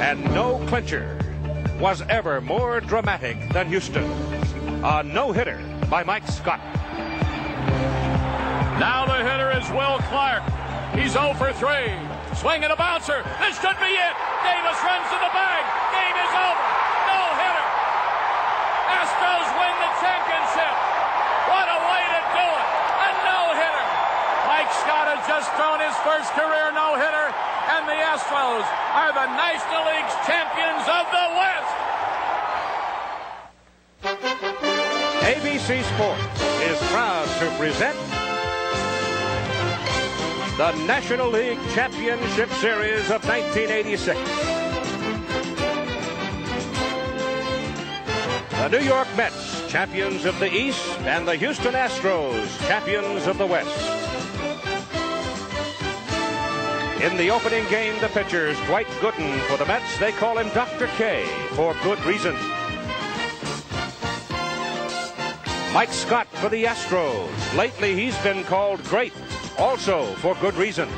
And no clincher was ever more dramatic than Houston. A no-hitter by Mike Scott. Now the hitter is Will Clark. He's 0 for 3. Swing and a bouncer. This should be it. Davis runs to the bag. Game is over. No-hitter. Astros win the championship. What a way to do it. A no-hitter. Mike Scott has just thrown his first career no-hitter, and the Astros are the National League's champions of the West. ABC Sports is proud to present the National League Championship Series of 1986. The New York Mets, champions of the East, and the Houston Astros, champions of the West. In the opening game, the pitchers, Dwight Gooden for the Mets, they call him Dr. K for good reason. Mike Scott for the Astros. Lately, he's been called great, also for good reason.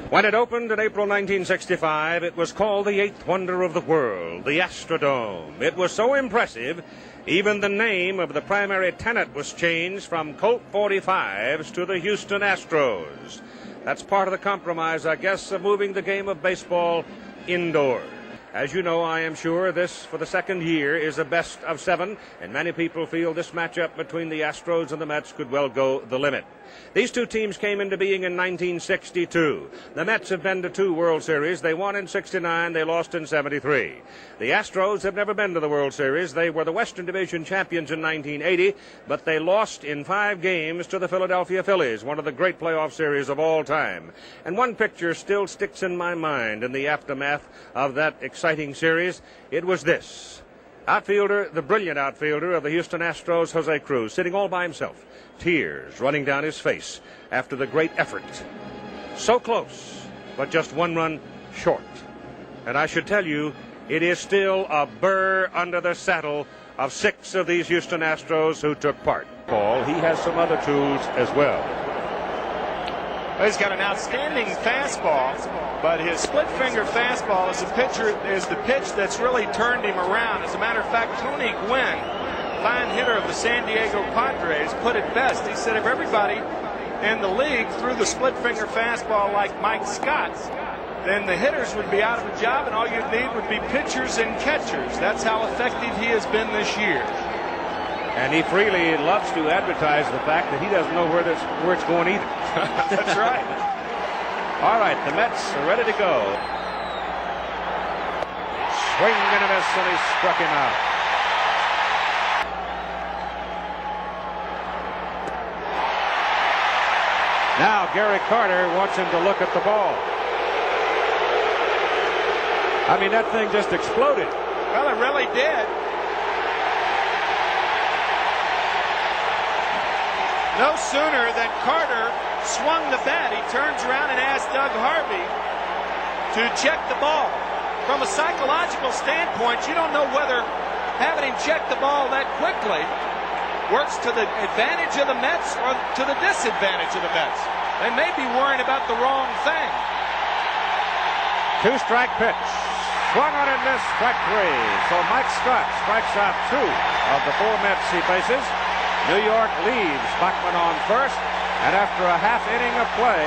When it opened in April 1965, it was called the eighth wonder of the world, the Astrodome. It was so impressive, even the name of the primary tenant was changed from Colt 45s to the Houston Astros. That's part of the compromise, I guess, of moving the game of baseball indoors. As you know, I am sure this, for the second year, is a best of 7, and many people feel this matchup between the Astros and the Mets could well go the limit. These two teams came into being in 1962. The Mets have been to 2 World Series. They won in 69, they lost in 73. The Astros have never been to the World Series. They were the Western Division champions in 1980, but they lost in 5 games to the Philadelphia Phillies, one of the great playoff series of all time. And one picture still sticks in my mind in the aftermath of that exciting series. It was this. Outfielder, the brilliant outfielder of the Houston Astros, Jose Cruz, sitting all by himself, tears running down his face after the great effort. So close, but just 1 run short. And I should tell you, it is still a burr under the saddle of 6 of these Houston Astros who took part. Paul, he has some other tools as well. Well, he's got an outstanding fastball, but his split finger fastball is the pitch that's really turned him around. As a matter of fact, Tony Gwynn, fine hitter of the San Diego Padres, put it best. He said if everybody in the league threw the split finger fastball like Mike Scott, then the hitters would be out of a job and all you'd need would be pitchers and catchers. That's how effective he has been this year. And he freely loves to advertise the fact that he doesn't know where it's going either. That's right. All right, the Mets are ready to go. Swing and a miss, and he struck him out. Now Gary Carter wants him to look at the ball. I mean, that thing just exploded. Well, it really did. No sooner than Carter swung the bat, he turns around and asks Doug Harvey to check the ball. From a psychological standpoint, you don't know whether having him check the ball that quickly works to the advantage of the Mets or to the disadvantage of the Mets. They may be worrying about the wrong thing. 2-strike pitch. Swung on and missed, strike 3. So Mike Scott strikes out 2 of the 4 Mets he faces. New York leaves Bachman on first, and after a half inning of play,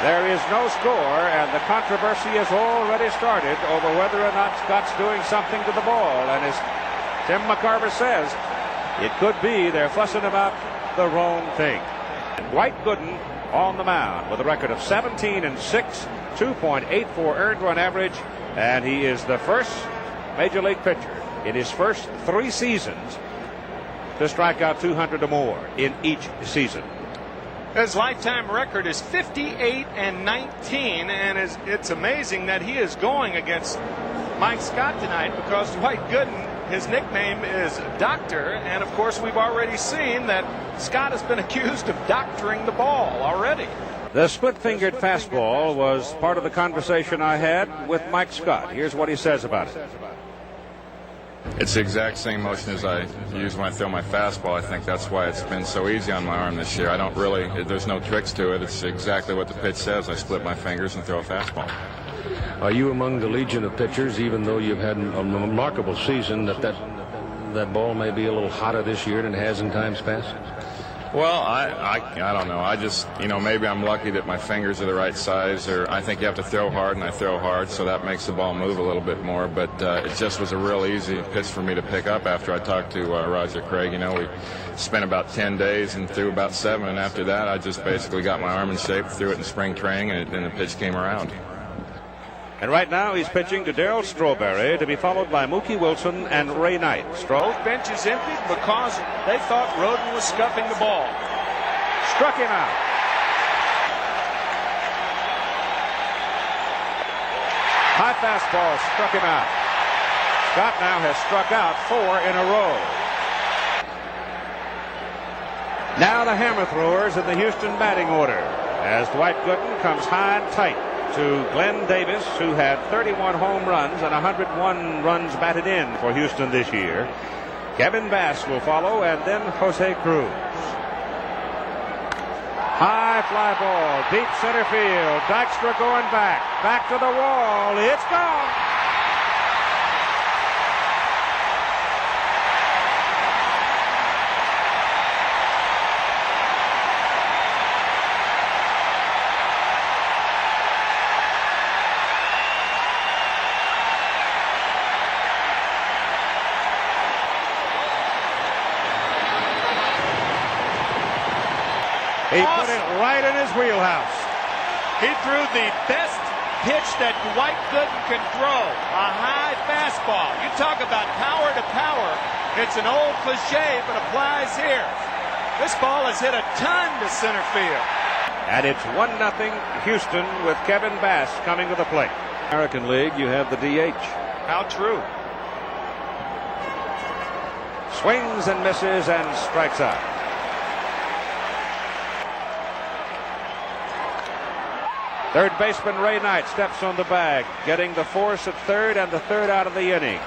there is no score, and the controversy has already started over whether or not Scott's doing something to the ball. And as Tim McCarver says, it could be they're fussing about the wrong thing. Dwight Gooden on the mound with a record of 17-6, 2.84 earned run average, and he is the first major league pitcher in his first 3 seasons to strike out 200 or more in each season. His lifetime record is 58-19, and it's amazing that he is going against Mike Scott tonight because Dwight Gooden, his nickname is Doctor, and of course we've already seen that Scott has been accused of doctoring the ball already. The split-fingered fastball was part of the conversation I had with Mike Scott. Here's what he says about it. It's the exact same motion as I use when I throw my fastball. I think that's why it's been so easy on my arm this year. I don't really, there's no tricks to it. It's exactly what the pitch says. I split my fingers and throw a fastball. Are you among the legion of pitchers, even though you've had a remarkable season, that ball may be a little hotter this year than it has in times past? Well, I don't know. I just, maybe I'm lucky that my fingers are the right size, or I think you have to throw hard, and I throw hard, so that makes the ball move a little bit more. But it just was a real easy pitch for me to pick up after I talked to Roger Craig. We spent about 10 days and threw about 7, and after that, I just basically got my arm in shape, threw it in spring training, and then the pitch came around. And right now he's pitching to Darryl Strawberry, to be followed by Mookie Wilson and Ray Knight. Both benches emptied because they thought Roden was scuffing the ball. Struck him out. High fastball struck him out. Scott now has struck out 4 in a row. Now the hammer throwers in the Houston batting order, as Dwight Gooden comes high and tight to Glenn Davis, who had 31 home runs and 101 runs batted in for Houston this year. Kevin Bass will follow, and then Jose Cruz. High fly ball, deep center field. Dykstra going back to the wall. It's gone. He put it right in his wheelhouse. He threw the best pitch that Dwight Gooden can throw, a high fastball. You talk about power to power. It's an old cliche, but applies here. This ball has hit a ton to center field. And it's 1-0 Houston with Kevin Bass coming to the plate. American League, you have the DH. How true. Swings and misses and strikes out. Third baseman Ray Knight steps on the bag, getting the force at third and the third out of the inning.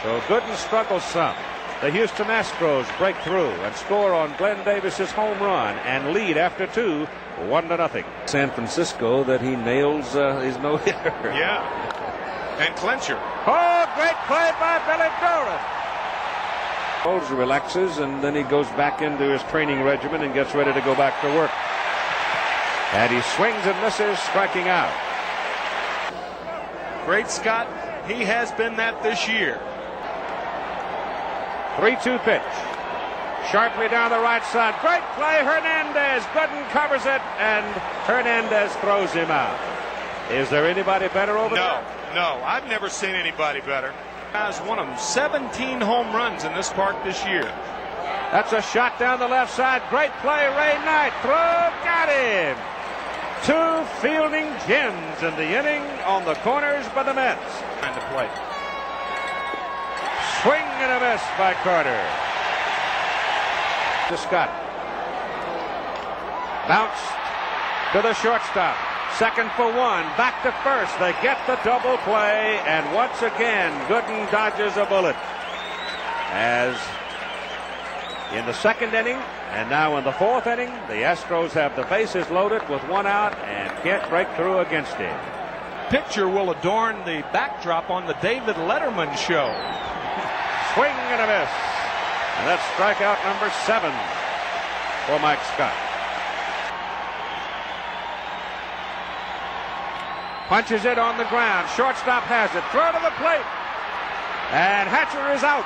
So Gooden struggles some. The Houston Astros break through and score on Glenn Davis's home run and lead after 2, 1-0. San Francisco that he nails his no-hitter. Yeah. And clincher. Oh, great play by Billy Doran. Relaxes, and then he goes back into his training regimen and gets ready to go back to work. And he swings and misses, striking out. Great Scott. He has been that this year. 3-2 pitch. Sharply down the right side. Great play, Hernandez. Gooden covers it, and Hernandez throws him out. Is there anybody better over there? No. I've never seen anybody better. Guys won him 17 home runs in this park this year. That's a shot down the left side. Great play, Ray Knight. Throw, got him. 2 fielding gems in the inning on the corners by the Mets. Trying to play. Swing and a miss by Carter. To Scott. Bounced to the shortstop. Second for 1. Back to first. They get the double play, and once again, Gooden dodges a bullet. As in the second inning, and now in the fourth inning, the Astros have the bases loaded with 1 out and can't break through against him. Picture will adorn the backdrop on the David Letterman show. Swing and a miss. And that's strikeout number 7 for Mike Scott. Punches it on the ground. Shortstop has it. Throw to the plate. And Hatcher is out.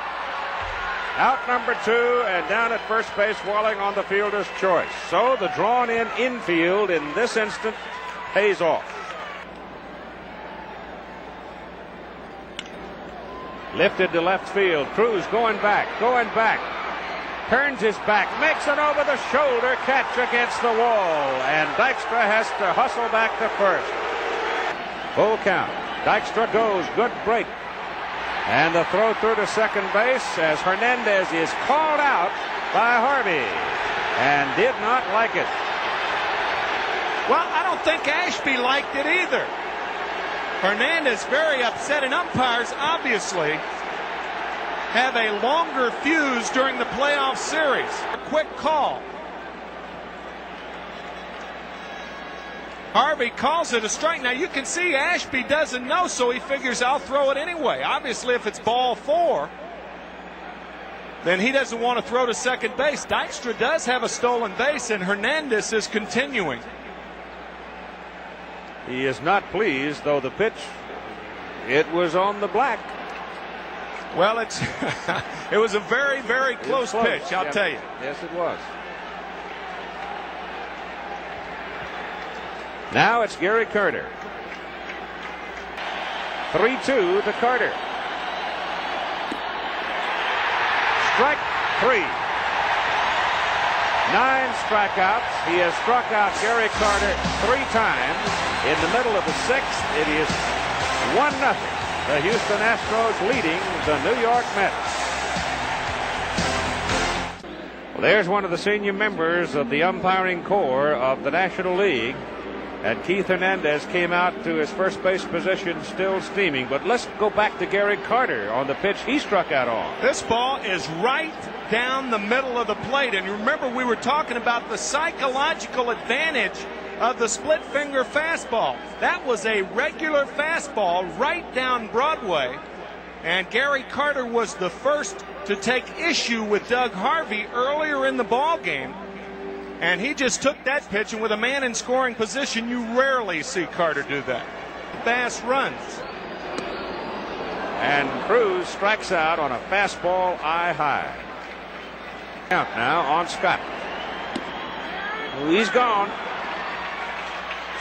Out number 2, and down at first base, Walling on the fielder's choice. So the drawn-in infield in this instant pays off. Lifted to left field. Cruz going back. Turns his back, makes an over-the-shoulder catch against the wall, and Dykstra has to hustle back to first. Full count. Dykstra goes. Good break. And the throw through to second base as Hernandez is called out by Harvey and did not like it. Well, I don't think Ashby liked it either. Hernandez very upset, and umpires obviously have a longer fuse during the playoff series. A quick call. Harvey calls it a strike. Now you can see Ashby doesn't know, so he figures I'll throw it anyway. Obviously, if it's ball 4, then he doesn't want to throw to second base. Dykstra does have a stolen base, and Hernandez is continuing. He is not pleased, though the pitch, it was on the black. Well, it was a very, very close pitch, I'll tell you. Yes, it was. Now it's Gary Carter. 3-2 to Carter. Strike 3. 9 strikeouts. He has struck out Gary Carter 3 times. In the middle of the 6th, it is 1-0. The Houston Astros leading the New York Mets. Well, there's one of the senior members of the umpiring corps of the National League. And Keith Hernandez came out to his first base position still steaming. But let's go back to Gary Carter on the pitch he struck out on. This ball is right down the middle of the plate. And you remember we were talking about the psychological advantage of the split finger fastball. That was a regular fastball right down Broadway. And Gary Carter was the first to take issue with Doug Harvey earlier in the ball game. And he just took that pitch, and with a man in scoring position, you rarely see Carter do that. Bass runs. And Cruz strikes out on a fastball eye high. Count now on Scott. He's gone.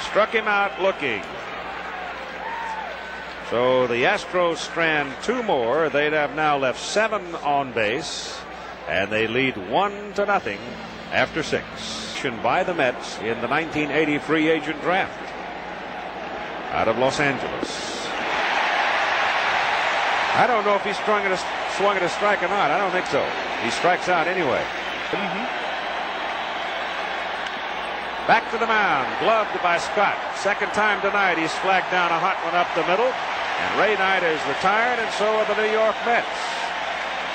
Struck him out looking. So the Astros strand 2 more. They'd have now left 7 on base, and they lead 1-0 after 6. By the Mets in the 1980 free agent draft out of Los Angeles. I don't know if he swung at a strike or not. I don't think so. He strikes out anyway. Back to the mound, gloved by Scott. Second time tonight he's flagged down a hot one up the middle. And Ray Knight is retired, and so are the New York Mets.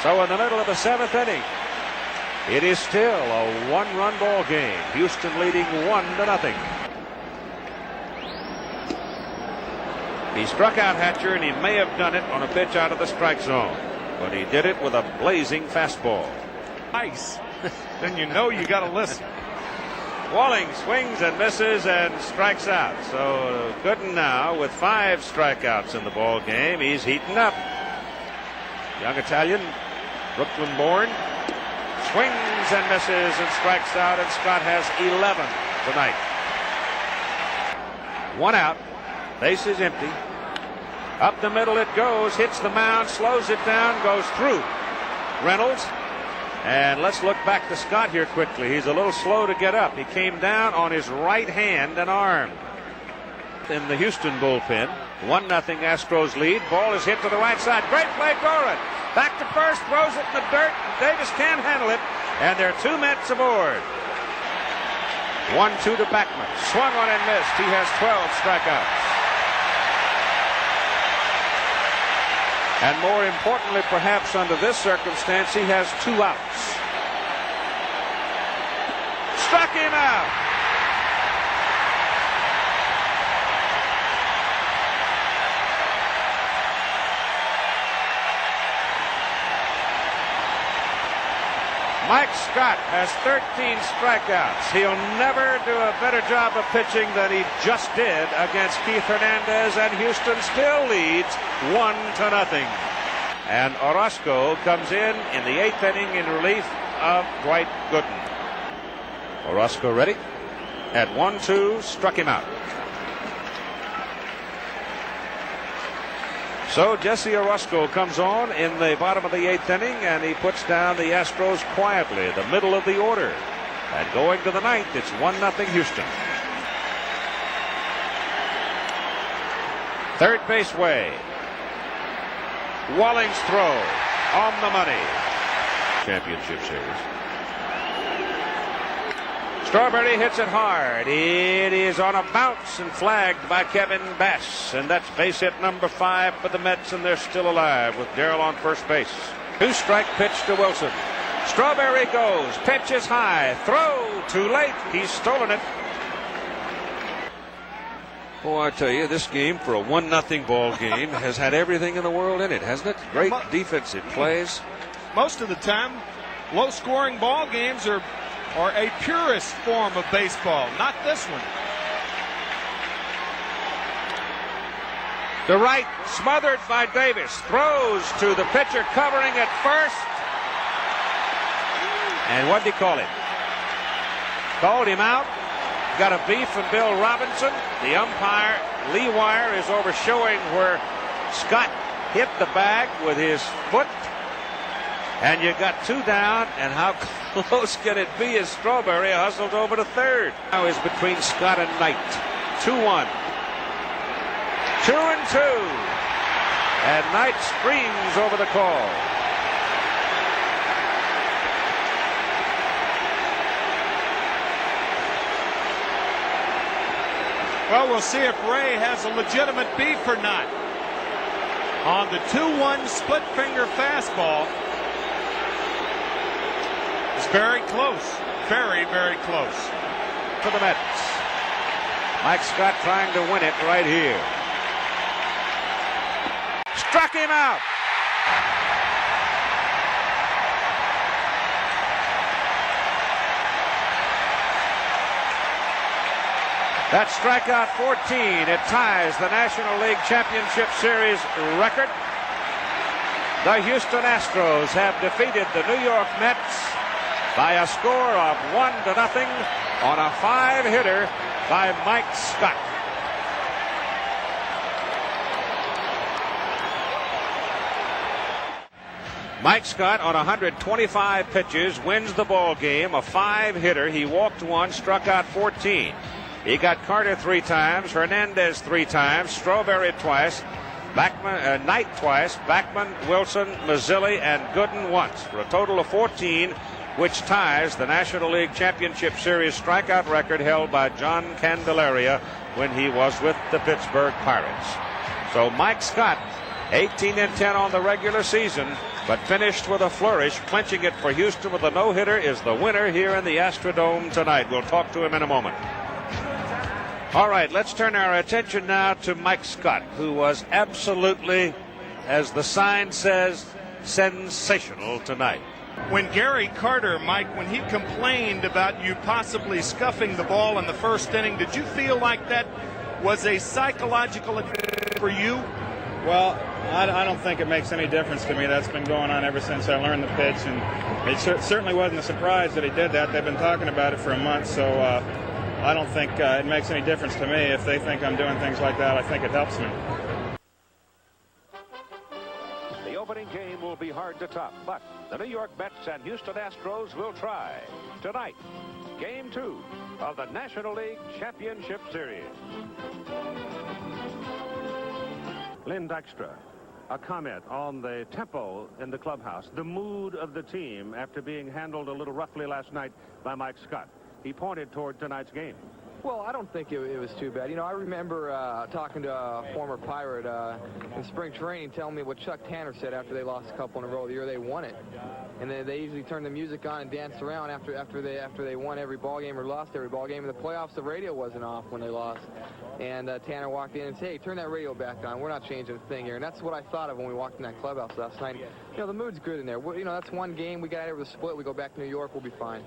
So in the middle of the 7th inning, it is still a 1-run ball game. Houston leading 1-0. He struck out Hatcher, and he may have done it on a pitch out of the strike zone, but he did it with a blazing fastball. Nice. Then you know you got to listen. Walling swings and misses and strikes out. So Gooden now with 5 strikeouts in the ball game. He's heating up. Young Italian, Brooklyn born. Swings and misses and strikes out, and Scott has 11 tonight. 1 out. Base is empty. Up the middle it goes, hits the mound, slows it down, goes through Reynolds. And let's look back to Scott here quickly. He's a little slow to get up. He came down on his right hand and arm. In the Houston bullpen, 1-0 Astros lead. Ball is hit to the right side. Great play, Doran. Back to first, throws it in the dirt. Davis can't handle it, and there are 2 Mets aboard. 1-2 to Backman. Swung on and missed. He has 12 strikeouts. And more importantly, perhaps under this circumstance, he has 2 outs. Struck him out. Mike Scott has 13 strikeouts. He'll never do a better job of pitching than he just did against Keith Hernandez, and Houston still leads 1-0. And Orozco comes in the 8th inning in relief of Dwight Gooden. Orozco ready at 1-2, struck him out. So Jesse Orozco comes on in the bottom of the 8th inning, and he puts down the Astros quietly, the middle of the order. And going to the 9th, it's 1-0 Houston. Third base way. Walling's throw on the money. Championship series. Strawberry hits it hard. It is on a bounce and flagged by Kevin Bass. And that's base hit number 5 for the Mets, and they're still alive with Darrell on first base. Two-strike pitch to Wilson. Strawberry goes. Pitch is high. Throw too late. He's stolen it. Oh, I tell you, this game for a 1-0 ball game has had everything in the world in it, hasn't it? Great defensive plays. Most of the time, low-scoring ball games are a purist form of baseball. Not this one. To right, smothered by Davis. Throws to the pitcher covering at first. And what did he call him? Called him out. Got a beef from Bill Robinson. The umpire, Lee Wire, is overshowing where Scott hit the bag with his foot. And you got 2 down, and how close can it be as Strawberry hustles over to third? Now is between Scott and Knight. 2-1. 2-2. And Knight screams over the call. Well, we'll see if Ray has a legitimate beef or not. On the 2-1 split finger fastball. It's very close. Very, very close. For the Mets. Mike Scott trying to win it right here. Struck him out. That's strikeout 14. It ties the National League Championship Series record. The Houston Astros have defeated the New York Mets by a score of 1-0 on a 5-hitter by Mike Scott. Mike Scott on 125 pitches wins the ball game, a 5-hitter. He walked 1, struck out 14. He got Carter 3 times, Hernandez 3 times, Strawberry twice, Knight twice, Backman, Wilson, Mazzilli, and Gooden once, for a total of 14, which ties the National League Championship Series strikeout record held by John Candelaria when he was with the Pittsburgh Pirates. So Mike Scott, 18-10 on the regular season, but finished with a flourish, clinching it for Houston with a no-hitter, is the winner here in the Astrodome tonight. We'll talk to him in a moment. All right, let's turn our attention now to Mike Scott, who was absolutely, as the sign says, sensational tonight. When Gary Carter, Mike, when he complained about you possibly scuffing the ball in the first inning, did you feel like that was a psychological attack for you? Well, I don't think it makes any difference to me. That's been going on ever since I learned the pitch, and it certainly wasn't a surprise that he did that. They've been talking about it for a month, so I don't think it makes any difference to me. If they think I'm doing things like that, I think it helps me. The opening game will be hard to top, but the New York Mets and Houston Astros will try. Tonight, Game 2 of the National League Championship Series. Lynn Dykstra, a comment on the tempo in the clubhouse, the mood of the team after being handled a little roughly last night by Mike Scott. He pointed toward tonight's game. Well, I don't think it was too bad. You know, I remember talking to a former Pirate in spring training telling me what Chuck Tanner said after they lost a couple in a row the year they won it. And they usually turned the music on and danced around after they won every ball game or lost every ball game. In the playoffs, the radio wasn't off when they lost. And Tanner walked in and said, "Hey, turn that radio back on. We're not changing a thing here." And that's what I thought of when we walked in that clubhouse last night. You know, the mood's good in there. You know, that's one game. We got out of the split. We go back to New York. We'll be fine.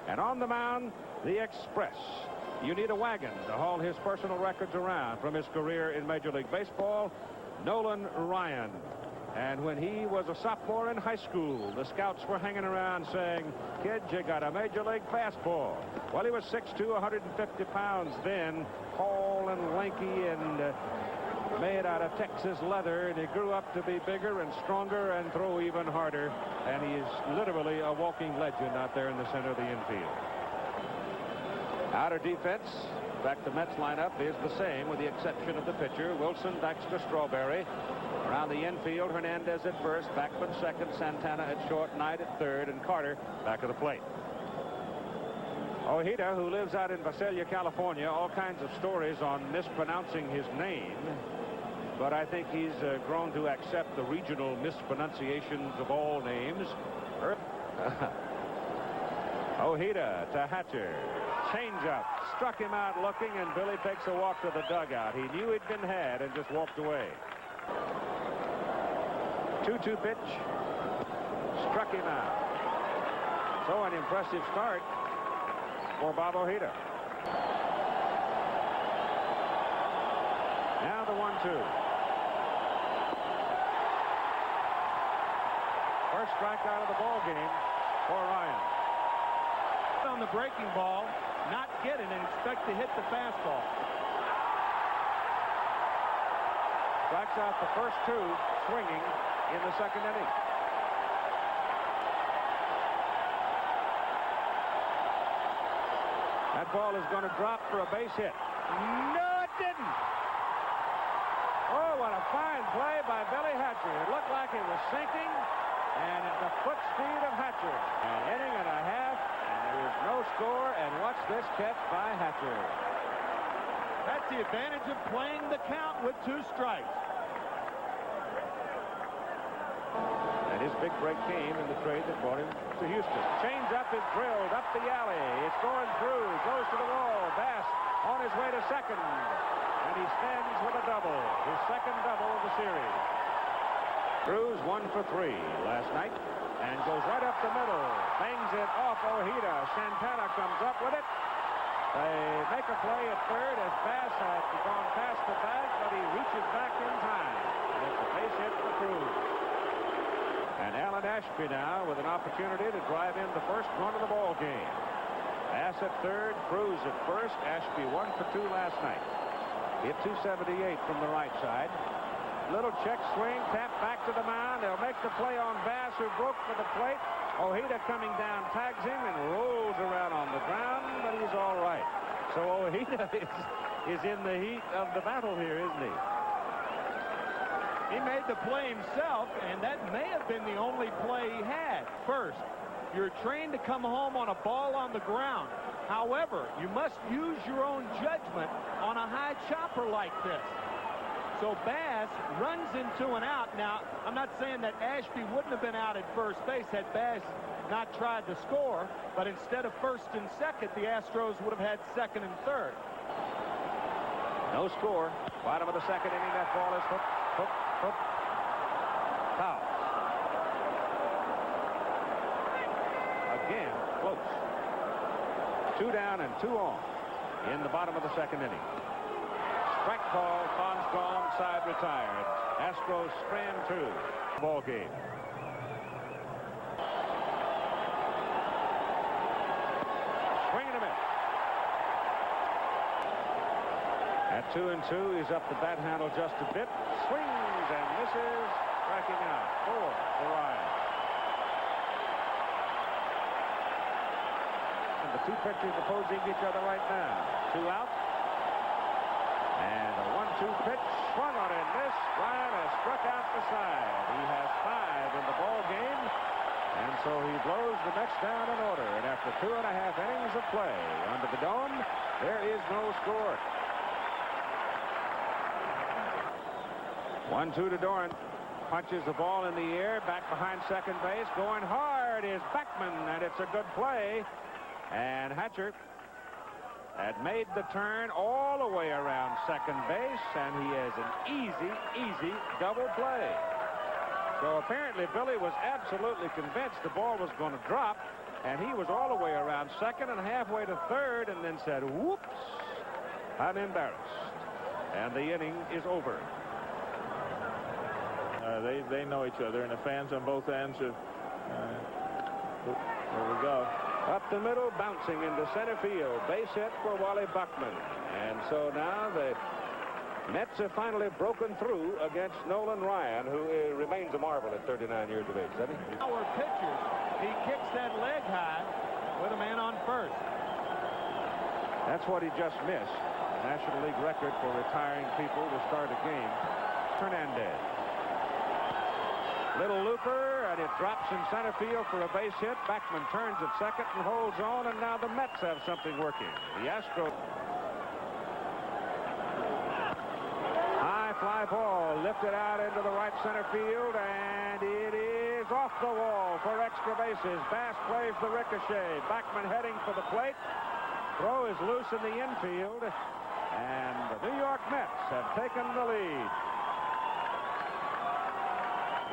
And on the mound, the Express. You need a wagon to haul his personal records around from his career in Major League Baseball, Nolan Ryan. And when he was a sophomore in high school, the scouts were hanging around saying, "Kid, you got a Major League fastball." Well, he was 6'2", 150 pounds then, tall and lanky and made out of Texas leather, and he grew up to be bigger and stronger and throw even harder. And he is literally a walking legend out there in the center of the infield. Outer defense, in fact, the Mets lineup is the same with the exception of the pitcher, Wilson, Dykstra, Strawberry. Around the infield, Hernandez at first, Backman second, Santana at short, Knight at third, and Carter back of the plate. Ojeda, who lives out in Visalia, California, all kinds of stories on mispronouncing his name. but I think he's grown to accept the regional mispronunciations of all names. Ojeda to Hatcher. Changeup. Struck him out looking, and Billy takes a walk to the dugout. He knew he'd been had and just walked away. 2-2 pitch. Struck him out. So an impressive start for Bob Ojeda. Now the 1-2. First strikeout of the ball game for Ryan. On the breaking ball, not get it, and expect to hit the fastball. Strikes out the first two, swinging in the second inning. That ball is going to drop for a base hit. No, it didn't. Oh, what a fine play by Billy Hatcher. It looked like it was sinking, and at the foot speed of Hatcher. An inning and a half, and there is no score, and watch this catch by Hatcher. That's the advantage of playing the count with 2 strikes. And his big break came in the trade that brought him to Houston. Change up is drilled up the alley. It's going through, goes to the wall. Bass on his way to second, and he stands with a double, his second double of the series. Cruz 1 for 3 last night and goes right up the middle. Bangs it off Ojeda. Santana comes up with it. They make a play at third as Bass had gone past the bag, but he reaches back in time. And it's a base hit for Cruz. And Alan Ashby now with an opportunity to drive in the first run of the ball game. Bass at third, Cruz at first. Ashby 1 for 2 last night. Hit 278 from the right side. Little check swing, tap back to the mound. They'll make the play on Bass, who broke for the plate. Ojeda coming down, tags him, and rolls around on the ground, but he's all right. So Ojeda is in the heat of the battle here, isn't he? He made the play himself, and that may have been the only play he had. First, you're trained to come home on a ball on the ground. However, you must use your own judgment on a high chopper like this. So Bass runs into an out. Now, I'm not saying that Ashby wouldn't have been out at first base had Bass not tried to score, but instead of first and second, the Astros would have had second and third. No score. Bottom of the second inning. That ball is hooked. Foul. Again, close. 2 down and 2 on in the bottom of the second inning. Strike call. Bonds gone. Side retired. Astros strand 2. Ball game. Swing and a miss. At 2-2, he's up the bat handle just a bit. Swings and misses. Striking out. 4 for Ryan. And the 2 pitchers opposing each other right now. 2 out. And a 1-2 pitch. Swung on and missed. Ryan has struck out the side. He has 5 in the ball game. And so he blows the next down in order. And after 2.5 innings of play under the dome, there is no score. 1-2 to Doran. Punches the ball in the air. Back behind second base. Going hard is Beckman, and it's a good play. And Hatcher had made the turn all the way around second base, and he has an easy double play. So apparently Billy was absolutely convinced the ball was going to drop, and he was all the way around second and halfway to third, and then said, whoops, I'm embarrassed. And the inning is over. They know each other, and the fans on both ends are, there we go. Up the middle, bouncing into center field. Base hit for Wally Buckman. And so now the Mets have finally broken through against Nolan Ryan, who remains a marvel at 39 years of age, doesn't he? Our pitcher, he kicks that leg high with a man on first. That's what he just missed. The National League record for retiring people to start a game. Hernandez. Little looper, and it drops in center field for a base hit. Beckman turns at second and holds on, and now the Mets have something working. The Astros. High fly ball lifted out into the right center field, and it is off the wall for extra bases. Bass plays the ricochet. Backman heading for the plate. Throw is loose in the infield, and the New York Mets have taken the lead.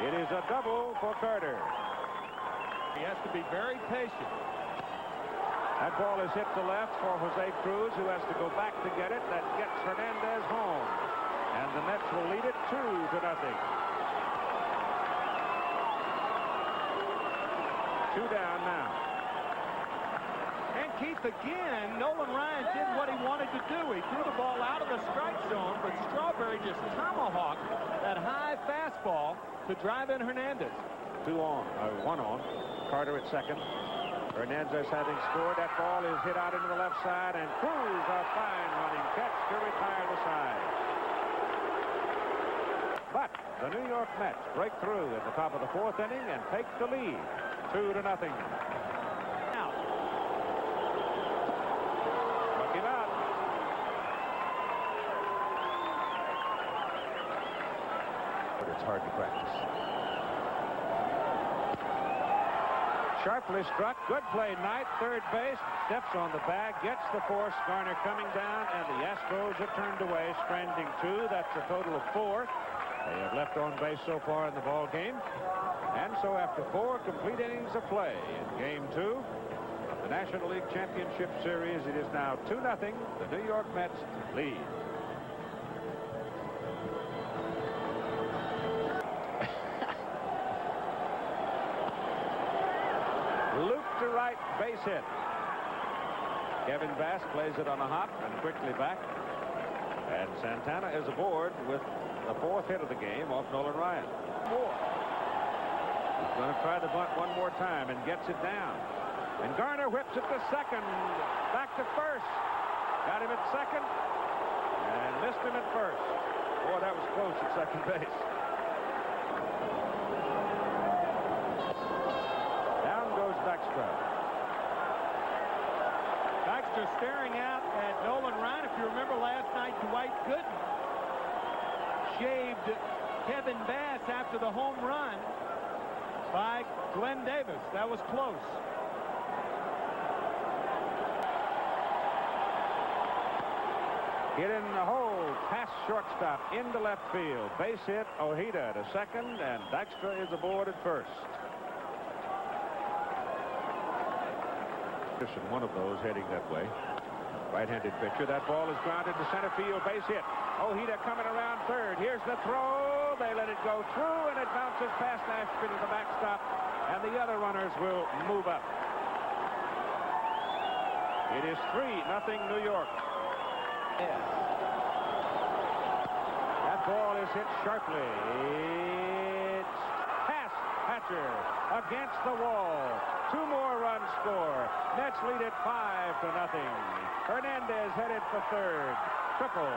It is a double for Carter. He has to be very patient. That ball is hit to left for Jose Cruz, who has to go back to get it. That gets Hernandez home, and the Mets will lead it 2-0. 2 down now. And Keith, again, Nolan Ryan did what he wanted to do. He threw the ball out of the strike zone, but Strawberry just tomahawked that high fastball to drive in Hernandez. 2 on, 1 on. Carter at second. Hernandez having scored. That ball is hit out into the left side, and Cruz, a fine running catch to retire the side. But the New York Mets break through at the top of the 4th inning and take the lead, 2-0. Now, look him out. But it's hard to practice. Sharply struck. Good play, Knight. Third base. Steps on the bag. Gets the force. Garner coming down, and the Astros are turned away, stranding 2. That's a total of 4. They have left on base so far in the ball game. And so after 4 complete innings of play in Game 2 of the National League Championship Series, it is now 2-0. The New York Mets lead. Loop to right, base hit. Kevin Bass plays it on a hop and quickly back. And Santana is aboard with the 4th hit of the game off Nolan Ryan. He's going to try the bunt one more time and gets it down. And Garner whips it to second. Back to first. Got him at second and missed him at first. Boy, that was close at second base. Dykstra. Dykstra staring out at Nolan Ryan. If you remember last night, Dwight Gooden shaved Kevin Bass after the home run by Glenn Davis. That was close. Hit in the hole, past shortstop, into left field. Base hit, Ojeda to second, and Dykstra is aboard at first. One of those heading that way. Right-handed pitcher. That ball is grounded to center field. Base hit. Ojeda coming around third. Here's the throw. They let it go through, and it bounces past Ashby to the backstop, and the other runners will move up. It is 3-0 New York. Yeah. That ball is hit sharply. It's past Hatcher against the wall. 2 more runs score. Mets lead it 5-0. Hernandez headed for third. Triple.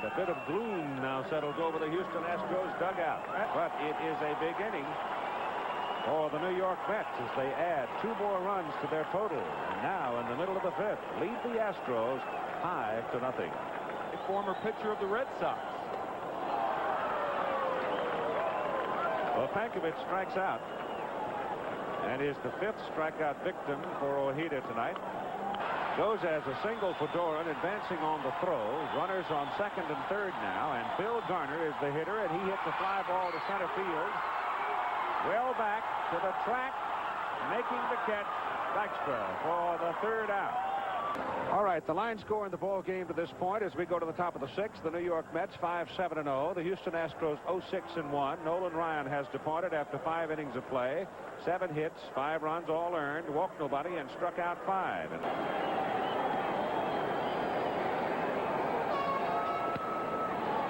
A bit of gloom now settles over the Houston Astros dugout. But it is a big inning for the New York Mets as they add 2 more runs to their total. And now in the middle of the 5th, lead the Astros 5-0. A former pitcher of the Red Sox. Well, Pankovic strikes out and is the 5th strikeout victim for Ojeda tonight. Goes as a single for Doran, advancing on the throw. Runners on second and third now, and Bill Garner is the hitter, and he hits a fly ball to center field. Well back to the track, making the catch, Dykstra for the 3rd out. All right, the line score in the ball game to this point as we go to the top of the 6th. The New York Mets 5-7-0. The Houston Astros 0-6-1. Nolan Ryan has departed after 5 innings of play. 7 hits, 5 runs, all earned, walked nobody, and struck out 5.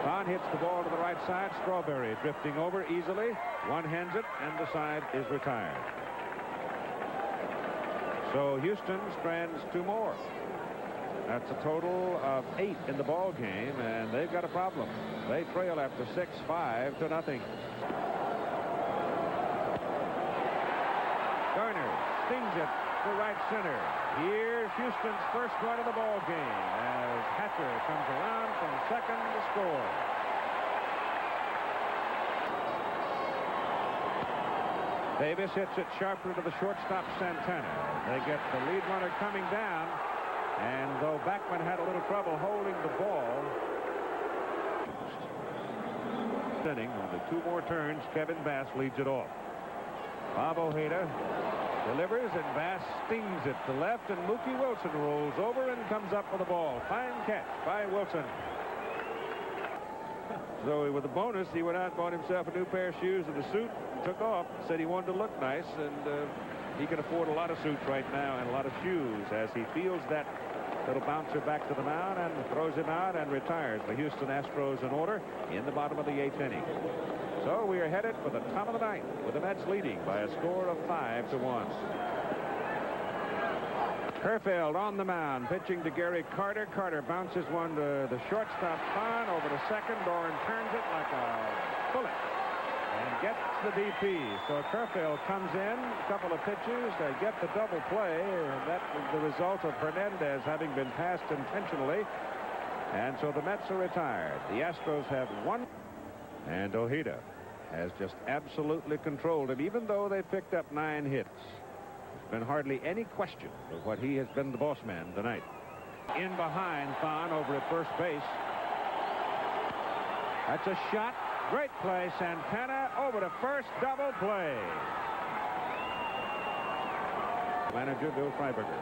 Ron hits the ball to the right side. Strawberry drifting over easily. One-hands it, and the side is retired. So Houston strands 2 more. That's a total of 8 in the ball game, and they've got a problem. They trail after 6, 5-0. Garner stings it to right center. Here's Houston's first run of the ball game as Hatcher comes around from second to score. Davis hits it sharply to the shortstop Santana. They get the lead runner coming down, and though Backman had a little trouble holding the ball, inning, only 2 more turns, Kevin Bass leads it off. Bob Ojeda delivers, and Bass stings it to left, and Mookie Wilson rolls over and comes up with the ball. Fine catch by Wilson. So with a bonus, he went out and bought himself a new pair of shoes and a suit, and took off, said he wanted to look nice, and he can afford a lot of suits right now and a lot of shoes as he feels that little bouncer back to the mound and throws him out and retires the Houston Astros in order in the bottom of the 8th inning. So we are headed for the top of the 9th with the Mets leading by a score of 5-1. Kerfeld on the mound, pitching to Gary Carter. Carter bounces one to the shortstop Fon, over to second. Doran turns it like a bullet and gets the DP. So Kerfeld comes in, a couple of pitches, they get the double play, and that was the result of Hernandez having been passed intentionally. And so the Mets are retired. The Astros have won, and Ojeda has just absolutely controlled him, even though they picked up 9 hits. There's been hardly any question of what he has been the boss man tonight. In behind Fon over at first base. That's a shot. Great play. Santana over to first, double play. Manager Bill Freiberger.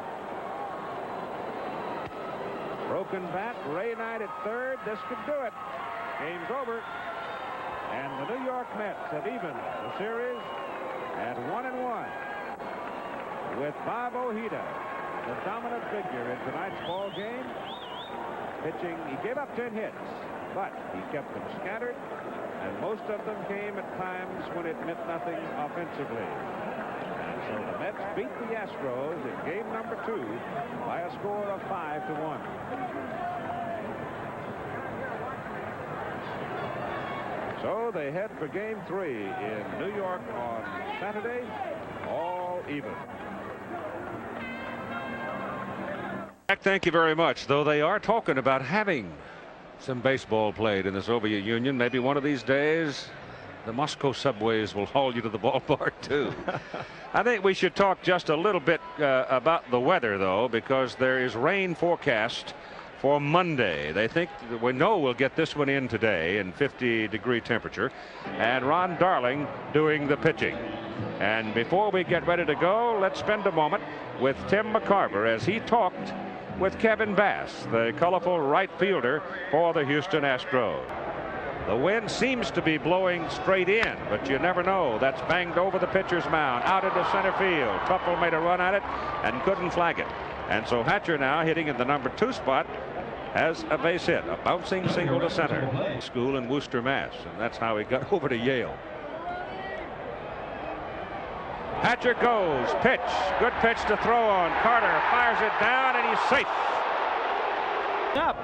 Broken bat. Ray Knight at third. This could do it. Game's over. And the New York Mets have evened the series at 1-1. With Bob Ojeda, the dominant figure in tonight's ball game. Pitching, he gave up 10 hits, but he kept them scattered, and most of them came at times when it meant nothing offensively. And so the Mets beat the Astros in game number 2 by a score of 5-1. So they head for game 3 in New York on Saturday, all even. Thank you very much. Though they are talking about having some baseball played in the Soviet Union, maybe one of these days the Moscow subways will haul you to the ballpark too. I think we should talk just a little bit about the weather, though, because there is rain forecast for Monday. They think, we know we'll get this one in today in 50-degree temperature, and Ron Darling doing the pitching. And before we get ready to go, let's spend a moment with Tim McCarver as he talked with Kevin Bass, the colorful right fielder for the Houston Astros. The wind seems to be blowing straight in, but you never know. That's banged over the pitcher's mound, out into center field. Tuffle made a run at it and couldn't flag it. And so Hatcher now hitting in the number 2 spot has a base hit, a bouncing single to center. School in Worcester, Mass, and that's how he got over to Yale. Hatcher goes, pitch, good pitch to throw on. Carter fires it down, and he's safe. Up.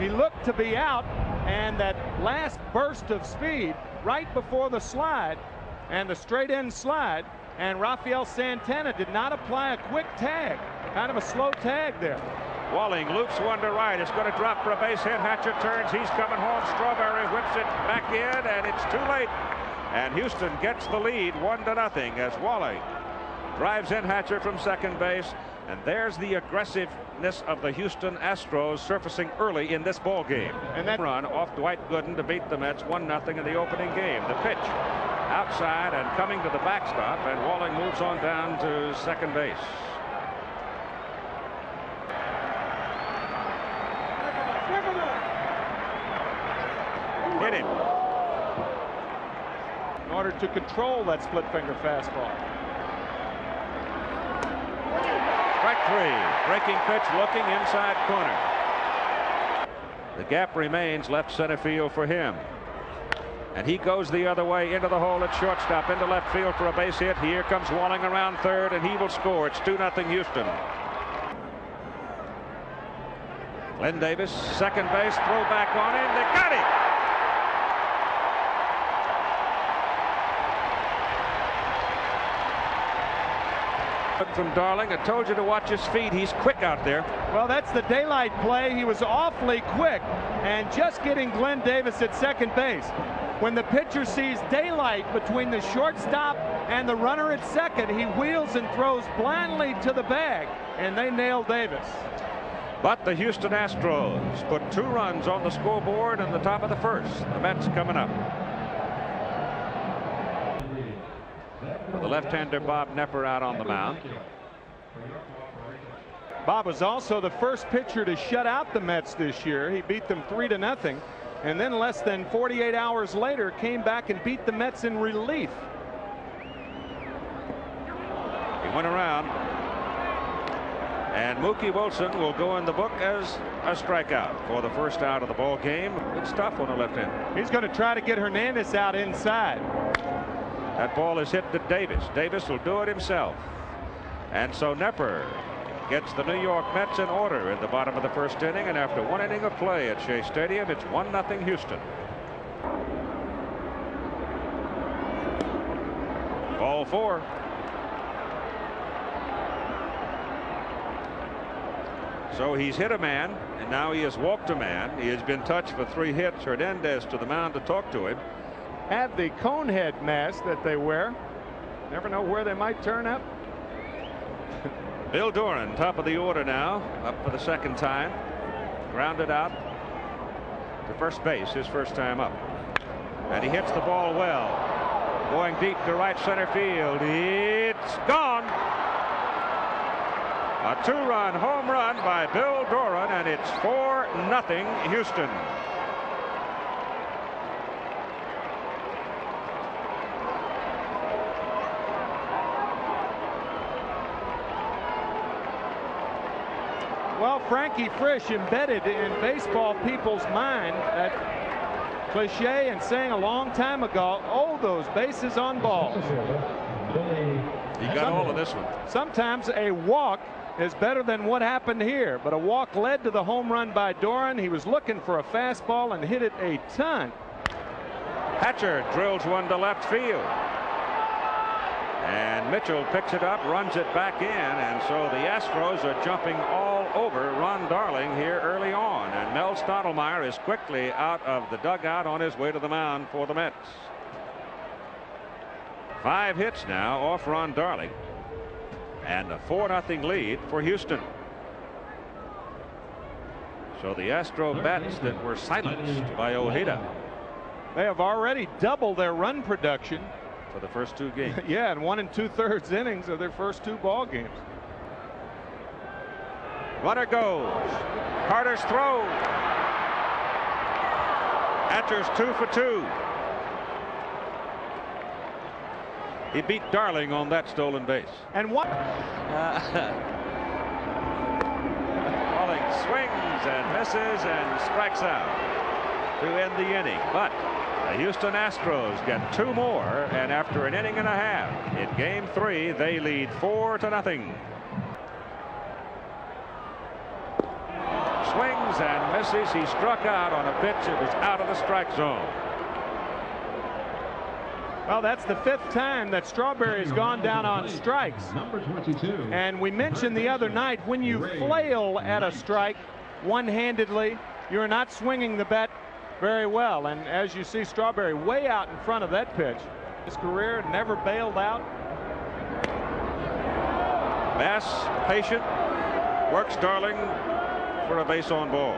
He looked to be out, and that last burst of speed right before the slide and the straight end slide, and Rafael Santana did not apply a quick tag, kind of a slow tag there. Walling loops one to right. It's going to drop for a base hit. Hatcher turns. He's coming home. Strawberry whips it back in, and it's too late. And Houston gets the lead 1-0 as Walling drives in Hatcher from second base. And there's the aggressiveness of the Houston Astros surfacing early in this ball game. And that run off Dwight Gooden to beat the Mets 1-0 in the opening game. The pitch outside and coming to the backstop, and Walling moves on down to second base. Hit him. In order to control that split finger fastball. Strike 3. Breaking pitch, looking inside corner. The gap remains left center field for him. And he goes the other way into the hole at shortstop, into left field for a base hit. Here comes Walling around third, and he will score. It's 2-0 Houston. Glenn Davis, second base, throw back on him. They got him. From Darling, I told you to watch his feet. He's quick out there. Well, that's the daylight play. He was awfully quick and just getting Glenn Davis at second base. When the pitcher sees daylight between the shortstop and the runner at second, he wheels and throws blindly to the bag, and they nail Davis. But the Houston Astros put 2 runs on the scoreboard in the top of the first. The Mets coming up. The left-hander Bob Knepper out on the mound. Bob was also the first pitcher to shut out the Mets this year. He beat them 3-0, and then less than 48 hours later came back and beat the Mets in relief. He went around, and Mookie Wilson will go in the book as a strikeout for the first out of the ball game. Good stuff on the left hand. He's going to try to get Hernandez out inside. That ball is hit to Davis. Davis will do it himself. And so Knepper gets the New York Mets in order in the bottom of the first inning. And after 1 inning of play at Shea Stadium, it's 1-0 Houston. Ball 4. So he's hit a man, and now he has walked a man. He has been touched for 3 hits. Hernandez to the mound to talk to him. Have the cone head mask that they wear. Never know where they might turn up. Bill Doran, top of the order now, up for the second time. Grounded out to first base, his first time up. And he hits the ball well. Going deep to right center field. It's gone. A 2-run home run by Bill Doran, and it's 4-0 Houston. Well, Frankie Frisch embedded in baseball people's mind that cliche and saying a long time ago, oh, those bases on balls. He got all of this one. Sometimes a walk is better than what happened here, but a walk led to the home run by Doran. He was looking for a fastball and hit it a ton. Hatcher drills one to left field. And Mitchell picks it up, runs it back in, and so the Astros are jumping all over Ron Darling here early on. And Mel Stottlemyre is quickly out of the dugout on his way to the mound for the Mets. 5 hits now off Ron Darling, and a 4-0 lead for Houston. So the Astro bats that were silenced by Ojeda. They have already doubled their run production for the first 2 games. Yeah, in 1 2/3 innings of their first 2 ball games. Runner goes. Carter's throw. Hatcher's 2 for 2. He beat Darling on that stolen base. And what? Darling swings and misses and strikes out to end the inning. But the Houston Astros get 2 more, and after an inning and a half in game 3, they lead 4-0. Swings and misses. He struck out on a pitch that was out of the strike zone. Well, that's the 5th time that Strawberry has gone down on strikes. Number 22. And we mentioned the other night, when you flail at a strike one-handedly, you're not swinging the bat very well. And as you see, Strawberry way out in front of that pitch. His career never bailed out. Bass patient, works Darling for a base on balls.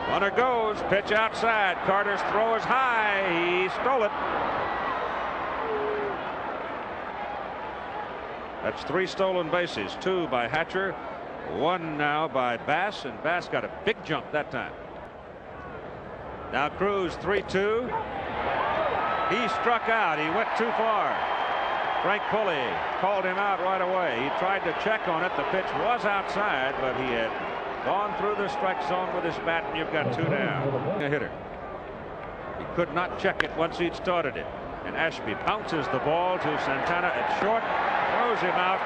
Runner goes, pitch outside. Carter's throw is high. He stole it. That's 3 stolen bases, 2 by Hatcher, 1 now by Bass, and Bass got a big jump that time. Now Cruz 3-2. He struck out. He went too far. Frank Pulley called him out right away. He tried to check on it. The pitch was outside, but he had gone through the strike zone with his bat, and you've got 2 down. A hitter. He could not check it once he'd started it. And Ashby bounces the ball to Santana at short, throws him out,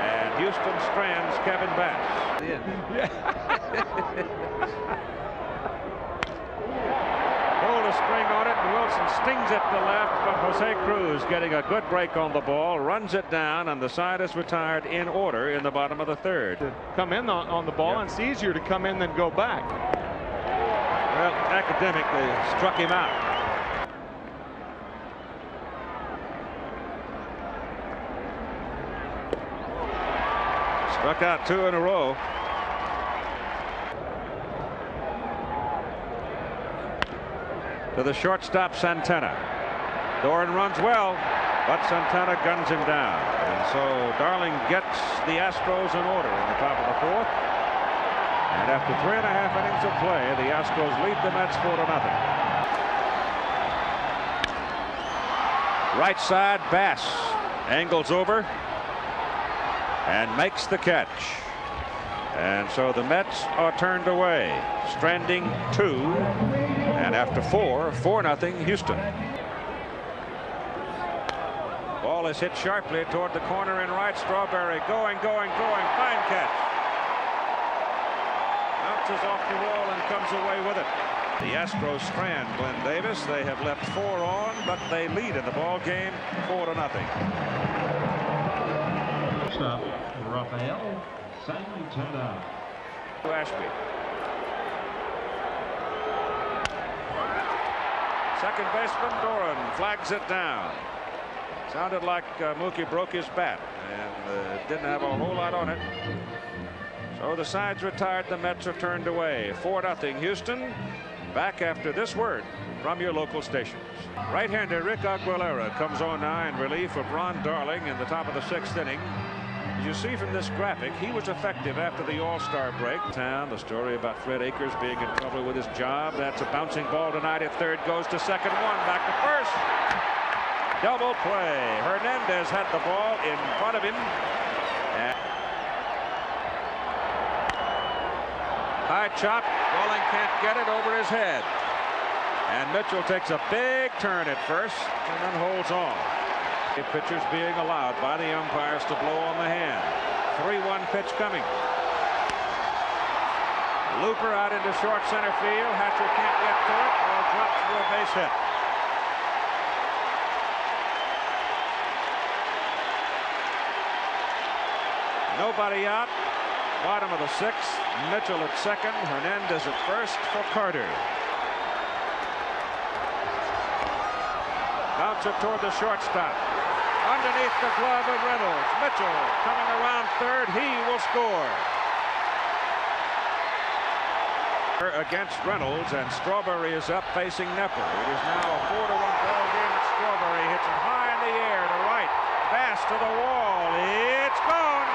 And Houston strands Kevin Bass. Pulled a string on it, and Wilson stings it to left, but Jose Cruz getting a good break on the ball, runs it down, and the side is retired in order in the bottom of the third. Come in on the ball, and it's easier to come in than go back. Well, academically struck him out. Struck out 2 in a row. To the shortstop, Santana. Doran runs well, but Santana guns him down. And so Darling gets the Astros in order in the top of the 4th. And after 3.5 innings of play, the Astros lead the Mets 4-0. Right side, Bass angles over and makes the catch. And so the Mets are turned away, stranding 2. And after 4-0 Houston. Ball is hit sharply toward the corner in right. Strawberry going. Fine catch. Bounces off the wall and comes away with it. The Astros strand Glenn Davis. They have left 4 on, but they lead in the ball game 4-0. Stop, Rafael Santana. Ashby. Second baseman Doran flags it down. Sounded like Mookie broke his bat and didn't have a whole lot on it. So the side's retired. The Mets are turned away. 4-0 Houston. Back after this word from your local stations. Right-hander Rick Aguilera comes on now in relief of Ron Darling in the top of the 6th inning. As you see from this graphic, he was effective after the All-Star break. The story about Fred Akers being in trouble with his job. That's a bouncing ball tonight at third. Goes to second. 1 back to first. Double play. Hernandez had the ball in front of him. High chop. Walling can't get it over his head. And Mitchell takes a big turn at first and then holds on. Pitchers being allowed by the umpires to blow on the hand. 3-1 pitch coming. Looper out into short center field. Hatcher can't get to it or drops for a base hit. Nobody out. Bottom of the 6th. Mitchell at second. Hernandez at first for Carter. Bounce it toward the shortstop. Underneath the glove of Reynolds. Mitchell coming around third. He will score. Against Reynolds, and Strawberry is up facing Nepper. It is now a 4-1 ball game. Strawberry hits it high in the air to right. Bass to the wall. It's gone.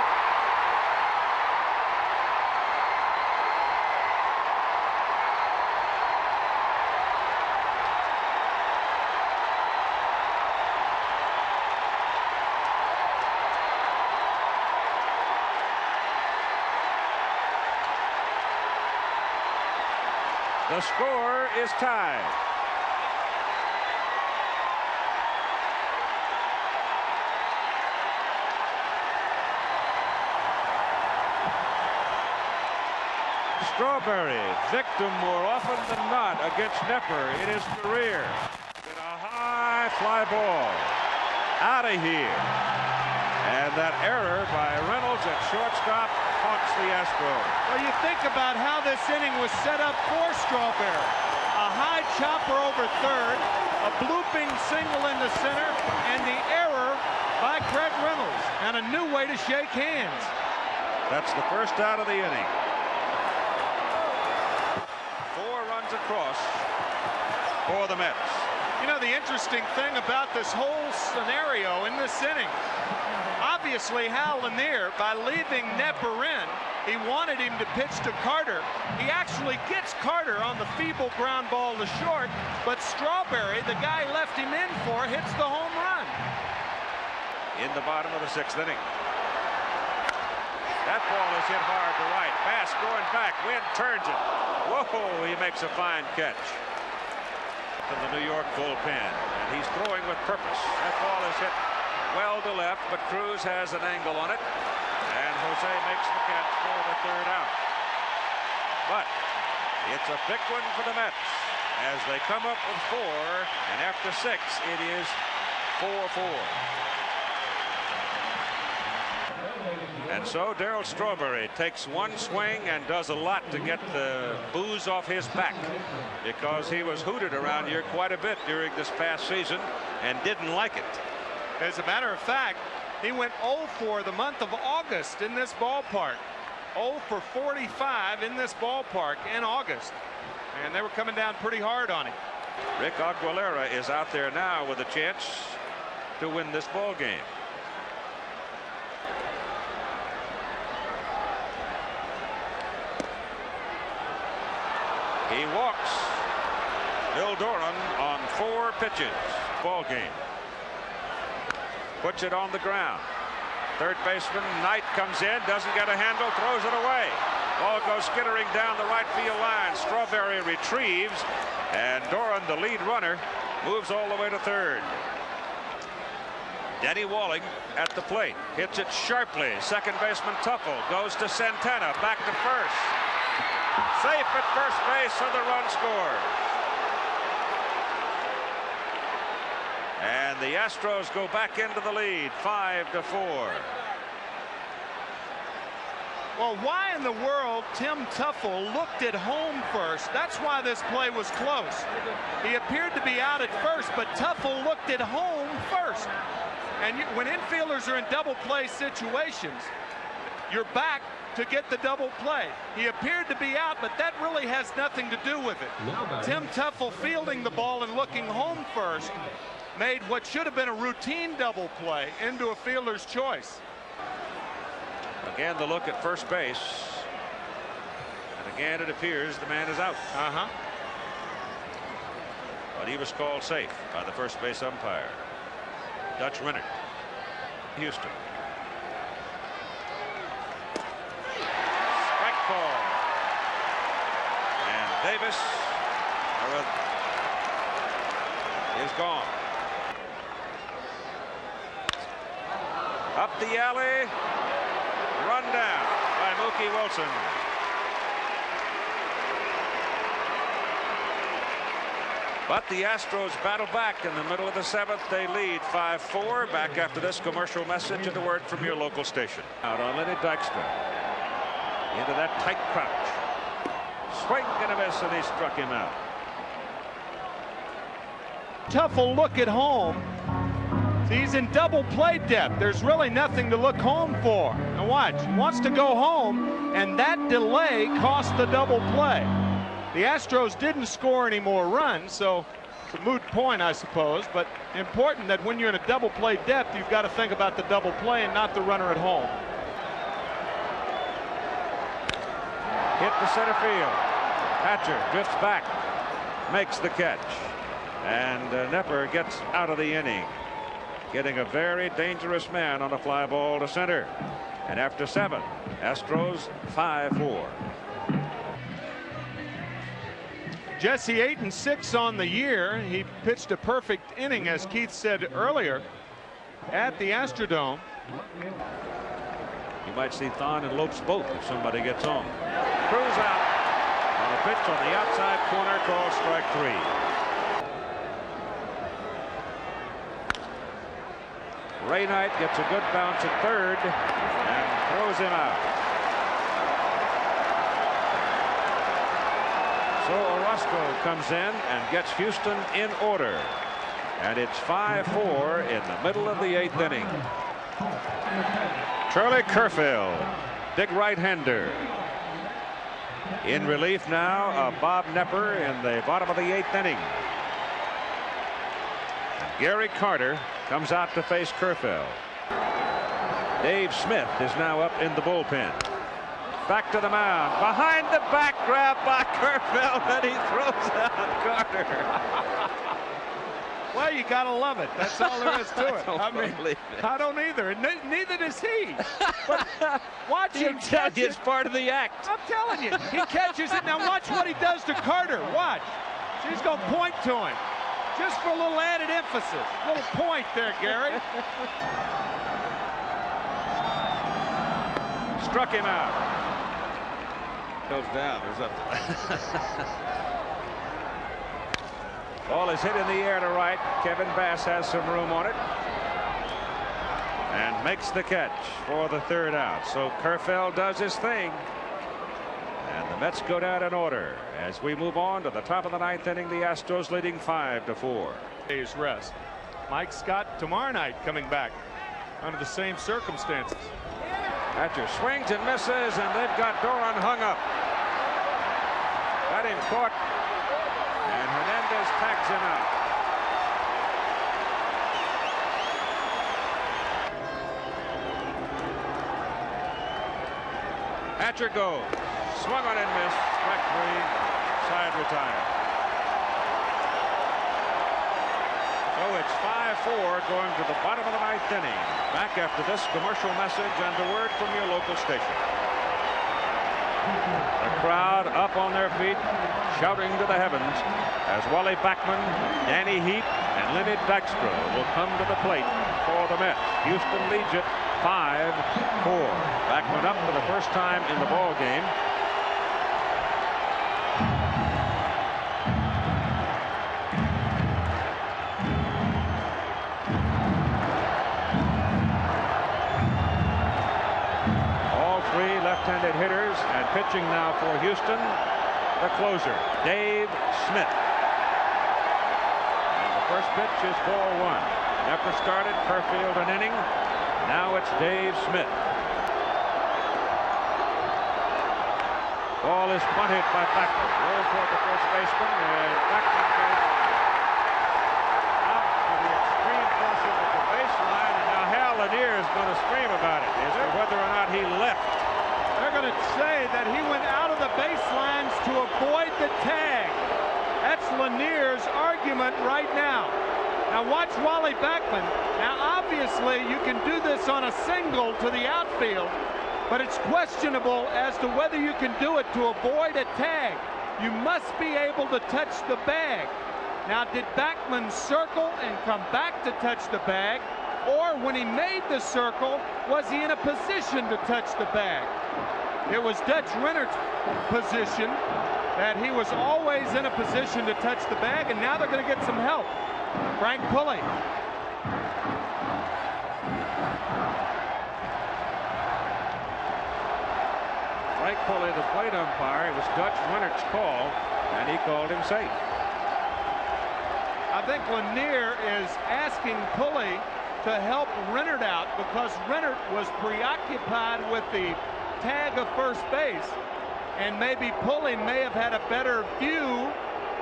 The score is tied. Strawberry, victim more often than not against Nepper in his career. In a high fly ball. Out of here. And that error by Reynolds at shortstop haunts the Astros. Well, you think about how this inning was set up for Strawberry. A high chopper over third, a blooping single into center, and the error by Craig Reynolds, and a new way to shake hands. That's the first out of the inning. 4 runs across for the Mets. You know, the interesting thing about this whole scenario in this inning, obviously Hal Lanier, by leaving Nepper in, he wanted him to pitch to Carter. He actually gets Carter on the feeble ground ball to short, but Strawberry, the guy left him in for, hits the home run. In the bottom of the 6th inning. That ball is hit hard to right. Bass going back. Wind turns it. Whoa, he makes a fine catch. To the New York bullpen. And he's throwing with purpose. That ball is hit well to left, but Cruz has an angle on it. Jose makes the catch for the third out. But it's a big one for the Mets as they come up with 4, and after 6 it is 4-4. And so Darryl Strawberry takes one swing and does a lot to get the booze off his back, because he was hooted around here quite a bit during this past season and didn't like it. As a matter of fact, he went 0 for the month of August in this ballpark. 0 for 45 in this ballpark in August. And they were coming down pretty hard on him. Rick Aguilera is out there now with a chance to win this ball game. He walks Bill Doran on 4 pitches. Ball game. Puts it on the ground. Third baseman Knight comes in, doesn't get a handle, throws it away. Ball goes skittering down the right field line. Strawberry retrieves, and Doran, the lead runner, moves all the way to third. Denny Walling at the plate, hits it sharply. Second baseman Tuffle goes to Santana, back to first. Safe at first base, so the run scored. And the Astros go back into the lead, 5-4. Well, why in the world Tim Tuffle looked at home first? That's why this play was close. He appeared to be out at first, but Tuffle looked at home first. And when infielders are in double play situations, you're back to get the double play. He appeared to be out, but that really has nothing to do with it. Tim Tuffle fielding the ball and looking home first made what should have been a routine double play into a fielder's choice. Again, the look at first base. And again, it appears the man is out. But he was called safe by the first base umpire, Dutch Renner, Houston. Strike ball. And Davis is gone. Up the alley. Run down by Mookie Wilson. But the Astros battle back in the middle of the 7th. They lead 5-4. Back after this commercial message and a word from your local station. Out on Lenny Dykstra. Into that tight crouch. Swing and a miss, and he struck him out. Tuffle look at home. He's in double play depth. There's really nothing to look home for. Now watch, he wants to go home, and that delay cost the double play. The Astros didn't score any more runs, so it's a moot point, I suppose, but important that when you're in a double play depth, you've got to think about the double play and not the runner at home. Hit the center field. Hatcher drifts back, makes the catch, and Nepper gets out of the inning, getting a very dangerous man on a fly ball to center. And after 7, Astros 5-4. Jesse 8-6 on the year. He pitched a perfect inning, as Keith said earlier, at the Astrodome. You might see Thon and Lopes both if somebody gets on. Cruz out on a pitch on the outside corner, called strike 3. Ray Knight gets a good bounce at third and throws him out. So Orozco comes in and gets Houston in order. And it's 5-4 in the middle of the 8th inning. Charlie Kerfeld, big right-hander. In relief now, Bob Nepper in the bottom of the 8th inning. Gary Carter comes out to face Kerfeld. Dave Smith is now up in the bullpen. Back to the mound. Behind the back, grab by Kerfeld, and he throws out Carter. Well, you gotta love it. That's all there is to it. I mean, I don't either, and neither does he. But watch him catch it. It's part of the act. I'm telling you, he catches it. Now watch what he does to Carter. Watch. She's gonna point to him. Just for a little added emphasis. A little point there, Gary. Struck him out. Goes down. There's a Ball is hit in the air to right. Kevin Bass has some room on it and makes the catch for the third out. So Kerfeld does his thing, and the Mets go down in order as we move on to the top of the ninth inning. The Astros leading 5-4. Days rest. Mike Scott tomorrow night coming back under the same circumstances. Hatcher swings and misses, and they've got Doran hung up. Got him caught, and Hernandez tags him out. Hatcher goes. Swung on and missed. Strike 3. Side retired. So it's 5-4 going to the bottom of the ninth inning. Back after this commercial message and a word from your local station. The crowd up on their feet, shouting to the heavens as Wally Backman, Danny Heap, and Lenny Dykstra will come to the plate for the Mets. Houston leads it 5-4. Backman up for the first time in the ball game. Left-handed hitters, and pitching now for Houston, the closer, Dave Smith. And the first pitch is ball 1. Never started Kerfeld an inning. Now it's Dave Smith. Ball is bunted by Backman. Roll toward the first baseman, and Backman goes out to the extreme portion of the baseline, and now Hal Lanier is going to scream about it as to whether or not he left. They're going to say that he went out of the baselines to avoid the tag. That's Lanier's argument right now. Now watch Wally Backman. Now obviously you can do this on a single to the outfield, but it's questionable as to whether you can do it to avoid a tag. You must be able to touch the bag. Now did Backman circle and come back to touch the bag, or when he made the circle, was he in a position to touch the bag? It was Dutch Rennert's position that he was always in a position to touch the bag, and now they're going to get some help. Frank Pulley. Frank Pulley, the plate umpire. It was Dutch Rennert's call, and he called him safe. I think Lanier is asking Pulley to help Rennert out because Rennert was preoccupied with the tag of first base, and maybe Pulley may have had a better view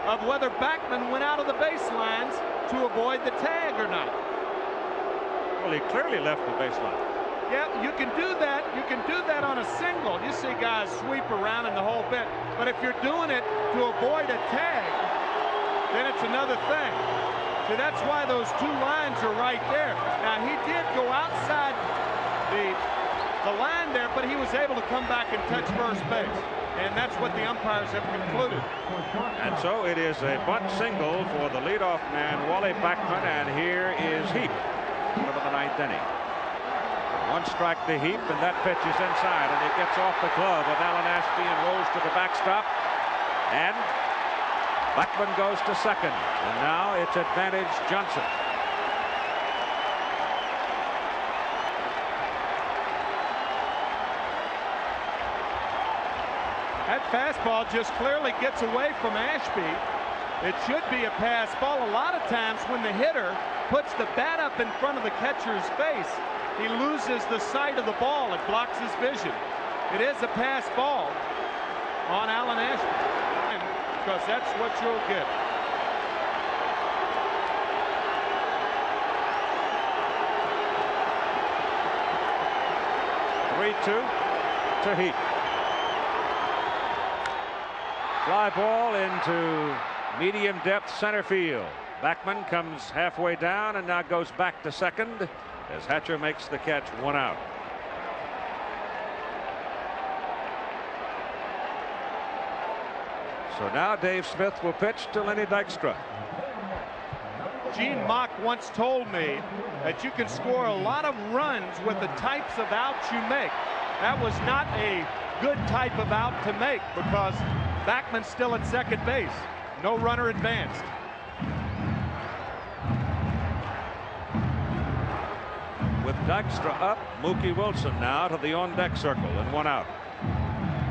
of whether Backman went out of the baselines to avoid the tag or not. Well, he clearly left the baseline. Yeah, you can do that. You can do that on a single. You see guys sweep around in the whole bit, but if you're doing it to avoid a tag, then it's another thing. See, that's why those two lines are right there. Now he did go outside the line there, but he was able to come back and touch first base, and that's what the umpires have concluded. And so it is a bunt single for the leadoff man, Wally Backman, and here is Heap for the ninth inning. One strike to Heap, and that pitch is inside, and it gets off the glove of Alan Ashby and rolls to the backstop, and Backman goes to second, and now it's advantage Johnson. That fastball just clearly gets away from Ashby. It should be a pass ball. A lot of times when the hitter puts the bat up in front of the catcher's face, he loses the sight of the ball. It blocks his vision. It is a pass ball on Alan Ashby, because that's what you'll get. To Heap. Fly ball into medium depth center field. Backman comes halfway down and now goes back to second as Hatcher makes the catch, one out. So now Dave Smith will pitch to Lenny Dykstra. Gene Mock once told me that you can score a lot of runs with the types of outs you make. That was not a good type of out to make because Backman's still at second base. No runner advanced. With Dykstra up, Mookie Wilson now to the on-deck circle and 1 out.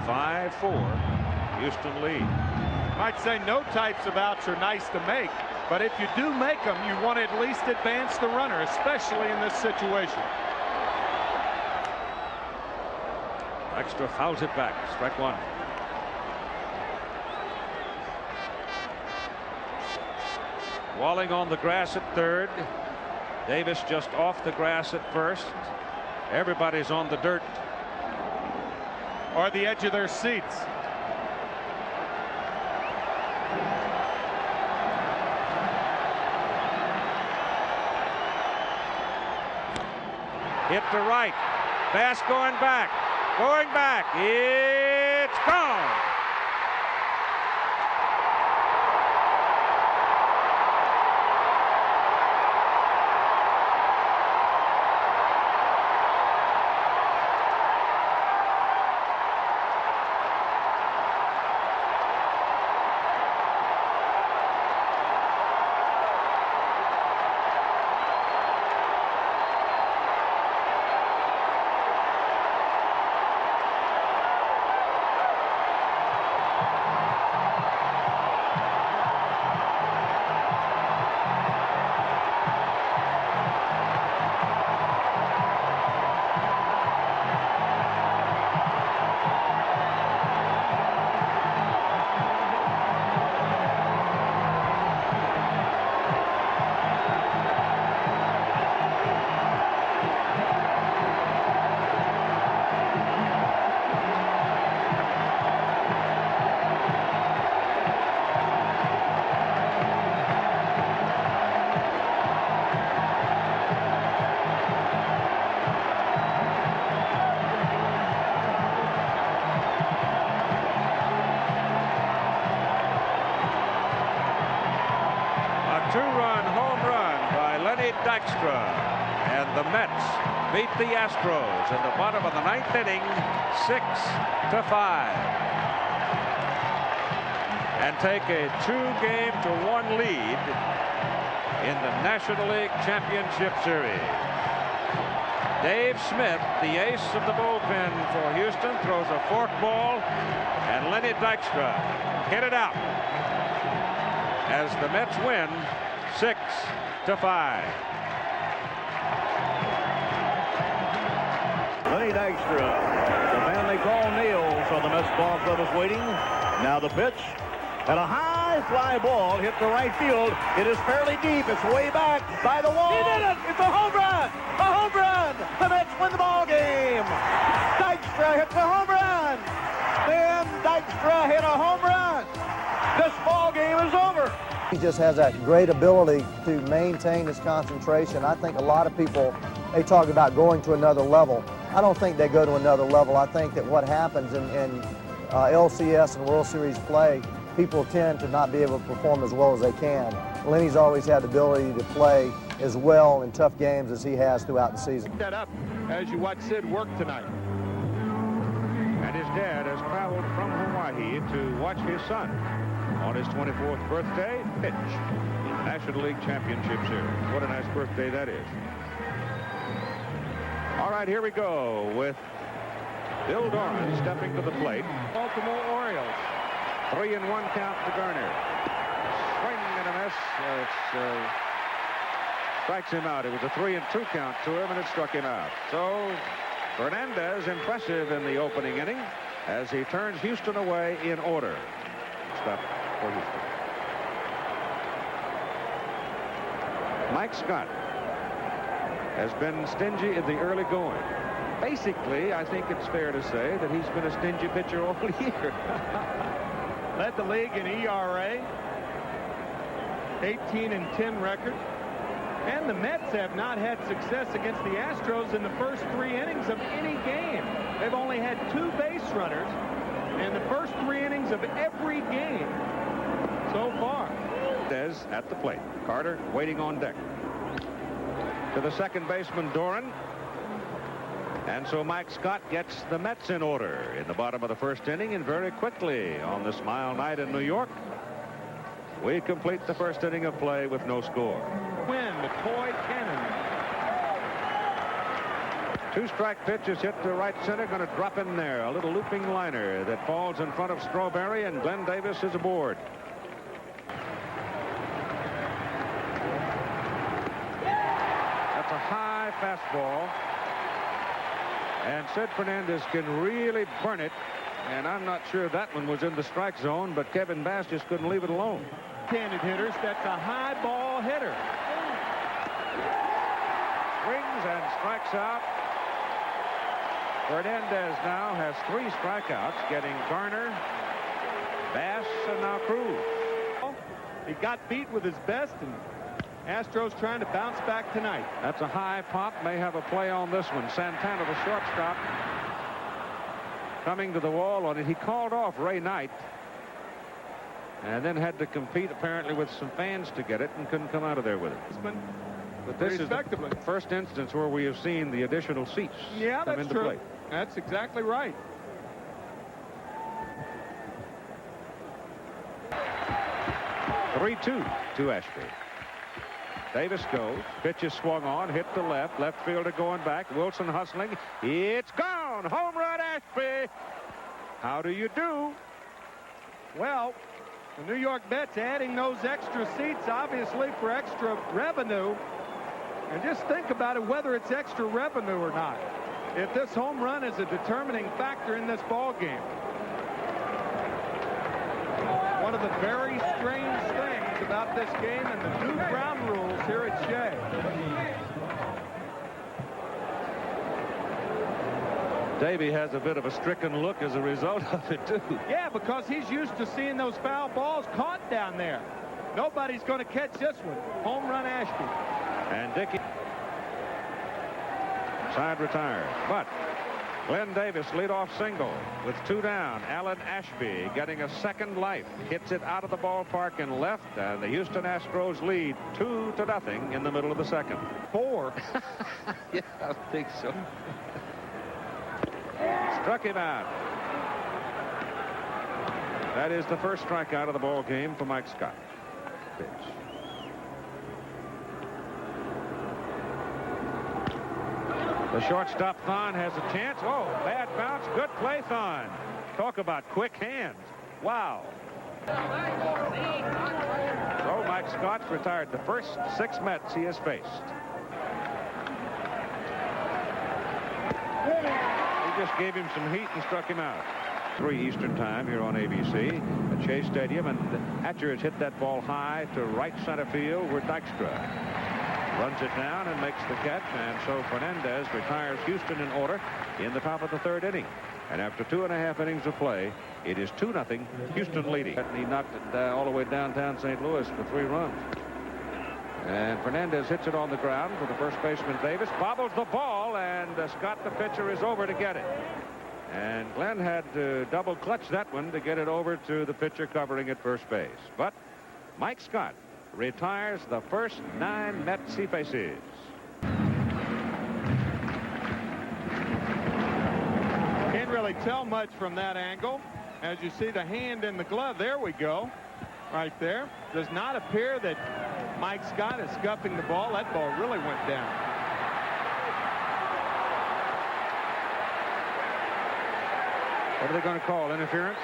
5-4, Houston lead. Might say no types of outs are nice to make, but if you do make them, you want to at least advance the runner, especially in this situation. Dykstra fouls it back. Strike 1. Walling on the grass at third. Davis just off the grass at first. Everybody's on the dirt or the edge of their seats. Hit to right. Bass going back. Going back. It's gone. Dykstra, and the Mets beat the Astros in the bottom of the 9th inning 6-5 and take a 2-1 lead in the National League Championship Series. Dave Smith, the ace of the bullpen for Houston, throws a fork ball, and Lenny Dykstra hit it out as the Mets win 6-5. Lenny Dykstra, the man they call Neil, so the Mets ball club is waiting. Now the pitch, and a high fly ball hit the right field. It is fairly deep. It's way back by the wall. He did it! It's a home run! A home run! The Mets win the ball game. Dykstra hits a home run. Then Dykstra hit a home run. This ball game is over. He just has that great ability to maintain his concentration. I think a lot of people, they talk about going to another level. I don't think they go to another level. I think that what happens in LCS and World Series play, people tend to not be able to perform as well as they can. Lenny's always had the ability to play as well in tough games as he has throughout the season. That up as you watch Sid work tonight. And his dad has traveled from Hawaii to watch his son on his 24th birthday pitch in the National League Championship Series. What a nice birthday that is. All right, here we go with Bill Doran stepping to the plate. Baltimore Orioles. 3-1 count to Garner. Swing and a miss. Strikes him out. It was a 3-2 count to him, and it struck him out. So Fernandez impressive in the opening inning as he turns Houston away in order. Stop for Houston. Mike Scott has been stingy in the early going. Basically, I think it's fair to say that he's been a stingy pitcher all year. Led the league in ERA, 18-10 record. And the Mets have not had success against the Astros in the first 3 innings of any game. They've only had 2 base runners in the first 3 innings of every game so far. Des at the plate. Carter waiting on deck. To the second baseman, Doran. And so Mike Scott gets the Mets in order in the bottom of the first inning, and very quickly on this mild night in New York, we complete the first inning of play with no score. Win the toy cannon. 2-strike pitch is hit to right center, going to drop in there. A little looping liner that falls in front of Strawberry, and Glenn Davis is aboard. That's a high fastball, and Sid Fernandez can really burn it, and I'm not sure that one was in the strike zone, but Kevin Bass just couldn't leave it alone. Handed hitters, that's a high ball hitter. Swings and strikes out. Fernandez now has 3 strikeouts, getting Garner, Bass, and now Cruz. He got beat with his best, and Astros trying to bounce back tonight. That's a high pop. May have a play on this one. Santana, the shortstop, coming to the wall on it. He called off Ray Knight and then had to compete apparently with some fans to get it and couldn't come out of there with it. But this is the first instance where we have seen the additional seats come into play. That's exactly right. (3-2) to Ashby. Davis goes. Pitch is swung on. Hit to left. Left fielder going back. Wilson hustling. It's gone. Home run, Ashby. How do you do? Well, the New York Mets adding those extra seats, obviously for extra revenue. And just think about it, whether it's extra revenue or not. If this home run is a determining factor in this ball game. One of the very strange things about this game and the new ground rules here at Shea. Davey has a bit of a stricken look as a result of it, too. Yeah, because he's used to seeing those foul balls caught down there. Nobody's going to catch this one. Home run, Ashby. And Dickey side retired. But Glenn Davis leadoff single with 2 down. Alan Ashby getting a second life. Hits it out of the ballpark and left, and the Houston Astros lead 2-0 in the middle of the second. 4. Yeah, I think so. Struck him out. That is the first strikeout of the ball game for Mike Scott. Pitch. The shortstop, Thon, has a chance. Oh, bad bounce. Good play, Thon. Talk about quick hands. Wow. So Mike Scott's retired the first 6 Mets he has faced. He just gave him some heat and struck him out. 3 Eastern time here on ABC at Shea Stadium, and Hatcher has hit that ball high to right center field where Dykstra runs it down and makes the catch, and so Fernandez retires Houston in order in the top of the 3rd inning. And after 2.5 innings of play, it is 2-0 Houston leading. And he knocked it all the way downtown St. Louis for 3 runs. And Fernandez hits it on the ground for the first baseman Davis, bobbles the ball, and Scott, the pitcher, is over to get it. And Glenn had to double clutch that one to get it over to the pitcher covering at first base. But Mike Scott retires the first 9 Mets he faces. Can't really tell much from that angle. As you see the hand in the glove, there we go. Right there. Does not appear that Mike Scott is scuffing the ball. That ball really went down. What are they going to call? Interference?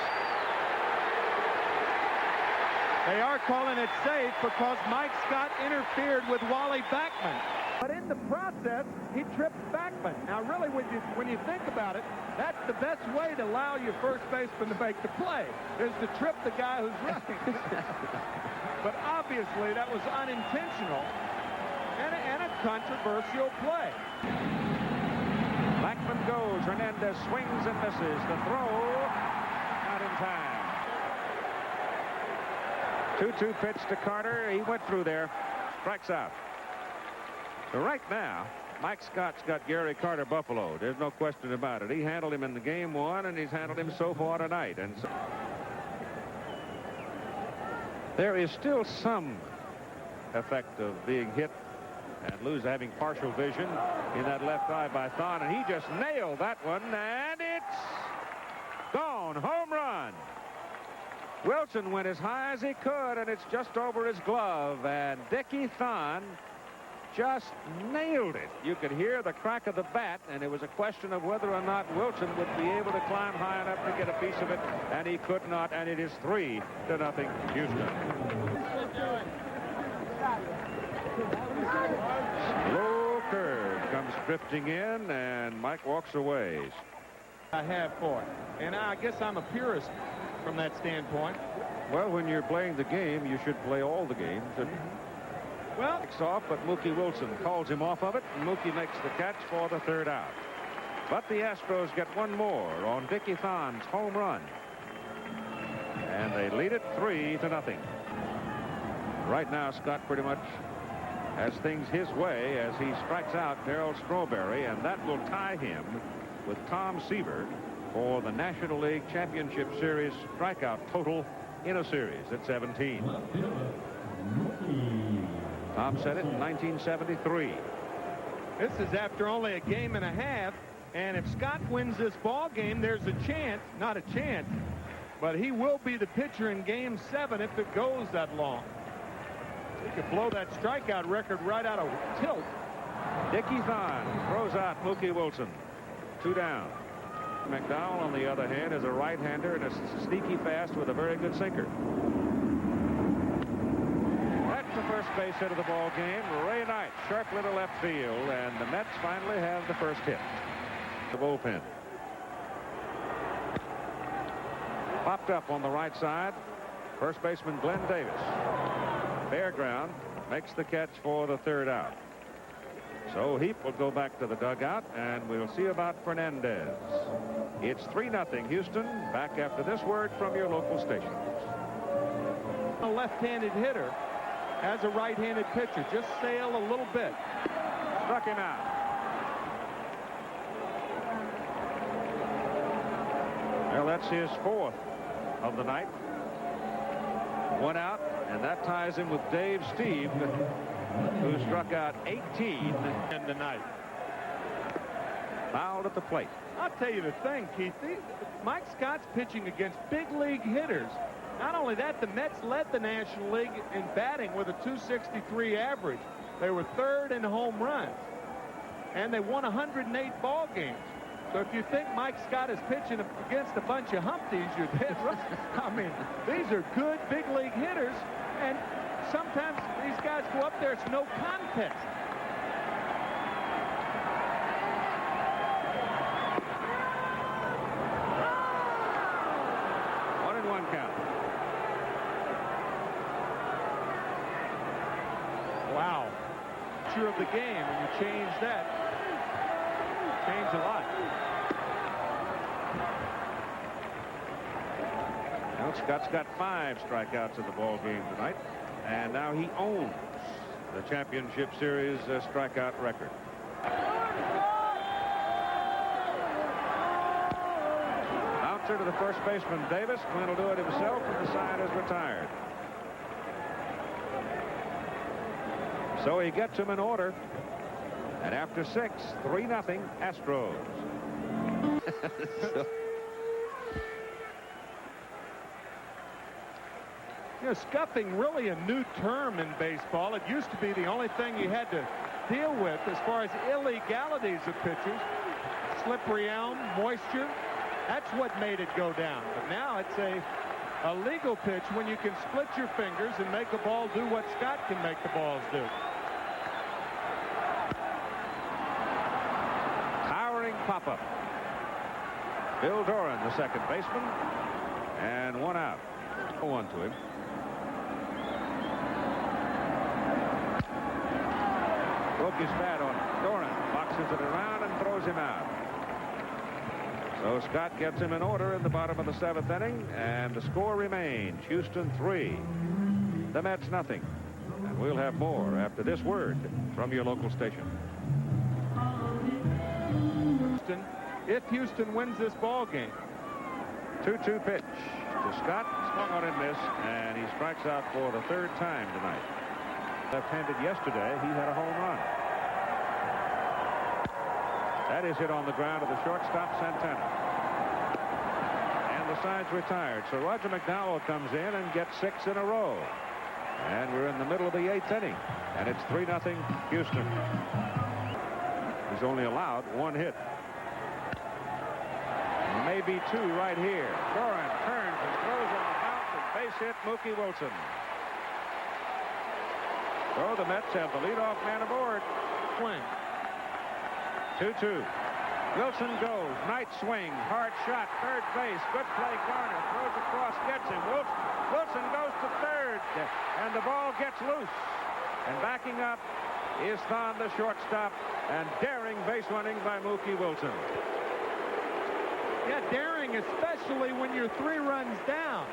They are calling it safe because Mike Scott interfered with Wally Backman. But in the process, he tripped Backman. Now, really, when you think about it, that's the best way to allow your first baseman to make the play, is to trip the guy who's running. But obviously, that was unintentional and a controversial play. Backman goes. Hernandez swings and misses. The throw, not in time. 2-2 pitch to Carter. He went through there. Strikes out. So right now, Mike Scott's got Gary Carter buffaloed. There's no question about it. He handled him in the game 1, and he's handled him so far tonight. And so there is still some effect of being hit And Lou's having partial vision in that left eye by Thon, and he just nailed that one, and it's gone. Home run. Wilson went as high as he could, and it's just over his glove, and Dickie Thon just nailed it. You could hear the crack of the bat, and it was a question of whether or not Wilson would be able to climb high enough to get a piece of it, and he could not, and it is 3-0 Houston. Slow curve comes drifting in, and Mike walks away. I have for it, and I guess I'm a purist from that standpoint. Well, when you're playing the game, you should play all the games. Well, it's off, but Mookie Wilson calls him off of it, and Mookie makes the catch for the 3rd out. But the Astros get one more on Dickie Thon's home run, and they lead it 3-0. Right now, Scott pretty much has things his way as he strikes out Darryl Strawberry, and that will tie him with Tom Seaver for the National League Championship Series strikeout total in a series at 17. Tom said it in 1973. This is after only a game and a half, and if Scott wins this ball game, there's a chance, not a chance, but he will be the pitcher in Game 7 if it goes that long. He could blow that strikeout record right out of tilt. Dickie Thon throws out Mookie Wilson. 2 down. McDowell, on the other hand, is a right-hander and is sneaky fast with a very good sinker. That's the first base hit of the ball game. Ray Knight, sharp little left field, and the Mets finally have the first hit. The bullpen. Popped up on the right side. First baseman Glenn Davis. Fairground makes the catch for the 3rd out. So Heap will go back to the dugout, and we'll see about Fernandez. It's 3-0 Houston. Back after this word from your local stations. A left-handed hitter as a right-handed pitcher. Just sail a little bit. Struck him out. Well, that's his 4th of the night. 1 out, and that ties him with Dave Steve, who struck out 18 in the night. Fouled at the plate. I'll tell you the thing, Keith. Mike Scott's pitching against big league hitters. Not only that, the Mets led the National League in batting with a .263 average. They were 3rd in home runs, and they won 108 ball games. So if you think Mike Scott is pitching against a bunch of Humpties, you're dead right. I mean, these are good big league hitters, and sometimes these guys go up there, it's no contest. One and one count. Wow. Picture of the game, when you change that, change a lot. Well, Scott's got 5 strikeouts in the ball game tonight, and now he owns the championship series strikeout record. Bouncer to the first baseman Davis. Quinn will do it himself, and the side is retired. So he gets him in order, and after 6, 3-0 Astros. You know, scuffing really a new term in baseball. It used to be the only thing you had to deal with as far as illegalities of pitchers. Slippery elm, moisture. That's what made it go down. But now it's a legal pitch when you can split your fingers and make a ball do what Scott can make the balls do. Towering pop-up. Bill Doran, the second baseman, and 1 out. 1 to him. Broke his bat on Doran, boxes it around and throws him out. So Scott gets him in order in the bottom of the 7th inning, and the score remains Houston 3, the Mets nothing. And we'll have more after this word from your local station. If Houston wins this ball game. 2-2 pitch to Scott, swung on and missed, and he strikes out for the 3rd time tonight. Left-handed yesterday, he had a home run. That is hit on the ground to the shortstop, Santana. And the side's retired. So Roger McDowell comes in and gets 6 in a row. And we're in the middle of the 8th inning. And it's 3-0 Houston. He's only allowed 1 hit. Maybe 2 right here. Doran turns and throws on the bounce and base hit Mookie Wilson. So the Mets have the leadoff man aboard. Swing. 2-2. Wilson goes. Night swing. Hard shot. Third base. Good play. Garner throws across. Gets him. Wilson goes to third. And the ball gets loose. And backing up is Thon, the shortstop. And daring base running by Mookie Wilson. Yeah, daring, especially when you're 3 runs down.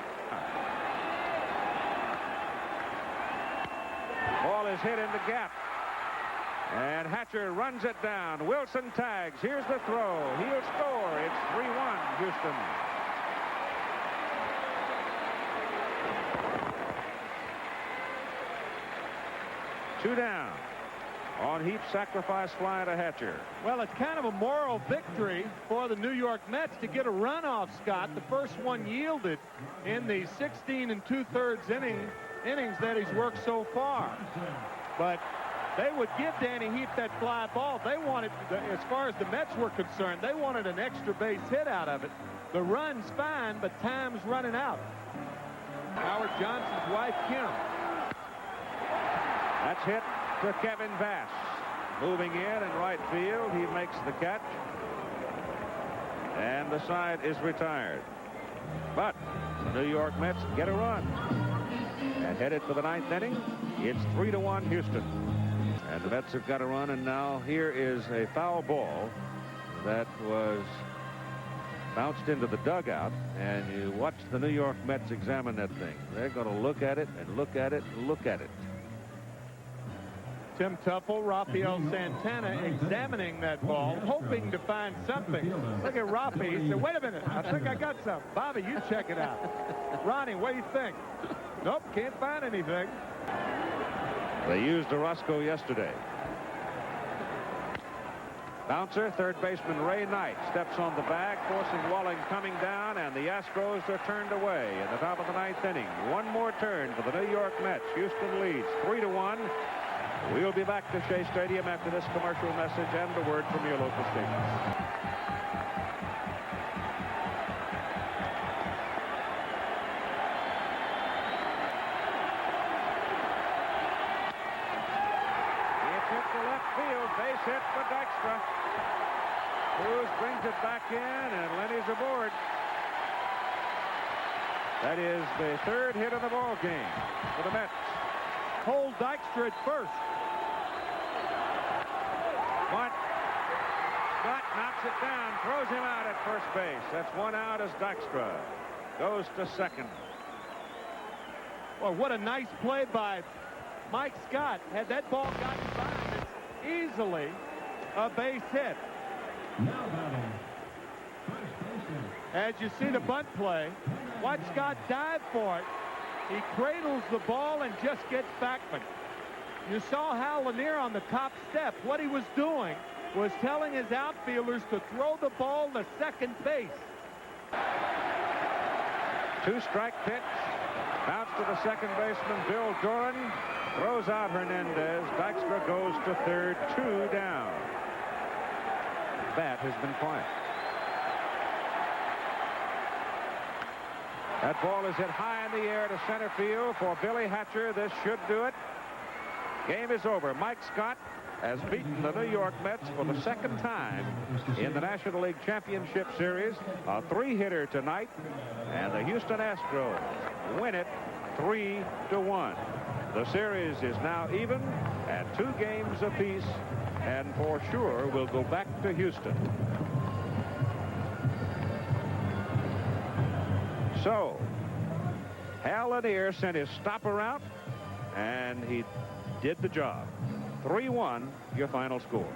Ball is hit in the gap. And Hatcher runs it down. Wilson tags. Here's the throw. He'll score. It's 3-1 Houston. Two down on Heap's sacrifice fly to Hatcher. Well, it's kind of a moral victory for the New York Mets to get a run off Scott. The first one yielded in the 16 2/3 innings that he's worked so far. But they would give Danny Heap that fly ball. They wanted, as far as the Mets were concerned, they wanted an extra base hit out of it. The run's fine, but time's running out. Howard Johnson's wife, Kim. That's hit to Kevin Bass. Moving in right field. He makes the catch. And the side is retired. But the New York Mets get a run. And headed for the 9th inning, it's 3-1 Houston. And the Mets have got a run, and now here is a foul ball that was bounced into the dugout, and you watch the New York Mets examine that thing. They're going to look at it and look at it and look at it. Tim Tuffle, Rafael Santana examining that ball, hoping to find something. Look at Rafi. He said, wait a minute, I think I got something. Bobby, you check it out. Ronnie, what do you think? Nope, can't find anything. They used Orozco yesterday. Bouncer, third baseman Ray Knight steps on the bag, forcing Walling coming down, and the Astros are turned away in the top of the 9th inning. One more turn for the New York Mets. Houston leads 3-1. We'll be back to Shea Stadium after this commercial message and a word from your local station. Base hit for Dykstra. Cruz brings it back in, and Lenny's aboard. That is the 3rd hit of the ball game for the Mets. Hold Dykstra at first. Butt knocks it down, throws him out at first base. That's 1 out as Dykstra goes to second. Well, what a nice play by Mike Scott. Had that ball gotten by him, it's easily a base hit. As you see the bunt play, watch Scott dive for it. He cradles the ball and just gets backman. You saw Hal Lanier on the top step. What he was doing was telling his outfielders to throw the ball to second base. 2-strike pitch. Bounce to the second baseman, Bill Doran. Throws out Hernandez. Dykstra goes to third. 2 down. Bat has been quiet. That ball is hit high in the air to center field for Billy Hatcher. This should do it. Game is over. Mike Scott has beaten the New York Mets for the 2nd time in the National League Championship Series. A 3-hitter tonight, and the Houston Astros win it 3-1. The series is now even at 2 games apiece, and for sure will go back to Houston. So, Hal Lanier sent his stopper out, and he did the job. 3-1, your final score.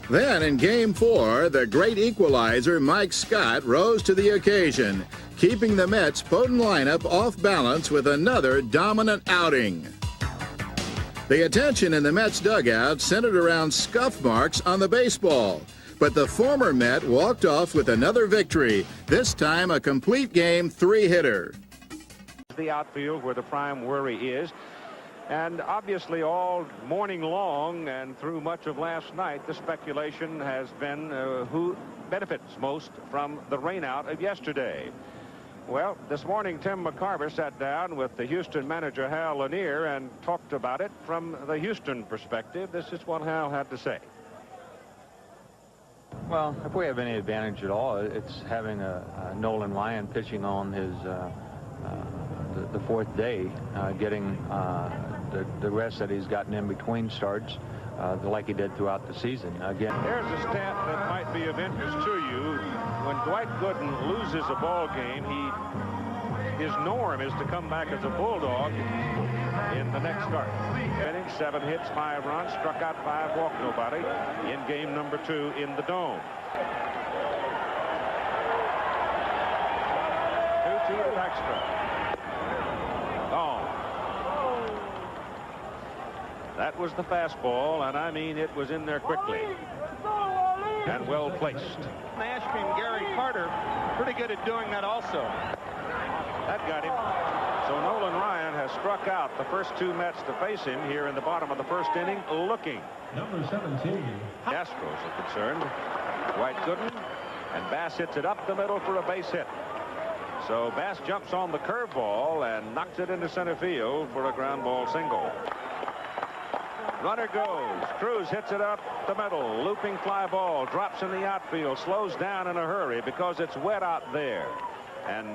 Then in Game 4, the great equalizer Mike Scott rose to the occasion, keeping the Mets' potent lineup off balance with another dominant outing. The attention in the Mets dugout centered around scuff marks on the baseball, but the former Met walked off with another victory, this time a complete game 3-hitter. The outfield where the prime worry is. And obviously all morning long and through much of last night, the speculation has been who benefits most from the rainout of yesterday. Well, this morning Tim McCarver sat down with the Houston manager Hal Lanier and talked about it from the Houston perspective. This is what Hal had to say. Well, if we have any advantage at all, it's having a Nolan Ryan pitching on his the fourth day, getting the rest that he's gotten in between starts, like he did throughout the season. Again, there's a stat that might be of interest to you. When Dwight Gooden loses a ball game, his norm is to come back as a Bulldog in the next start. Inning, 7 hits, 5 runs, struck out 5, walked nobody in game number 2 in the Dome. 2-2 to extra. Gone. That was the fastball, and I mean it was in there quickly and well placed. Nashby and Gary Carter pretty good at doing that also. That got him. So Nolan Ryan has struck out the first 2 Mets to face him here in the bottom of the first inning, looking. Number 17. The Astros are concerned. Dwight Gooden, and Bass hits it up the middle for a base hit. So Bass jumps on the curveball and knocks it into center field for a ground ball single. Runner goes. Cruz hits it up the middle. Looping fly ball. Drops in the outfield. Slows down in a hurry because it's wet out there. And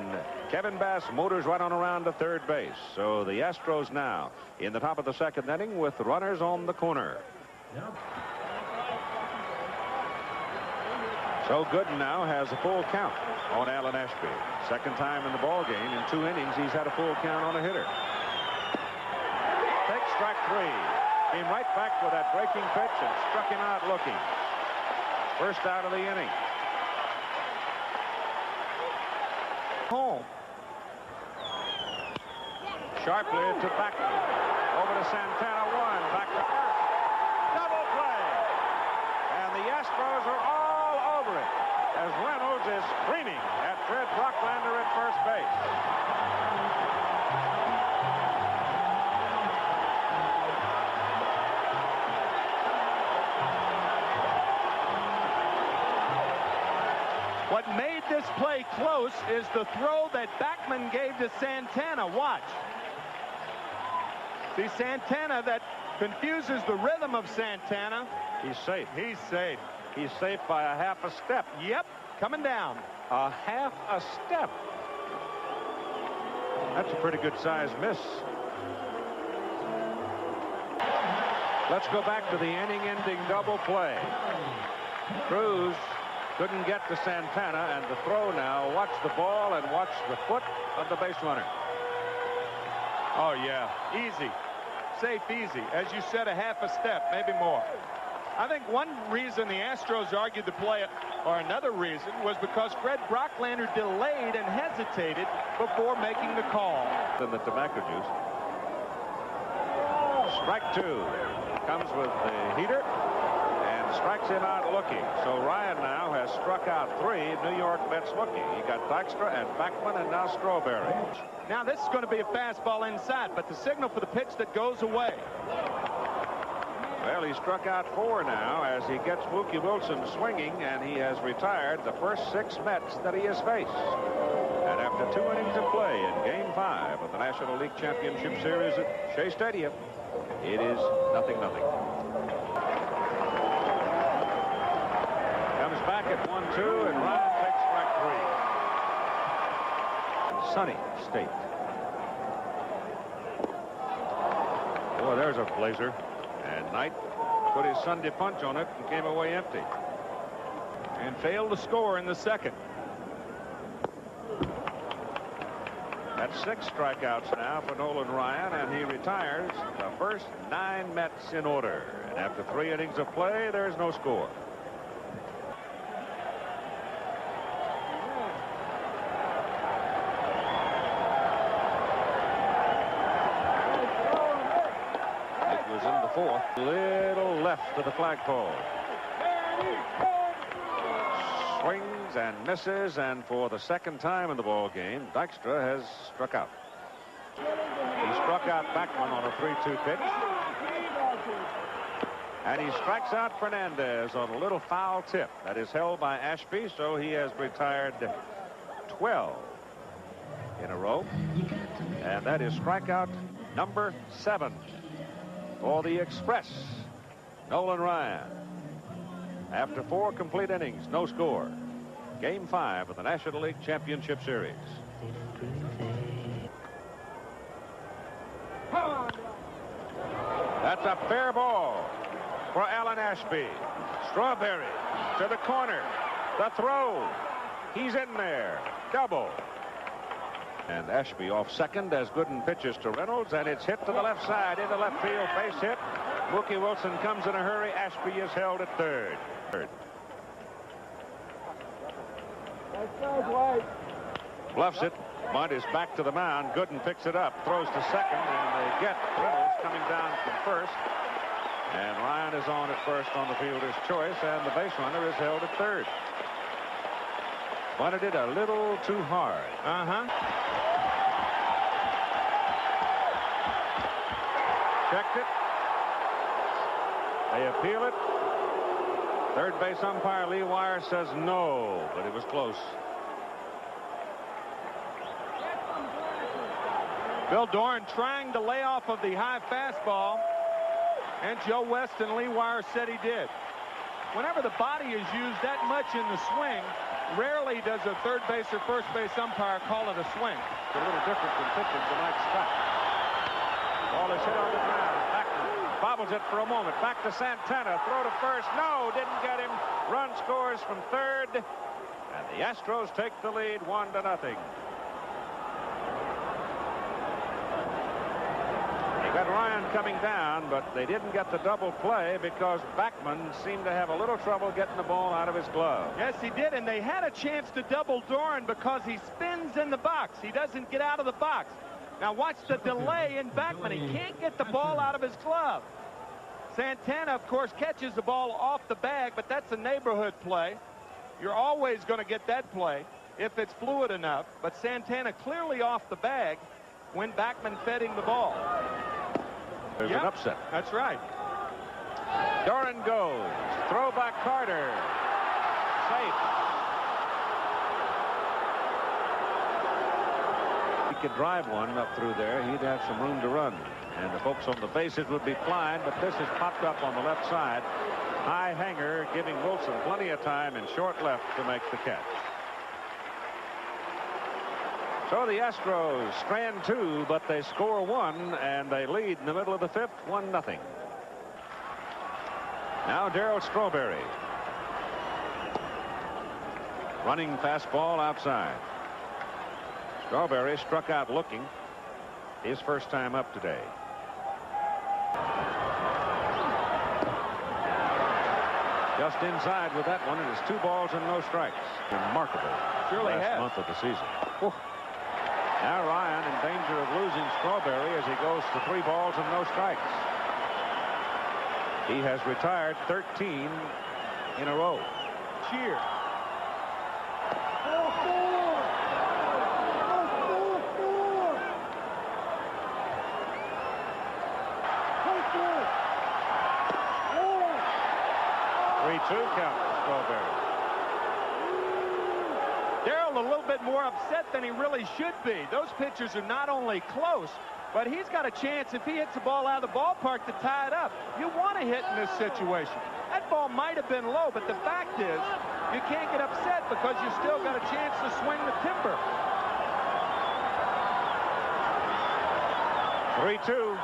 Kevin Bass motors right on around to third base. So the Astros now in the top of the second inning with runners on the corner. Yep. So Gooden now has a full count on Alan Ashby. Second time in the ball game. In 2 innings, he's had a full count on a hitter. Takes strike 3. Came right back with that breaking pitch and struck him out looking. First out of the inning. Home. Sharply to Backman. Over to Santana. 1. Back to first. Double play. And the Astros are all over it as Reynolds is screaming at Fred Brocklander at first base. What made this play close is the throw that Backman gave to Santana. Watch. See, Santana, that confuses the rhythm of Santana. He's safe. He's safe. He's safe by a half a step. Yep, coming down. A half a step. That's a pretty good size miss. Let's go back to the inning-ending double play. Cruz couldn't get to Santana, and the throw now. Watch the ball and watch the foot of the base runner. Oh, yeah. Easy. Safe, easy. As you said, a half a step, maybe more. I think one reason the Astros argued the play, or another reason, was because Fred Brocklander delayed and hesitated before making the call. Than the tobacco juice. Strike 2 comes with the heater and strikes him out looking. So Ryan now has struck out 3 New York Mets looking. He got Dykstra and Backman and now Strawberry. Now this is going to be a fastball inside, but the signal for the pitch that goes away. Well, he struck out 4 now as he gets Mookie Wilson swinging, and he has retired the first 6 Mets that he has faced. And after 2 innings of play in Game 5 of the National League Championship Series at Shea Stadium, it is 0-0. Comes back at 1-2, and Ryan takes strike 3. Sunny State. Boy, there's a blazer. And Knight put his Sunday punch on it and came away empty. And failed to score in the second. That's 6 strikeouts now for Nolan Ryan, and he retires the first 9 Mets in order. And after 3 innings of play, there's no score. fourth. Little left to the flagpole. Swings and misses, and for the second time in the ball game, Dykstra has struck out. He struck out Backman on a 3-2 pitch. And he strikes out Fernandez on a little foul tip that is held by Ashby, so he has retired 12 in a row. And that is strikeout number 7 for the Express, Nolan Ryan. After 4 complete innings, no score. Game 5 of the National League Championship Series. That's a fair ball for Alan Ashby. Strawberry to the corner. The throw. He's in there. Double. And Ashby off second as Gooden pitches to Reynolds, and it's hit to the left side into left field. Base hit. Mookie Wilson comes in a hurry. Ashby is held at third. Bluffs it. Bunt is back to the mound. Gooden picks it up, throws to second, and they get Reynolds coming down from first. And Ryan is on at first on the fielder's choice, and the base runner is held at third. Bunted it a little too hard. Checked it. They appeal it. Third base umpire Lee Wire says no, but it was close. Bill Doran trying to lay off of the high fastball, and Joe West and Lee Wire said he did. Whenever the body is used that much in the swing, rarely does a third base or first base umpire call it a swing. A little different than pitching to Mike Scott. Ball is hit on the ground. Backman bobbles it for a moment. Back to Santana. Throw to first. No, didn't get him. Run scores from third. And the Astros take the lead 1-0. Got Ryan coming down, but they didn't get the double play because Backman seemed to have a little trouble getting the ball out of his glove. Yes, he did, and they had a chance to double Doran because he spins in the box. He doesn't get out of the box. Now watch the delay in Backman. He can't get the ball out of his glove. Santana, of course, catches the ball off the bag, but that's a neighborhood play. You're always going to get that play if it's fluid enough, but Santana clearly off the bag when Backman fed him the ball. There's an upset. That's right. Doran goes. Throw back Carter. Safe. He could drive one up through there. He'd have some room to run. And the folks on the bases would be flying, but this has popped up on the left side. High hanger, giving Wilson plenty of time in short left to make the catch. So the Astros strand 2, but they score 1, and they lead in the middle of the 5th, 1-0. Now Darryl Strawberry. Running fastball outside. Strawberry struck out looking. His first time up today. Just inside with that one, and it's 2 balls and no strikes. Remarkable. Surely last has. month of the season. Whew. Now Ryan in danger of losing Strawberry as he goes to 3 balls and no strikes. He has retired 13 in a row. Cheer. Two count for Strawberry. Darryl a little bit more upset than he really should be. Those pitchers are not only close, but he's got a chance if he hits the ball out of the ballpark to tie it up. You want to hit in this situation. That ball might have been low, but the fact is you can't get upset because you still got a chance to swing the timber. 3-2.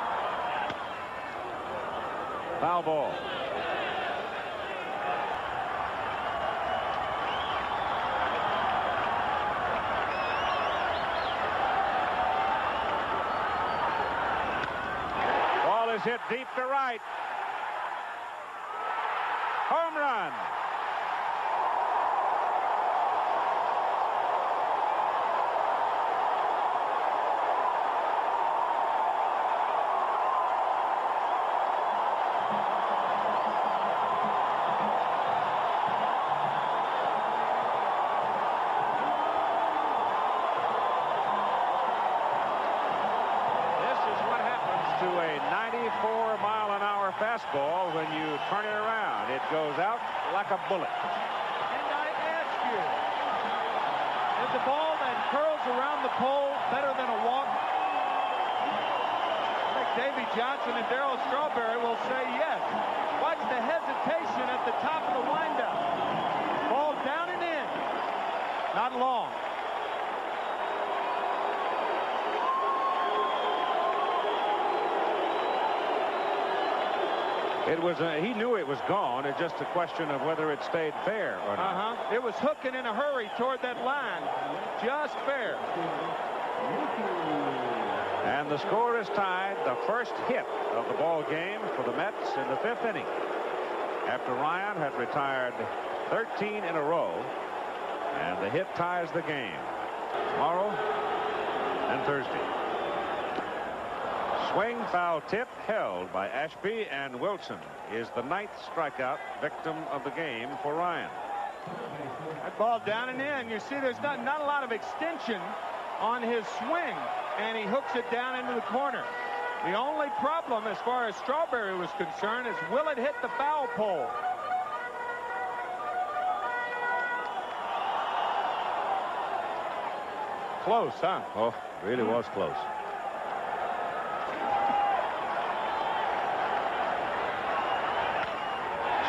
Foul ball. Hit deep to right. Home run. 94-mile-an-hour fastball. When you turn it around, it goes out like a bullet. And I ask you, is the ball that curls around the pole better than a walk? I think Davy Johnson and Darryl Strawberry will say yes. Watch the hesitation at the top of the windup. Ball down and in. Not long. It was he knew it was gone. It's just a question of whether it stayed fair or not. It was hooking in a hurry toward that line. Just fair. And the score is tied. The first hit of the ball game for the Mets in the 5th inning. After Ryan had retired 13 in a row, and the hit ties the game. Tomorrow and Thursday. Swing, foul tip, held by Ashby, and Wilson is the 9th strikeout victim of the game for Ryan. That ball down and in. You see there's not a lot of extension on his swing, and he hooks it down into the corner. The only problem as far as Strawberry was concerned is will it hit the foul pole? Close, huh? Oh, really was close.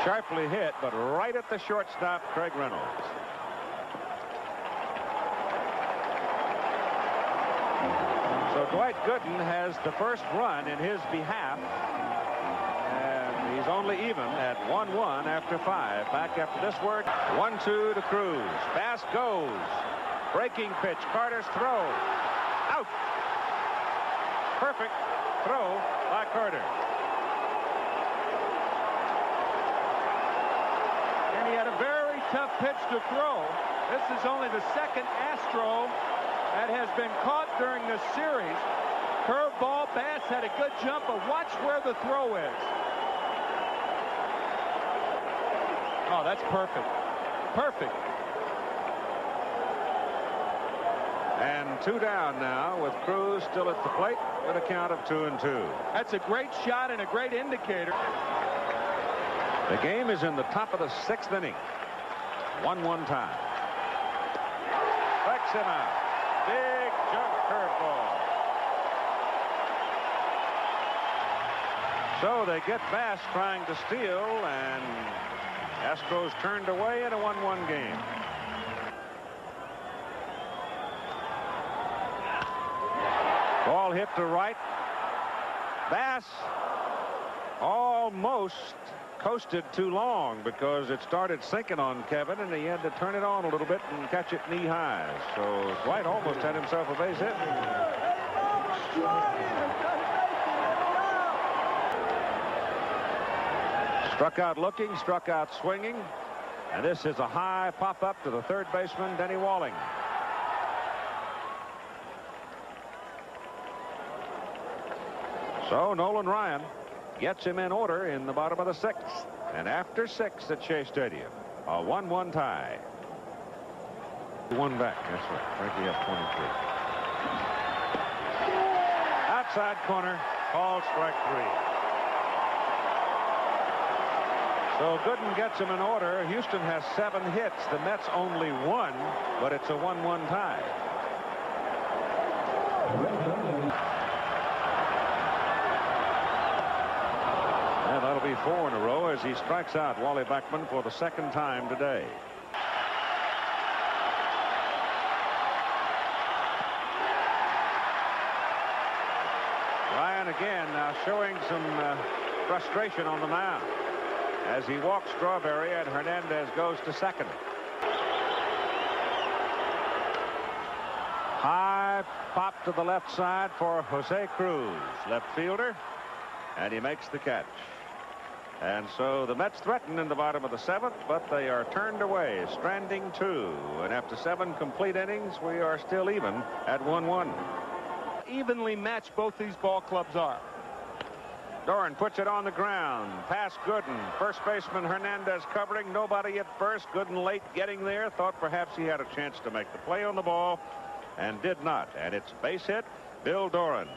Sharply hit, but right at the shortstop, Craig Reynolds. So Dwight Gooden has the first run in his behalf, and he's only even at 1-1 after 5. Back after this work, 1-2 to Cruz. Bass goes. Breaking pitch. Carter's throw. Out. Perfect throw by Carter. And he had a very tough pitch to throw. This is only the second Astro that has been caught during this series. Curveball. Bass had a good jump, but watch where the throw is. Oh, that's perfect. Perfect. And 2 down now with Cruz still at the plate with a count of 2-2. That's a great shot and a great indicator. The game is in the top of the 6th inning. 1-1 tie. Strikes him out. Big jump curveball. So they get Bass trying to steal, and Astros turned away in a 1-1 game. Ball hit to right. Bass almost coasted too long because it started sinking on Kevin, and he had to turn it on a little bit and catch it knee high. So Dwight almost had himself a base hit. Struck out looking, struck out swinging, and this is a high pop up to the third baseman, Denny Walling. So Nolan Ryan gets him in order in the bottom of the 6th. And after 6 at Shea Stadium, a 1-1 tie. 1 back. That's right. Frankie has 23. Outside corner. Called strike 3. So Gooden gets him in order. Houston has 7 hits. The Mets only 1, but it's a 1-1 tie. And that'll be 4 in a row as he strikes out Wally Backman for the 2nd time today. Ryan again now showing some frustration on the mound as he walks Strawberry, and Hernandez goes to second. High pop to the left side for Jose Cruz, left fielder, and he makes the catch. And so the Mets threaten in the bottom of the 7th, but they are turned away, stranding 2. And after 7 complete innings, we are still even at 1-1. Evenly matched both these ball clubs are. Doran puts it on the ground. Past Gooden. First baseman Hernandez covering. Nobody at first. Gooden late getting there. Thought perhaps he had a chance to make the play on the ball, and did not. And it's base hit, Bill Doran.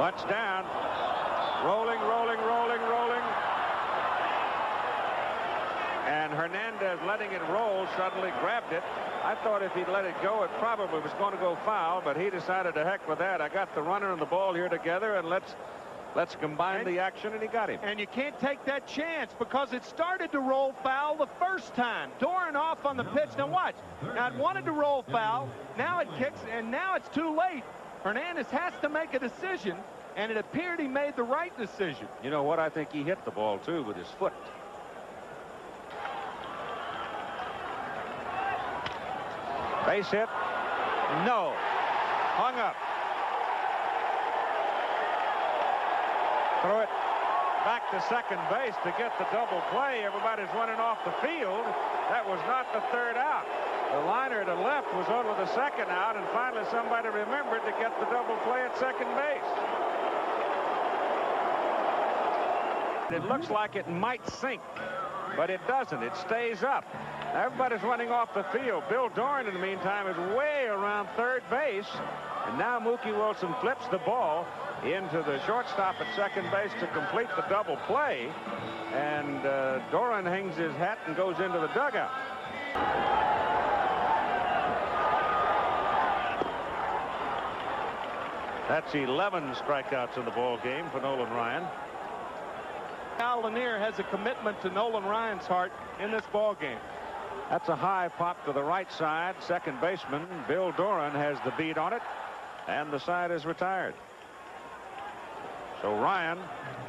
Butts down. Rolling. And Hernandez, letting it roll, suddenly grabbed it. I thought if he'd let it go, it probably was going to go foul, but he decided to heck with that. I got the runner and the ball here together, and let's combine the action, and he got him. And you can't take that chance because it started to roll foul the first time. Doran off on the pitch. Now watch. Now it wanted to roll foul. Now it kicks, and now it's too late. Hernandez has to make a decision, and it appeared he made the right decision. You know what? I think he hit the ball, too, with his foot. Base hit. No. Hung up. Throw it back to second base to get the double play. Everybody's running off the field. That was not the third out. The liner to left was over the second out, and finally somebody remembered to get the double play at second base. It looks like it might sink, but it doesn't. It stays up. Everybody's running off the field. Bill Doran, in the meantime, is way around third base. And now Mookie Wilson flips the ball into the shortstop at second base to complete the double play. And Doran hangs his hat and goes into the dugout. That's 11 strikeouts in the ball game for Nolan Ryan. Al Lanier has a commitment to Nolan Ryan's heart in this ball game. That's a high pop to the right side. Second baseman Bill Doran has the beat on it, and the side is retired. So Ryan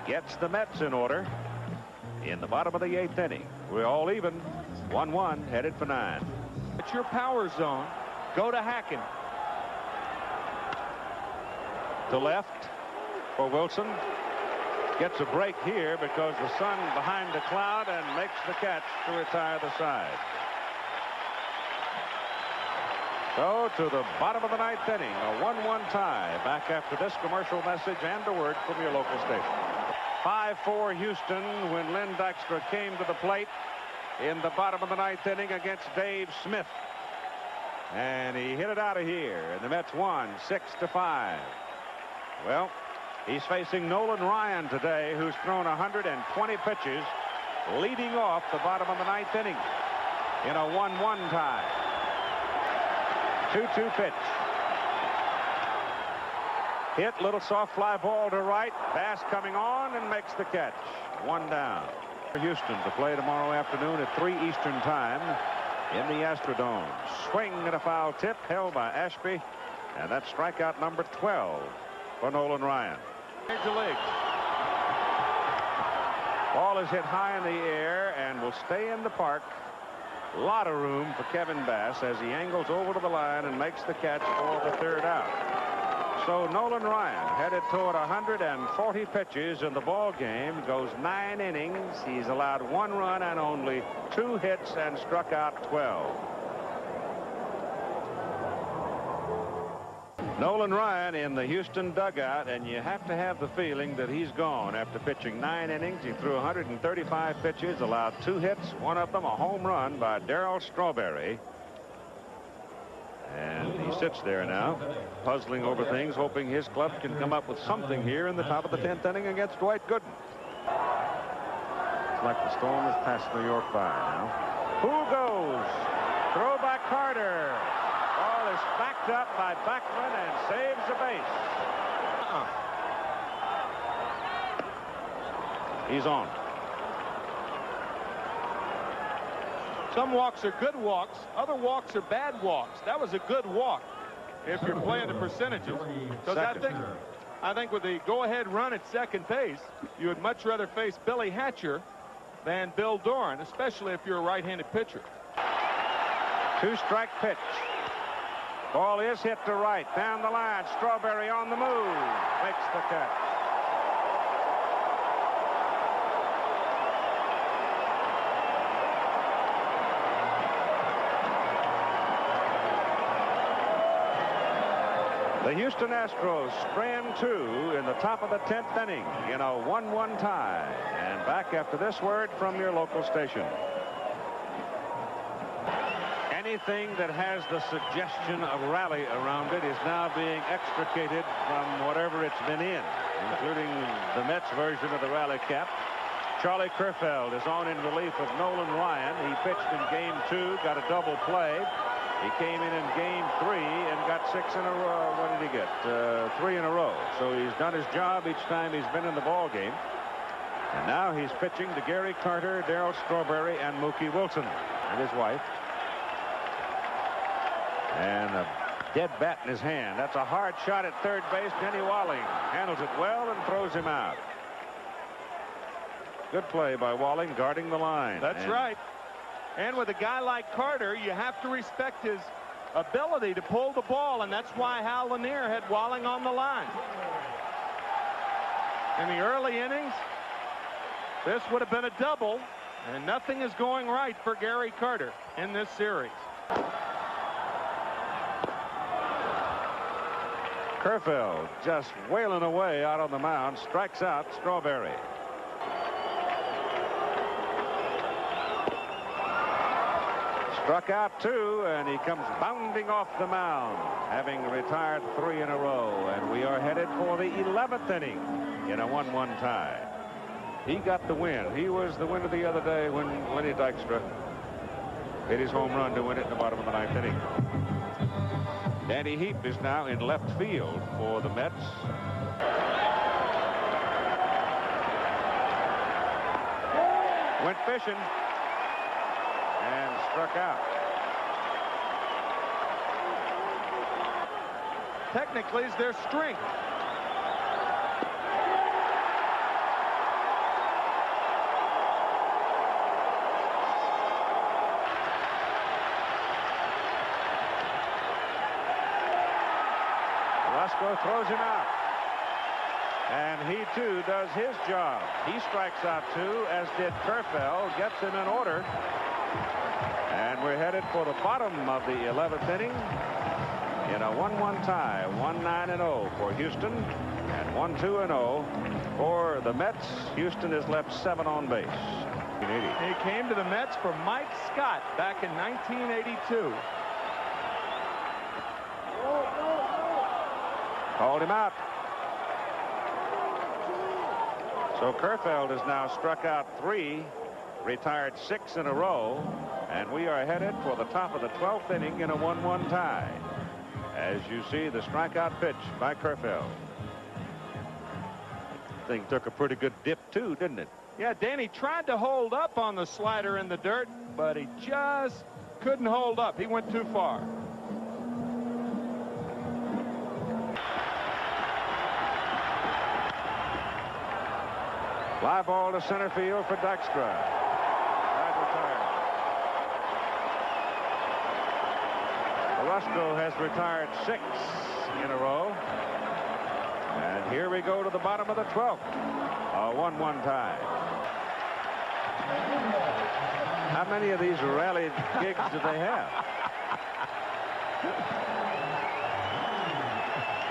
gets the Mets in order in the bottom of the 8th inning. We're all even. 1-1, headed for 9. It's your power zone. Go to Hacken. To left for Wilson. Gets a break here because the sun behind the cloud and makes the catch to retire the side. So to the bottom of the 9th inning, a 1-1 tie. Back after this commercial message and a word from your local station. 5-4 Houston when Len Dykstra came to the plate in the bottom of the 9th inning against Dave Smith. And he hit it out of here, and the Mets won 6-5. Well, he's facing Nolan Ryan today, who's thrown 120 pitches, leading off the bottom of the 9th inning in a 1-1 tie. 2-2 pitch. Hit, little soft fly ball to right. Bass coming on and makes the catch. 1 down. Houston to play tomorrow afternoon at 3 Eastern time in the Astrodome. Swing and a foul tip held by Ashby, and that's strikeout number 12 for Nolan Ryan. Major League. Ball is hit high in the air and will stay in the park. A lot of room for Kevin Bass as he angles over to the line and makes the catch for the 3rd out. So Nolan Ryan headed toward 140 pitches in the ball game, goes 9 innings. He's allowed 1 run and only 2 hits and struck out 12. Nolan Ryan in the Houston dugout, and you have to have the feeling that he's gone after pitching 9 innings. He threw 135 pitches, allowed 2 hits, one of them a home run by Darryl Strawberry. And he sits there now, puzzling over things, hoping his club can come up with something here in the top of the 10th inning against Dwight Gooden. It's like the storm has passed New York by now. Who goes? Throw by Carter. Ball is backed up by Backman and saves the base. He's on. Some walks are good walks. Other walks are bad walks. That was a good walk if you're playing the percentages. Because I think with the go-ahead run at second base, you would much rather face Billy Hatcher than Bill Doran, especially if you're a right-handed pitcher. 2-strike pitch. Ball is hit to right. Down the line. Strawberry on the move. Makes the catch. The Houston Astros strand 2 in the top of the 10th inning in a 1-1 tie. And back after this word from your local station. Anything that has the suggestion of rally around it is now being extricated from whatever it's been in. including the Mets version of the rally cap. Charlie Kerfeld is on in relief of Nolan Ryan. He pitched in game 2, got a double play. He came in game 3 and got 6 in a row. What did he get? 3 in a row. So he's done his job each time he's been in the ball game. And now he's pitching to Gary Carter, Darryl Strawberry, and Mookie Wilson and his wife. And a dead bat in his hand. That's a hard shot at third base. Denny Walling handles it well and throws him out. Good play by Walling, guarding the line. That's right. And with a guy like Carter, you have to respect his ability to pull the ball, and that's why Hal Lanier had Walling on the line. In the early innings, this would have been a double, and nothing is going right for Gary Carter in this series. Kerfeld just wailing away out on the mound, strikes out Strawberry. Struck out 2, and he comes bounding off the mound, having retired 3 in a row, and we are headed for the 11th inning in a 1-1 tie. He got the win. He was the winner the other day when Lenny Dykstra hit his home run to win it in the bottom of the 9th inning. Danny Heap is now in left field for the Mets. Went fishing and struck out. Technically, is their strength. Roscoe throws him out. And he, too, does his job. He strikes out 2, as did Kerfeld, gets him in order. And we're headed for the bottom of the 11th inning in a 1-1 tie. 1-9-0 for Houston and 1-2-0 for the Mets. Houston has left 7 on base. He came to the Mets for Mike Scott back in 1982. Called him out. So Kerfeld has now struck out 3, retired 6 in a row, and we are headed for the top of the 12th inning in a 1-1 tie. As you see, the strikeout pitch by Kerfeld. Thing took a pretty good dip too, didn't it? Yeah, Danny tried to hold up on the slider in the dirt, but he just couldn't hold up. He went too far. Fly ball to center field for Dykstra. Side retired. Orozco has retired 6 in a row. And here we go to the bottom of the 12th. A 1-1 tie. How many of these rally gigs do they have?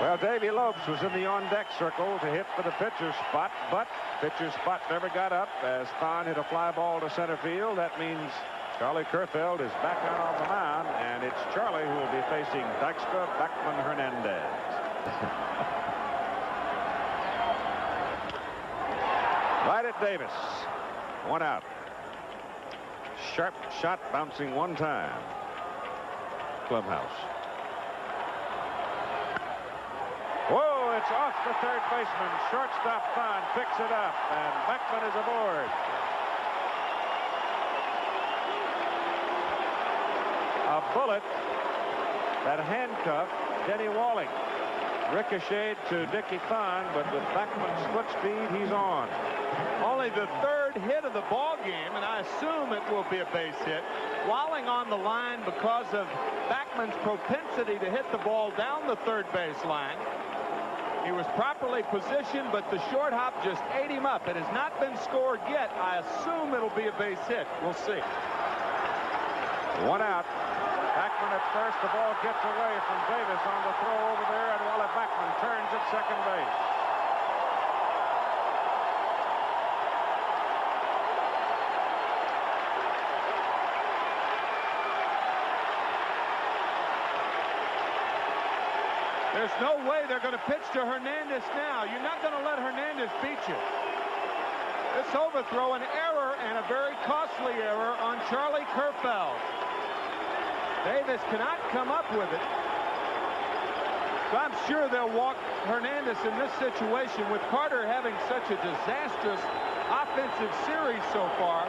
Well, Davy Lopes was in the on-deck circle to hit for the pitcher's spot, but pitcher's spot never got up as Thon hit a fly ball to center field. That means Charlie Kerfeld is back out on the mound, and it's Charlie who will be facing Dykstra, Beckman, Hernandez. Right at Davis. 1 out. Sharp shot bouncing 1 time. Clubhouse. Whoa, it's off the third baseman. Shortstop Thon picks it up, and Beckman is aboard. A bullet that handcuffed Denny Walling. Ricocheted to Dickie Thon, but with Beckman's split speed, he's on. Only the 3rd hit of the ball game, and I assume it will be a base hit. Walling on the line because of Beckman's propensity to hit the ball down the third base line. He was properly positioned, but the short hop just ate him up. It has not been scored yet. I assume it'll be a base hit. We'll see. 1 out. Beckman at first. The ball gets away from Davis on the throw over there, and Wally Beckman turns at second base. There's no way they're going to pitch to Hernandez now. You're not going to let Hernandez beat you. This overthrow, an error, and a very costly error on Charlie Kerfeld. Davis cannot come up with it. So I'm sure they'll walk Hernandez in this situation with Carter having such a disastrous offensive series so far.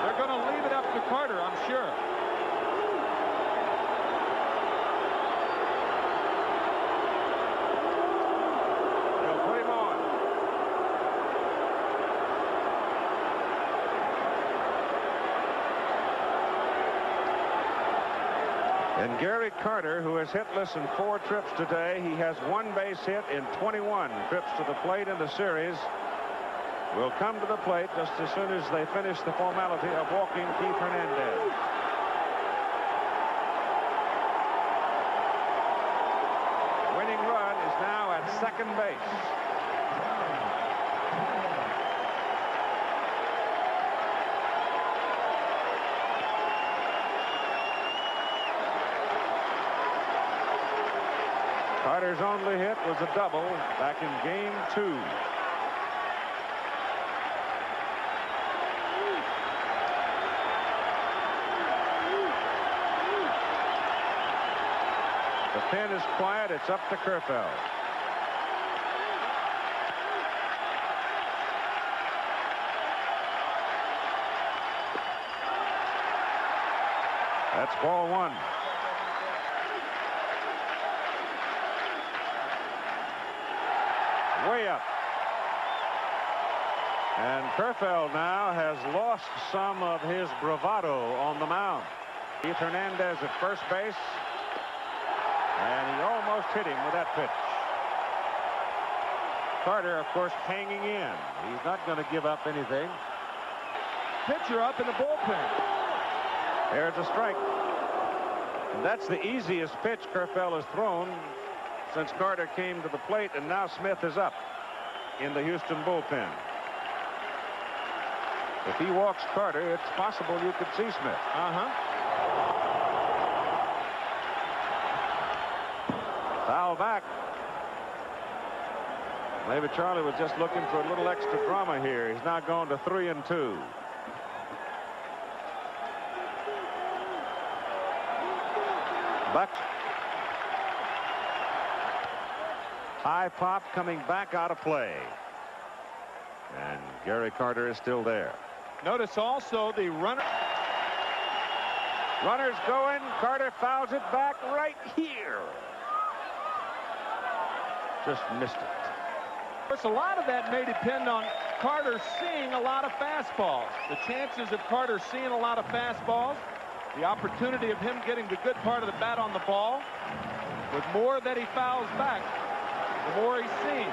They're going to leave it up to Carter, I'm sure. They'll put him on. And Gary Carter, who is hitless in 4 trips today, he has 1 base hit in 21 trips to the plate in the series, will come to the plate just as soon as they finish the formality of walking Keith Hernandez. Winning run is now at second base. Carter's only hit was a double back in game 2. The pen is quiet. It's up to Kerfeld. That's ball 1. Way up. And Kerfeld now has lost some of his bravado on the mound. Keith Hernandez at first base. And he almost hit him with that pitch. Carter, of course, hanging in. He's not going to give up anything. Pitcher up in the bullpen. There's a strike. And that's the easiest pitch Kerfeld has thrown since Carter came to the plate, and now Smith is up in the Houston bullpen. If he walks Carter, it's possible you could see Smith. Foul back. Maybe Charlie was just looking for a little extra drama here. He's now gone to 3-2. Buck. High pop coming back out of play. And Gary Carter is still there. Notice also the runner. Runners going. Carter fouls it back right here. Just missed it. Of course, a lot of that may depend on Carter seeing a lot of fastballs. The chances of Carter seeing a lot of fastballs, the opportunity of him getting the good part of the bat on the ball, with more that he fouls back, the more he's seen.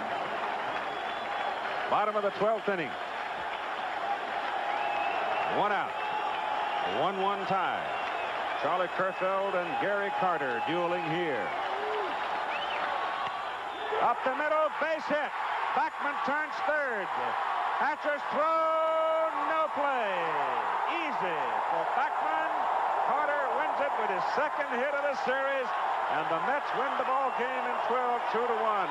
Bottom of the 12th inning. 1 out. A 1-1 tie. Charlie Kerfeld and Gary Carter dueling here. Up the middle, base hit. Backman turns third. Hatcher's throw, no play. Easy for Backman. Carter wins it with his second hit of the series, and the Mets win the ball game in 12, 2-1.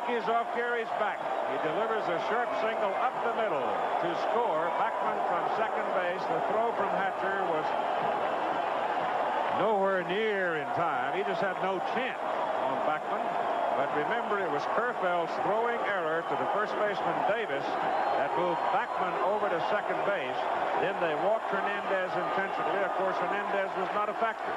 Is off Gary's back. He delivers a sharp single up the middle to score. Backman from second base. The throw from Hatcher was nowhere near in time. He just had no chance on Backman. But remember, it was Kerfeld's throwing error to the first baseman Davis that moved Backman over to second base. Then they walked Hernandez intentionally. Of course, Hernandez was not a factor.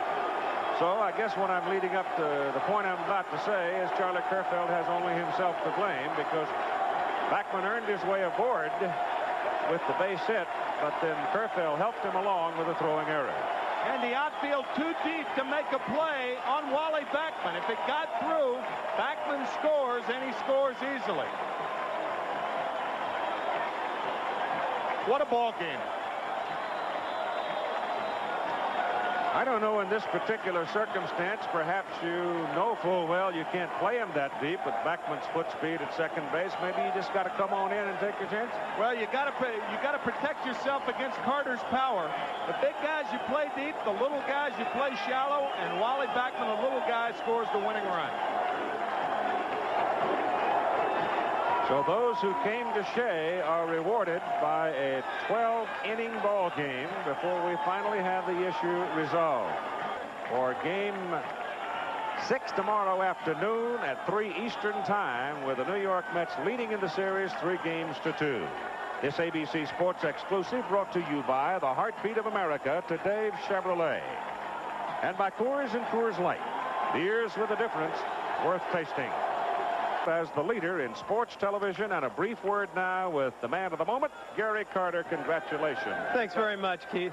So I guess what I'm leading up to, the point I'm about to say, is Charlie Kerfeld has only himself to blame, because Backman earned his way aboard with the base hit, but then Kerfeld helped him along with a throwing error. And the outfield too deep to make a play on Wally Backman. If it got through, Backman scores, and he scores easily. What a ball game. I don't know, in this particular circumstance, perhaps you know full well you can't play him that deep with Backman's foot speed at second base. Maybe you just got to come on in and take your chance. Well, you got to protect yourself against Carter's power. The big guys you play deep, the little guys you play shallow, and Wally Backman, the little guy, scores the winning run. So those who came to Shea are rewarded by a 12-inning ball game before we finally have the issue resolved. For game 6 tomorrow afternoon at 3 Eastern time, with the New York Mets leading in the series 3-2. This ABC Sports exclusive brought to you by the heartbeat of America, to Dave Chevrolet, and by Coors and Coors Light, beers with a difference worth tasting. As the leader in sports television, and a brief word now with the man of the moment, Gary Carter. Congratulations. Thanks very much, Keith.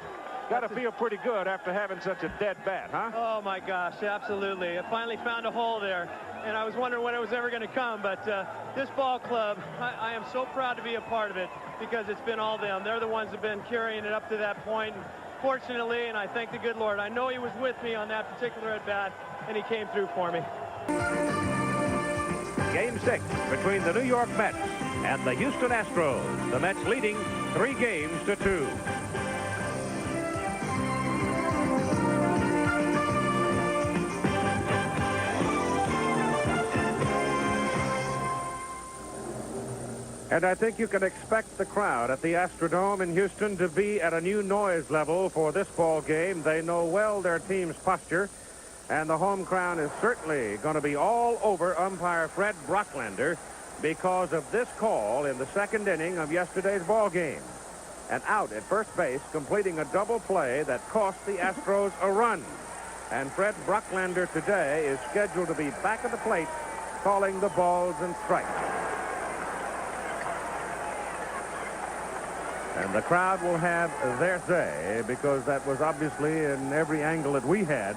Got to feel pretty good after having such a dead bat, huh? Oh my gosh, absolutely. I finally found a hole there, and I was wondering when it was ever going to come, but this ball club, I am so proud to be a part of it, because it's been all them. They're the ones that have been carrying it up to that point. And fortunately, and I thank the good Lord, I know he was with me on that particular at bat, and he came through for me. Game 6 between the New York Mets and the Houston Astros. The Mets leading 3-2. And I think you can expect the crowd at the Astrodome in Houston to be at a new noise level for this ball game. They know well their team's posture, and the home crowd is certainly going to be all over umpire Fred Brocklander because of this call in the second inning of yesterday's ball game. An out at first base, completing a double play that cost the Astros a run. And Fred Brocklander today is scheduled to be back at the plate calling the balls and strikes. And the crowd will have their say, because that was obviously, in every angle that we had,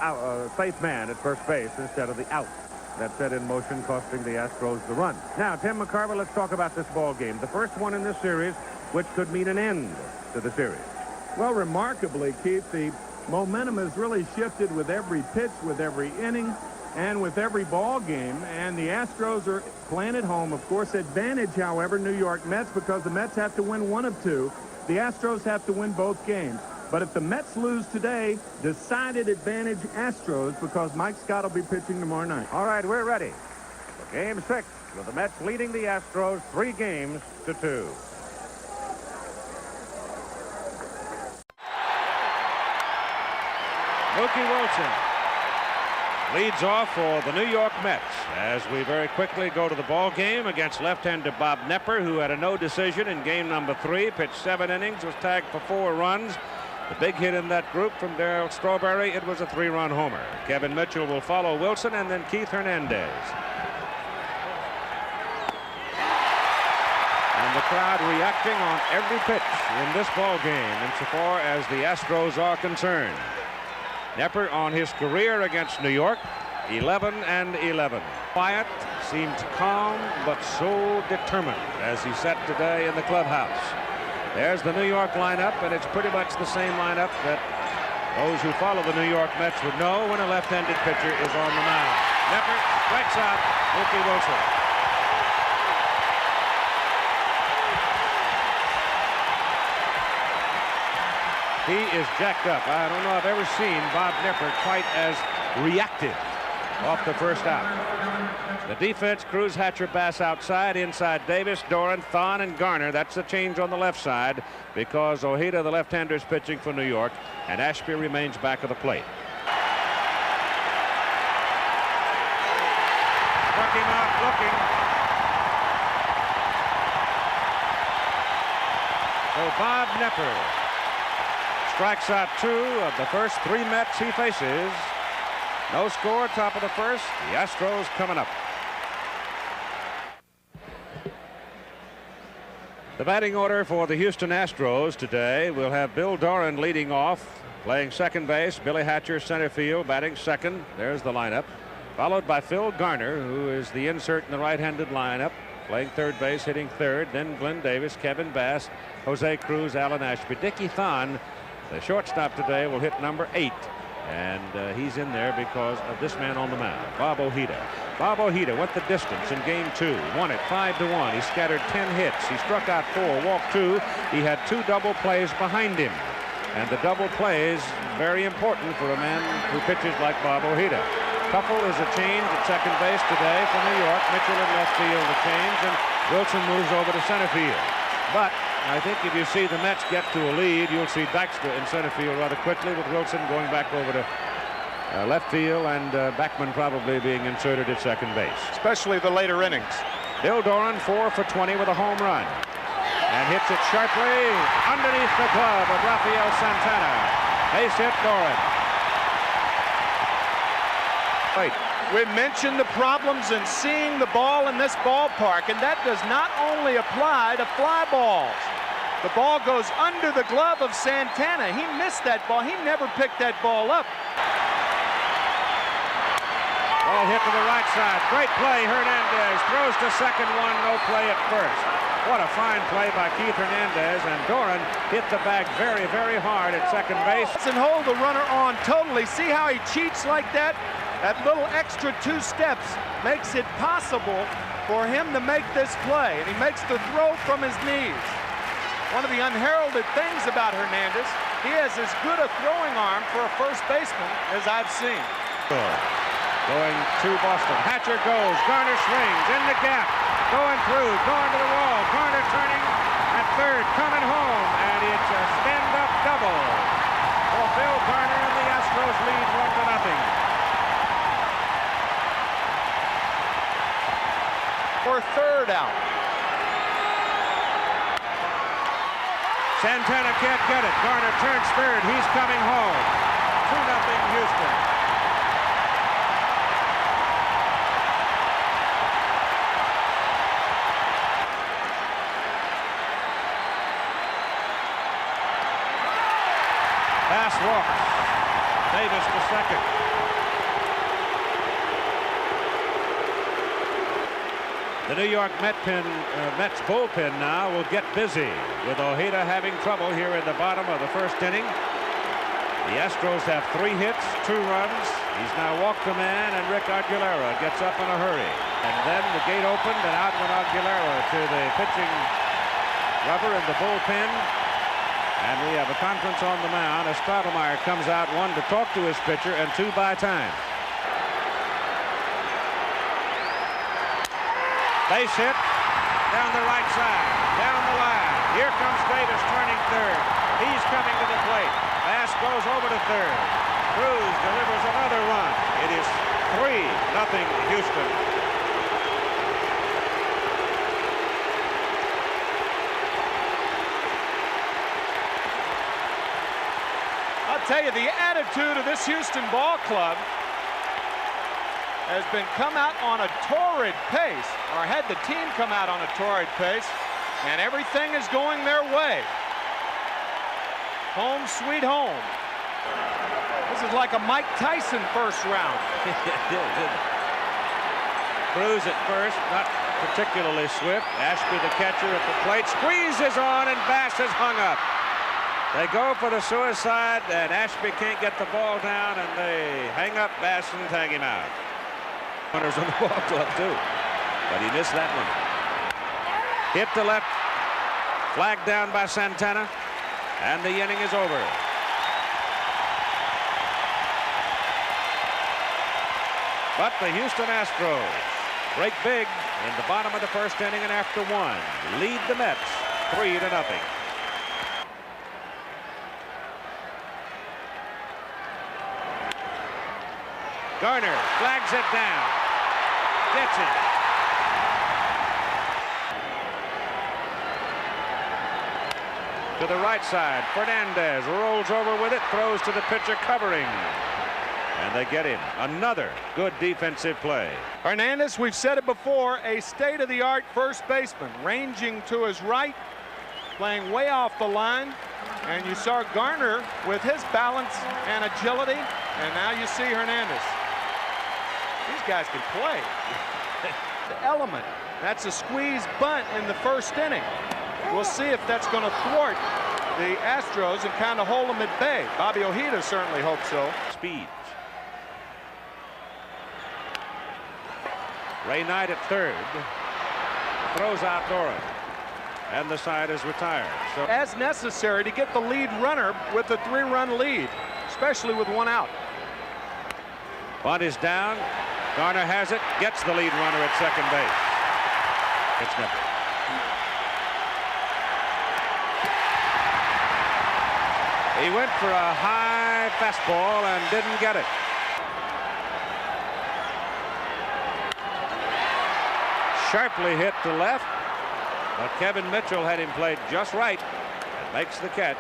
a safe man at first base instead of the out that set in motion, costing the Astros the run. Now, Tim McCarver, let's talk about this ball game. The first one in this series, which could mean an end to the series. Well, remarkably, Keith, the momentum has really shifted with every pitch, with every inning, and with every ball game. And the Astros are playing at home. Of course, advantage, however, New York Mets, because the Mets have to win one of two. The Astros have to win both games. But if the Mets lose today, decided advantage Astros, because Mike Scott will be pitching tomorrow night. All right, we're ready for game 6, with the Mets leading the Astros 3-2. Mookie Wilson leads off for the New York Mets as we very quickly go to the ball game against left-hander Bob Knepper, who had a no decision in game number 3, pitched 7 innings, was tagged for 4 runs. The big hit in that group from Darryl Strawberry, it was a 3-run homer. Kevin Mitchell will follow Wilson, and then Keith Hernandez. And the crowd reacting on every pitch in this ball game insofar as the Astros are concerned. Knepper on his career against New York, 11-11. Quiet, seemed calm, but so determined as he sat today in the clubhouse. There's the New York lineup, and it's pretty much the same lineup that those who follow the New York Mets would know when a left-handed pitcher is on the mound. Knepper strikes out Mookie Wilson. He is jacked up. I don't know if I've ever seen Bob Knepper quite as reactive off the first out. The defense, Cruz, Hatcher, Bass outside. Inside, Davis, Doran, Thon, and Garner. That's the change on the left side because Ojeda, the left-hander, is pitching for New York, and Ashby remains back of the plate. struck him out looking. So Bob Knepper strikes out 2 of the first 3 Mets he faces. No score, top of the first. The Astros coming up. The batting order for the Houston Astros today, we'll have Bill Doran leading off, playing second base. Billy Hatcher center field, batting second. There's the lineup. Followed by Phil Garner, who is the insert in the right-handed lineup, playing third base, hitting third. Then Glenn Davis, Kevin Bass, Jose Cruz, Alan Ashby. Dickie Thon, the shortstop today, will hit number 8. And he's in there because of this man on the mound, Bob Ojeda. Bob Ojeda went the distance in game 2, won it 5-1. He scattered 10 hits. He struck out 4, walked 2. He had 2 double plays behind him. And the double plays, very important for a man who pitches like Bob Ojeda. Tuffle is a change at second base today for New York. Mitchell in left field a change, and Wilson moves over to center field. But I think if you see the Mets get to a lead, you'll see Dykstra in center field rather quickly, with Wilson going back over to left field, and Backman probably being inserted at second base. Especially the later innings. Bill Doran 4 for 20 with a home run, and hits it sharply underneath the glove of Rafael Santana. Base hit, Doran. Right. We mentioned the problems in seeing the ball in this ballpark, and that does not only apply to fly balls. The ball goes under the glove of Santana. He missed that ball. He never picked that ball up. Ball hit to the right side. Great play. Hernandez throws to second, 1, no play at first. What a fine play by Keith Hernandez, and Doran hit the bag very, very hard at second base. And hold the runner on totally. See how he cheats like that? That little extra 2 steps makes it possible for him to make this play, and he makes the throw from his knees. One of the unheralded things about Hernandez, he has as good a throwing arm for a first baseman as I've seen. Going to Boston. Hatcher goes. Garner swings in the gap. Going through. Going to the wall. Garner turning at third. Coming home. And it's a stand-up double for Phil Garner, and the Astros lead 1-0. For third out. Santana can't get it. Garner turns third. He's coming home. 2-0 Houston. Pass walks. Davis to second. The New York Mets bullpen now will get busy, with Ojeda having trouble here in the bottom of the first inning. The Astros have 3 hits, 2 runs. He's now walked a man, and Rick Aguilera gets up in a hurry. And then the gate opened, and out went Aguilera to the pitching rubber in the bullpen. And we have a conference on the mound as Stottlemyre comes out, 1 to talk to his pitcher and 2 by time. Base hit down the right side, down the line. Here comes Davis turning third. He's coming to the plate. Bass goes over to third. Cruz delivers another run. It is 3-0 Houston. I'll tell you, the attitude of this Houston ball club has been come out on a torrid pace, or had the team come out on a torrid pace, and everything is going their way. Home sweet home. This is like a Mike Tyson first round. Cruz at first, not particularly swift. Ashby, the catcher, at the plate, squeezes on, and Bass is hung up. They go for the suicide, and Ashby can't get the ball down, and they hang up Bass and tag him out. Runners on the ball club too, but he missed that one. Hit to left, flagged down by Santana, and the inning is over. But the Houston Astros break big in the bottom of the first inning, and after 1, lead the Mets 3-0. Garner flags it down. Gets it. To the right side, Fernandez rolls over with it, throws to the pitcher covering. And they get him. Another good defensive play. Hernandez, we've said it before, a state-of-the-art first baseman, ranging to his right, playing way off the line. And you saw Garner with his balance and agility, and now you see Hernandez. These guys can play. The element, that's a squeeze bunt in the first inning. We'll see if that's going to thwart the Astros and kind of hold them at bay. Bobby Ojeda certainly hopes so. Speed. Ray Knight at third. Throws out Doran. And the side is retired. So as necessary to get the lead runner with a 3-run lead, especially with 1 out. Bunt is down. Garner has it. Gets the lead runner at second base. It's Nepper. He went for a high fastball and didn't get it. Sharply hit to left, but Kevin Mitchell had him played just right and makes the catch.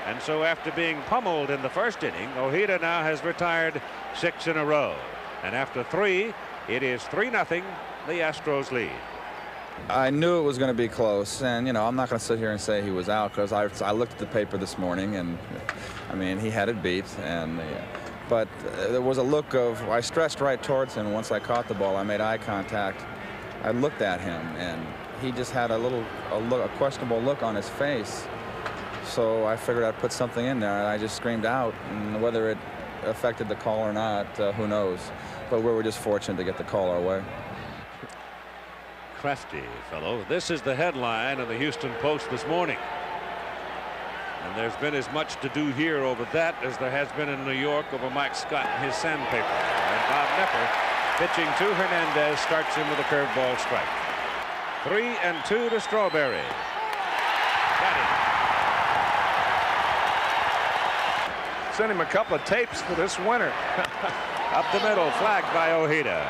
And so after being pummeled in the first inning, Ojeda now has retired 6 in a row. And after 3, it is 3-0, the Astros lead. I knew it was going to be close, and I'm not going to sit here and say he was out, because I looked at the paper this morning, and I mean, he had it beat. And but there was a look of, I stretched right towards him. Once I caught the ball, I made eye contact. I looked at him, and he just had a questionable look on his face. So I figured I'd put something in there, and I just screamed out. And whether it affected the call or not, who knows? But we were just fortunate to get the call our way. Crafty fellow. This is the headline of the Houston Post this morning. And there's been as much to do here over that as there has been in New York over Mike Scott and his sandpaper. And Bob Nepper, pitching to Hernandez, starts him with a curveball strike. 3-2 to Strawberry. Got him. Sent him a couple of tapes for this winter. Up the middle, flagged by Ojeda.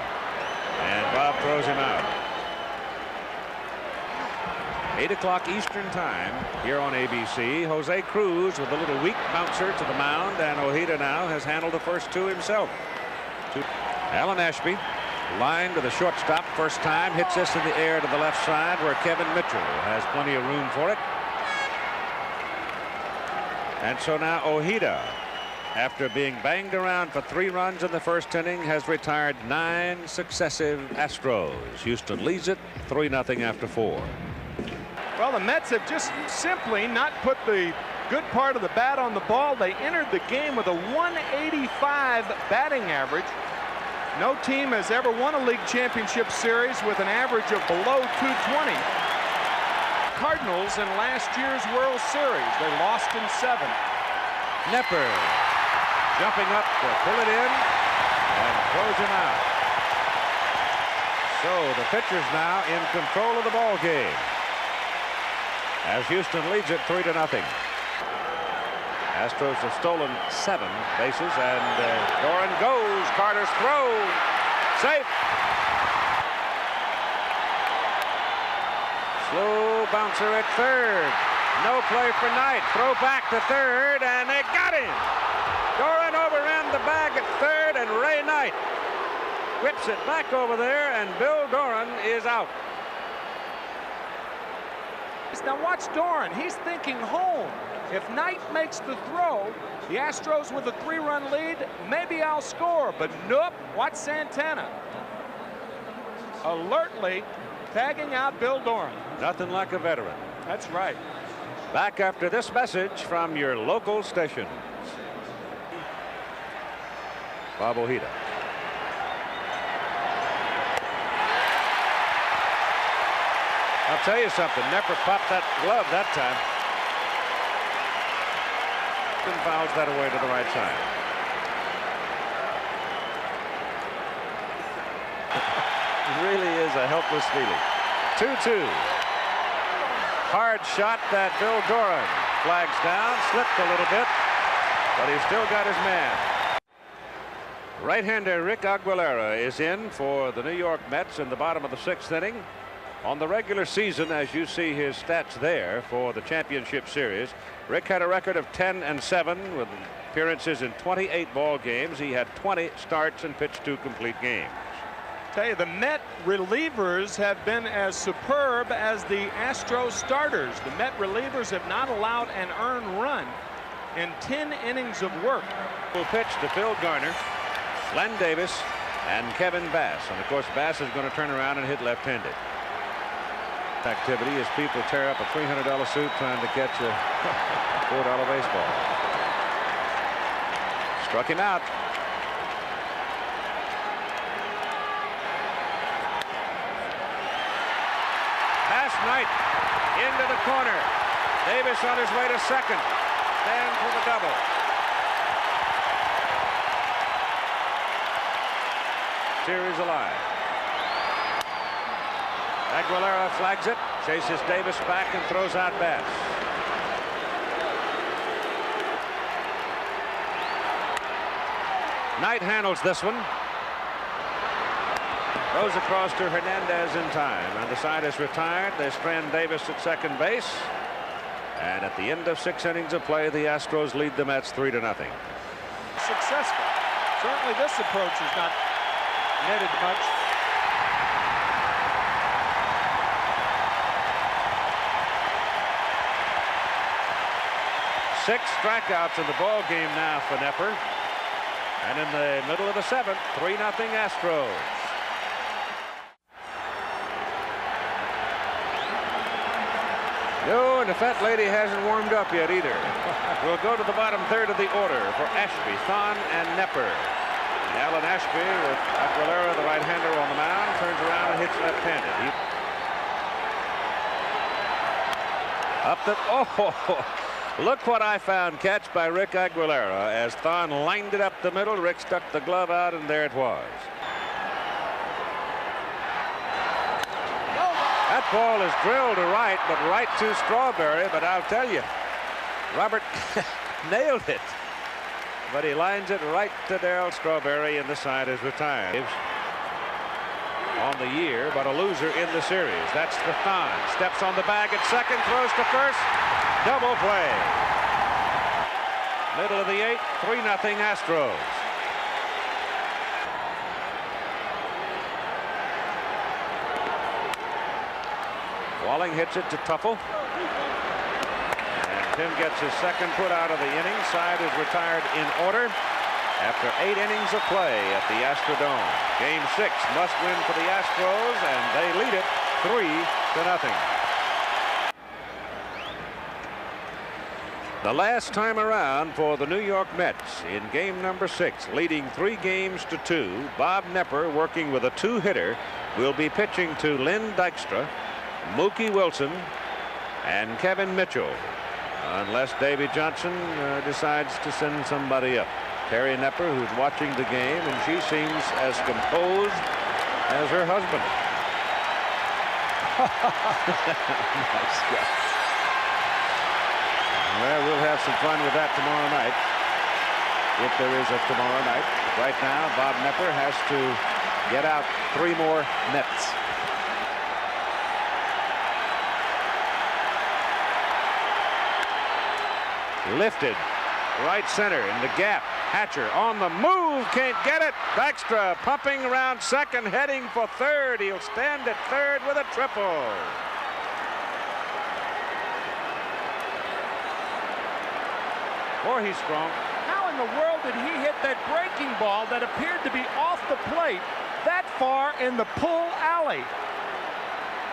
And Bob throws him out. 8 o'clock Eastern time here on ABC. Jose Cruz with a little weak bouncer to the mound, and Ojeda now has handled the first 2 himself. Alan Ashby lined to the shortstop first time, hits this in the air to the left side where Kevin Mitchell has plenty of room for it. And so now Ojeda, after being banged around for 3 runs in the first inning, has retired 9 successive Astros. Houston leads it 3-0 after 4. Well, the Mets have just simply not put the good part of the bat on the ball. They entered the game with a 185 batting average. No team has ever won a league championship series with an average of below 220. Cardinals in last year's World Series, they lost in 7. Nepper jumping up to pull it in and throws him out. So the pitcher's now in control of the ball game as Houston leads it 3-0. Astros have stolen 7 bases, and Doran goes. Carter's throw. Safe. Slow bouncer at third. No play for Knight. Throw back to third, and they got him. Doran overran the bag at third, and Ray Knight whips it back over there, and Bill Doran is out. Now watch Doran. He's thinking home. If Knight makes the throw, the Astros with a 3-run lead, maybe I'll score. But nope. Watch Santana alertly tagging out Bill Doran. Nothing like a veteran. That's right. Back after this message from your local station. Bob Ojeda. I'll tell you something. Nepper popped that glove that time. And fouls that away to the right side. It really is a helpless feeling. 2-2. Hard shot that Bill Doran flags down, slipped a little bit, but he's still got his man. Right-hander Rick Aguilera is in for the New York Mets in the bottom of the 6th inning. On the regular season, as you see his stats there for the championship series, Rick had a record of 10-7 with appearances in 28 ball games. He had 20 starts and pitched 2 complete games. Tell you, the Met relievers have been as superb as the Astros starters. The Met relievers have not allowed an earned run in 10 innings of work. Will pitch to Phil Garner, Len Davis, and Kevin Bass. And of course, Bass is going to turn around and hit left-handed. Activity as people tear up a $300 suit trying to catch a $4 baseball. Struck him out. Pass Knight into the corner. Davis on his way to second. Stands for the double. Series alive. Aguilera flags it, chases Davis back and throws out Bass. Knight handles this one. Throws across to Hernandez in time, and the side is retired. They strand Davis at second base. And at the end of 6 innings of play, the Astros lead the Mets 3-0. Successful. Certainly this approach has not netted much. Six strikeouts in the ball game now for Nepper. And in the middle of the 7th, 3-0 Astros. No, and the fat lady hasn't warmed up yet either. We'll go to the bottom 3rd of the order for Ashby, Thon, and Nepper. And Alan Ashby with Aguilera, the right-hander, on the mound, turns around and hits left-handed. Up the... Oh! Look what I found. Catch by Rick Aguilera as Thon lined it up the middle. Rick stuck the glove out, and there it was. That ball is drilled to right, but right to Strawberry. But I'll tell you, Robert nailed it. But he lines it right to Darryl Strawberry, and the side is retired. On the year, but a loser in the series. That's the Thon. Steps on the bag at second, throws to first. Double play. Middle of the 8th, 3-0 Astros. Walling hits it to Tuffle. And Tim gets his second put out of the inning. Side is retired in order after 8 innings of play at the Astrodome. Game 6 must win for the Astros, and they lead it 3-0. The last time around for the New York Mets in game number 6, leading 3 games to 2, Bob Nepper, working with a 2-hitter, will be pitching to Lynn Dykstra, Mookie Wilson, and Kevin Mitchell, unless Davy Johnson decides to send somebody up. Terry Nepper, who's watching the game, and she seems as composed as her husband. Nice guy. Well, we'll have some fun with that tomorrow night, if there is a tomorrow night. Right now, Bob Nepper has to get out 3 more Mets. Lifted, right center in the gap. Hatcher on the move, can't get it. Dykstra pumping around second, heading for third. He'll stand at third with a triple. Boy, he's strong. How in the world did he hit that breaking ball that appeared to be off the plate that far in the pull alley?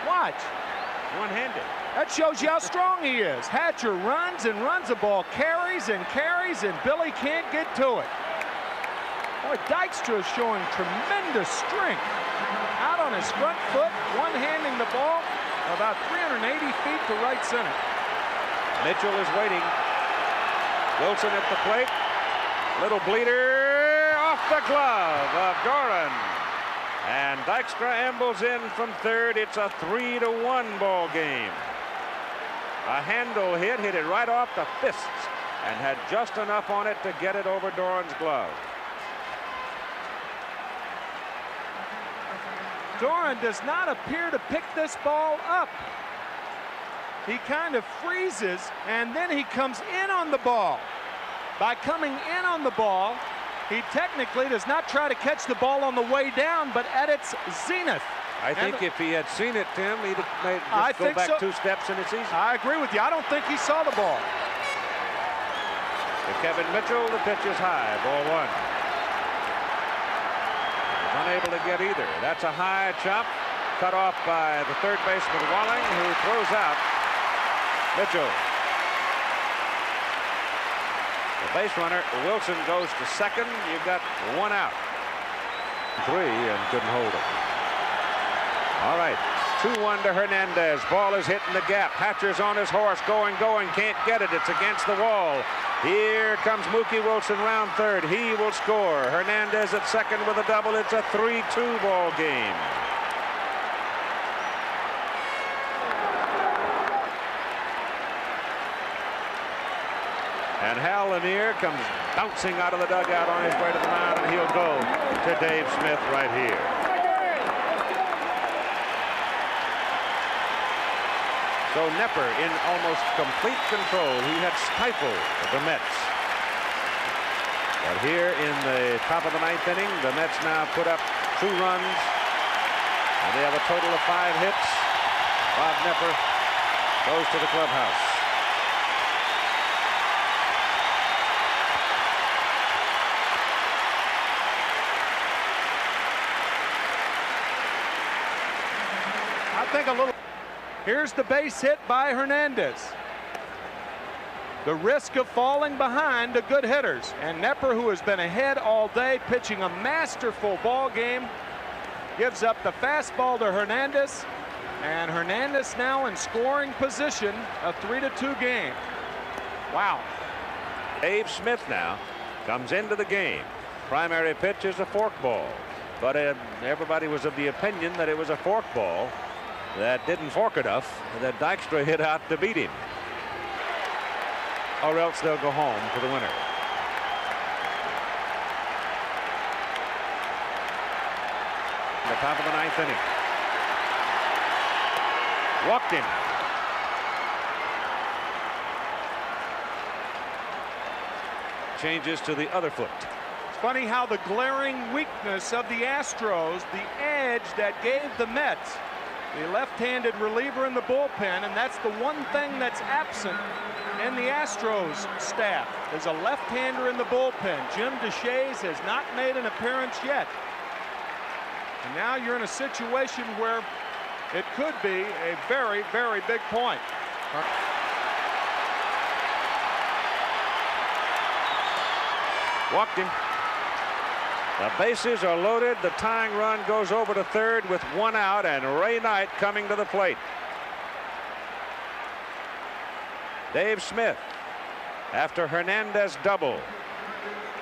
Watch. One-handed. That shows you how strong he is. Hatcher runs and runs the ball, carries and carries, and Billy can't get to it. Boy, Dykstra is showing tremendous strength. Out on his front foot, one-handing the ball about 380 feet to right center. Mitchell is waiting. Wilson at the plate. Little bleeder off the glove of Doran. And Dykstra ambles in from third. It's a 3-1 ball game. A handle hit it right off the fists and had just enough on it to get it over Doran's glove. Doran does not appear to pick this ball up. He kind of freezes, and then he comes in on the ball. By coming in on the ball, he technically does not try to catch the ball on the way down, but at its zenith. I think if he had seen it, Tim, he'd have just go back 2 steps and it's easy. I agree with you. I don't think he saw the ball. To Kevin Mitchell, the pitch is high, ball 1. He's unable to get either. That's a high chop, cut off by the third baseman Walling, who throws out Mitchell. The base runner Wilson goes to second. You've got 1 out. 3 and couldn't hold it. All right, 2-1 to Hernandez. Ball is hitting the gap. Hatcher's on his horse, going, can't get it. It's against the wall. Here comes Mookie Wilson round third. He will score. Hernandez at second with a double. It's a 3-2 ball game. And Hal Lanier comes bouncing out of the dugout on his way to the mound, and he'll go to Dave Smith right here. So Nepper in almost complete control. He had stifled the Mets. But here in the top of the 9th inning, the Mets now put up 2 runs, and they have a total of 5 hits. Bob Nepper goes to the clubhouse. I think a little. Here's the base hit by Hernandez. The risk of falling behind to good hitters. And Nepper, who has been ahead all day, pitching a masterful ball game, gives up the fastball to Hernandez. And Hernandez now in scoring position, a 3-2 game. Wow. Dave Smith now comes into the game. Primary pitch is a forkball. But everybody was of the opinion that it was a forkball that didn't fork enough, that Dykstra hit out to beat him. Or else they'll go home for the winner. The top of the 9th inning. Walked him. Changes to the other foot. It's funny how the glaring weakness of the Astros, the edge that gave the Mets, the left-handed reliever in the bullpen, and that's the one thing that's absent in the Astros staff, is a left-hander in the bullpen. Jim DeShays has not made an appearance yet. And now you're in a situation where it could be a very, very big point. Walked him. The bases are loaded. The tying run goes over to third with 1 out, and Ray Knight coming to the plate. Dave Smith, after Hernandez double,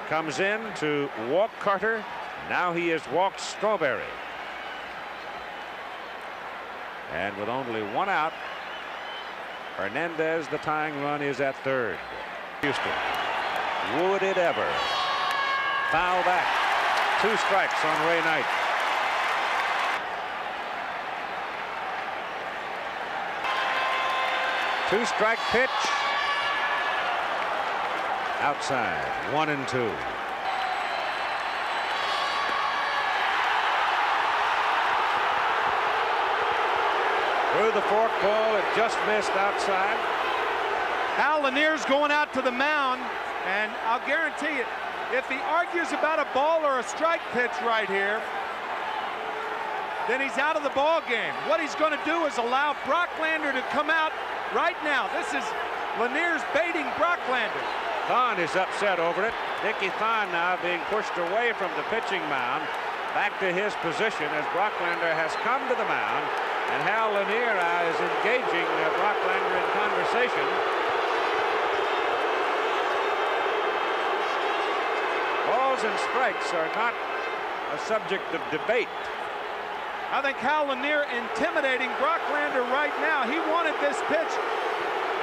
comes in to walk Carter. Now he has walked Strawberry. And with only 1 out, Hernandez, the tying run, is at third. Houston. Would it ever? Foul back. 2 strikes on Ray Knight. Two-strike pitch. Outside. 1-2. Through the fork ball, it just missed outside. Hal Lanier's going out to the mound, and I'll guarantee you, if he argues about a ball or a strike pitch right here, then he's out of the ball game. What he's going to do is allow Brocklander to come out right now. This is Lanier's baiting Brocklander. Thon is upset over it. Dickie Thon now being pushed away from the pitching mound back to his position as Brocklander has come to the mound, and Hal Lanier is engaging Brocklander in conversation. Balls and strikes are not a subject of debate. I think Hal Lanier intimidating Brocklander right now. He wanted this pitch,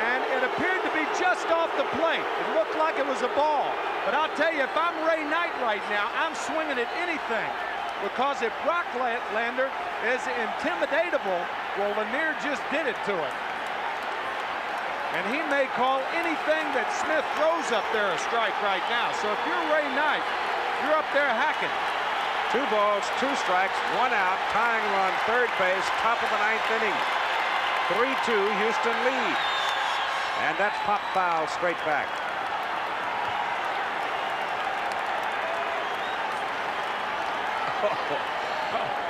and it appeared to be just off the plate. It looked like it was a ball. But I'll tell you, if I'm Ray Knight right now, I'm swinging at anything. because if Brocklander is intimidatable, well, Lanier just did it to him. And he may call anything that Smith throws up there a strike right now. So if you're Ray Knight, you're up there hacking. 2 balls, 2 strikes, 1 out, tying run, third base, top of the 9th inning. 3-2, Houston leads. And that's pop foul straight back.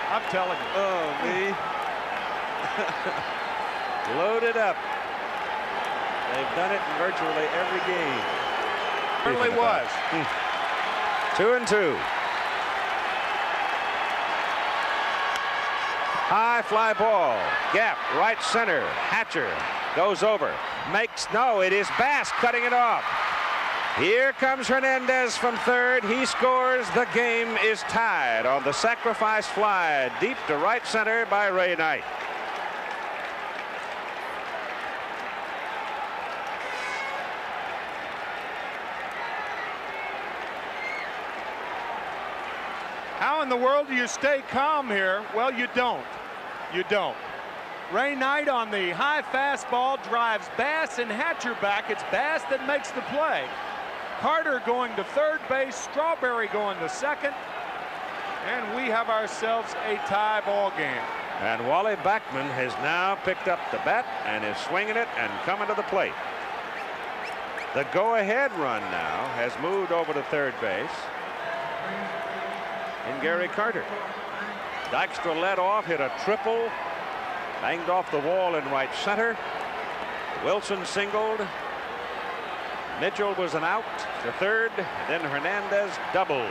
I'm telling you. Oh, me. Loaded up. They've done it in virtually every game. Certainly was. 2-2. High fly ball. Gap, right center. Hatcher goes over. No, it is Bass cutting it off. Here comes Hernandez from third. He scores. The game is tied on the sacrifice fly deep to right center by Ray Knight. How in the world do you stay calm here? Well, you don't. You don't. Ray Knight on the high fastball drives Bass and Hatcher back. It's Bass that makes the play. Carter going to third base, Strawberry going to second, and we have ourselves a tie ball game. And Wally Backman has now picked up the bat and is swinging it and coming to the plate. The go-ahead run now has moved over to third base in Gary Carter. Dykstra led off, hit a triple, banged off the wall in right center. Wilson singled. Mitchell was an out to third. Then Hernandez doubled.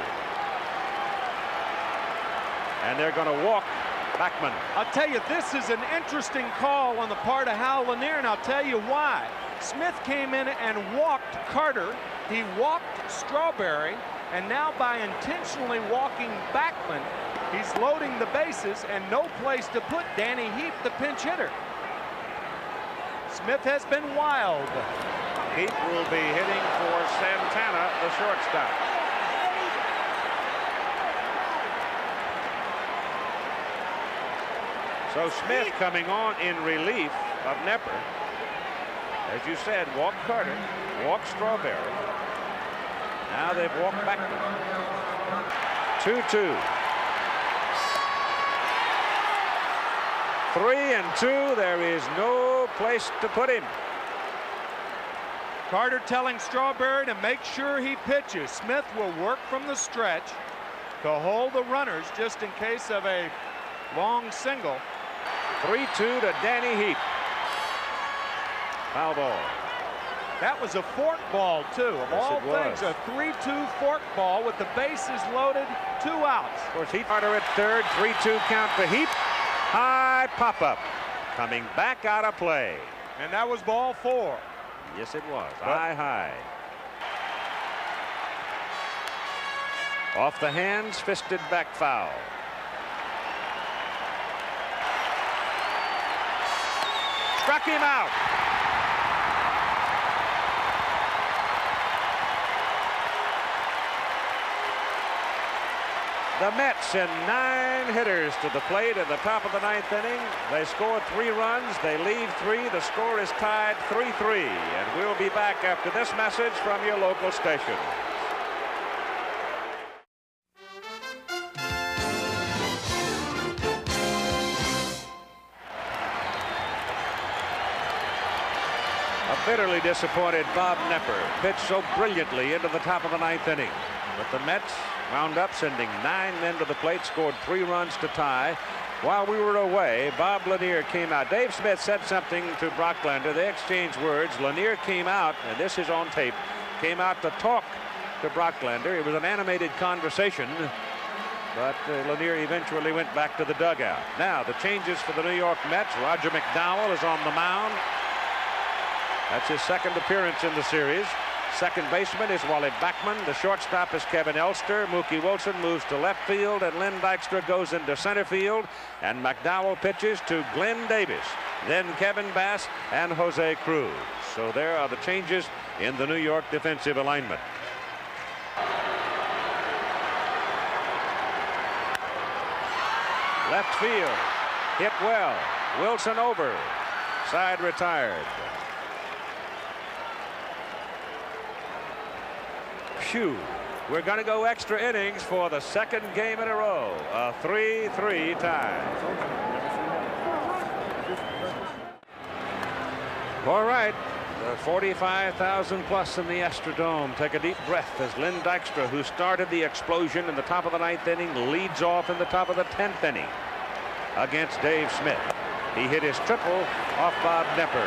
And they're going to walk Backman. I'll tell you, this is an interesting call on the part of Hal Lanier, and I'll tell you why. Smith came in and walked Carter. He walked Strawberry. And now by intentionally walking Backman, he's loading the bases and no place to put Danny Heap, the pinch hitter. Smith has been wild. Heap will be hitting for Santana, the shortstop. So Smith coming on in relief of Nepper. As you said, walk Carter, walk Strawberry. Now they've walked back. 2-2. 3-2. There is no place to put him. Carter telling Strawberry to make sure he pitches. Smith will work from the stretch to hold the runners just in case of a long single. 3-2 to Danny Heap. Foul ball. That was a fork ball, too. Of all things, a 3-2 fork ball with the bases loaded, 2 outs. Of course, Heap Carter at third, 3-2 count for Heap. High pop-up. Coming back out of play. And that was ball 4. Yes, it was. High. Off the hands, fisted back foul. Struck him out. The Mets send 9 hitters to the plate in the top of the 9th inning. They score 3 runs. They leave 3. The score is tied 3-3. And we'll be back after this message from your local station. A bitterly disappointed Bob Nepper pitched so brilliantly into the top of the 9th inning. But the Mets wound up sending 9 men to the plate, scored 3 runs to tie. While we were away, Bob Lanier came out. Dave Smith said something to Brocklander. They exchanged words. Lanier came out, and this is on tape, came out to talk to Brocklander. It was an animated conversation, but Lanier eventually went back to the dugout. Now, the changes for the New York Mets. Roger McDowell is on the mound. That's his 2nd appearance in the series. Second baseman is Wally Backman. The shortstop is Kevin Elster. Mookie Wilson moves to left field, and Lynn Dykstra goes into center field. And McDowell pitches to Glenn Davis, then Kevin Bass and Jose Cruz. So there are the changes in the New York defensive alignment. Left field. Hit well. Wilson over. Side retired. Phew. We're going to go extra innings for the second game in a row. A 3-3 tie. All right. The 45,000 plus in the Astrodome take a deep breath as Lynn Dykstra, who started the explosion in the top of the 9th inning, leads off in the top of the 10th inning against Dave Smith. He hit his triple off Bob Nepper.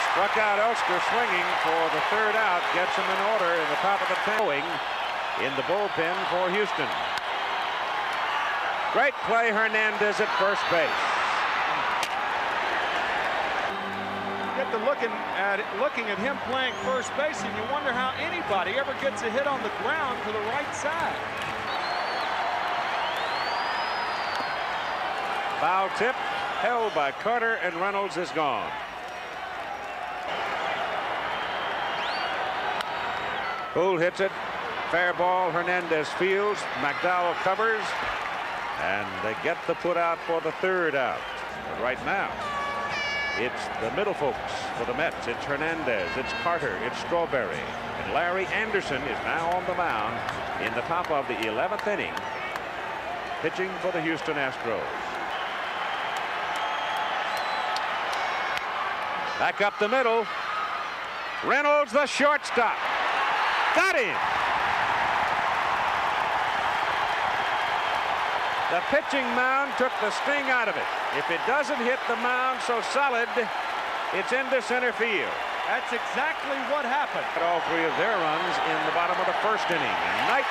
Struck out Elster swinging for the 3rd out, gets him in order in the top of the 10th in the bullpen for Houston. Great play, Hernandez at first base. Get to looking at him playing first base, and you wonder how anybody ever gets a hit on the ground to the right side. Foul tip held by Carter, and Reynolds is gone. Poole hits it. Fair ball. Hernandez fields. McDowell covers. And they get the put out for the 3rd out. But right now, it's the middle folks for the Mets. It's Hernandez. It's Carter. It's Strawberry. And Larry Anderson is now on the mound in the top of the 11th inning, pitching for the Houston Astros. Back up the middle. Reynolds, the shortstop. Got him. The pitching mound took the sting out of it. If it doesn't hit the mound so solid, it's into center field. That's exactly what happened. All 3 of their runs in the bottom of the 1st inning. And Knight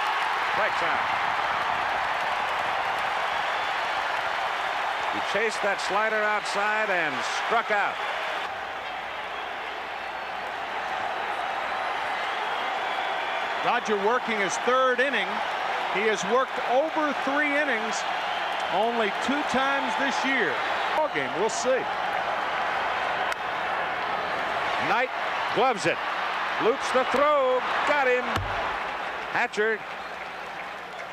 strikes out. He chased that slider outside and struck out. Roger working his 3rd inning. He has worked over 3 innings only 2 times this year. Ball game, we'll see. Knight gloves it. Loops the throw. Got him. Hatcher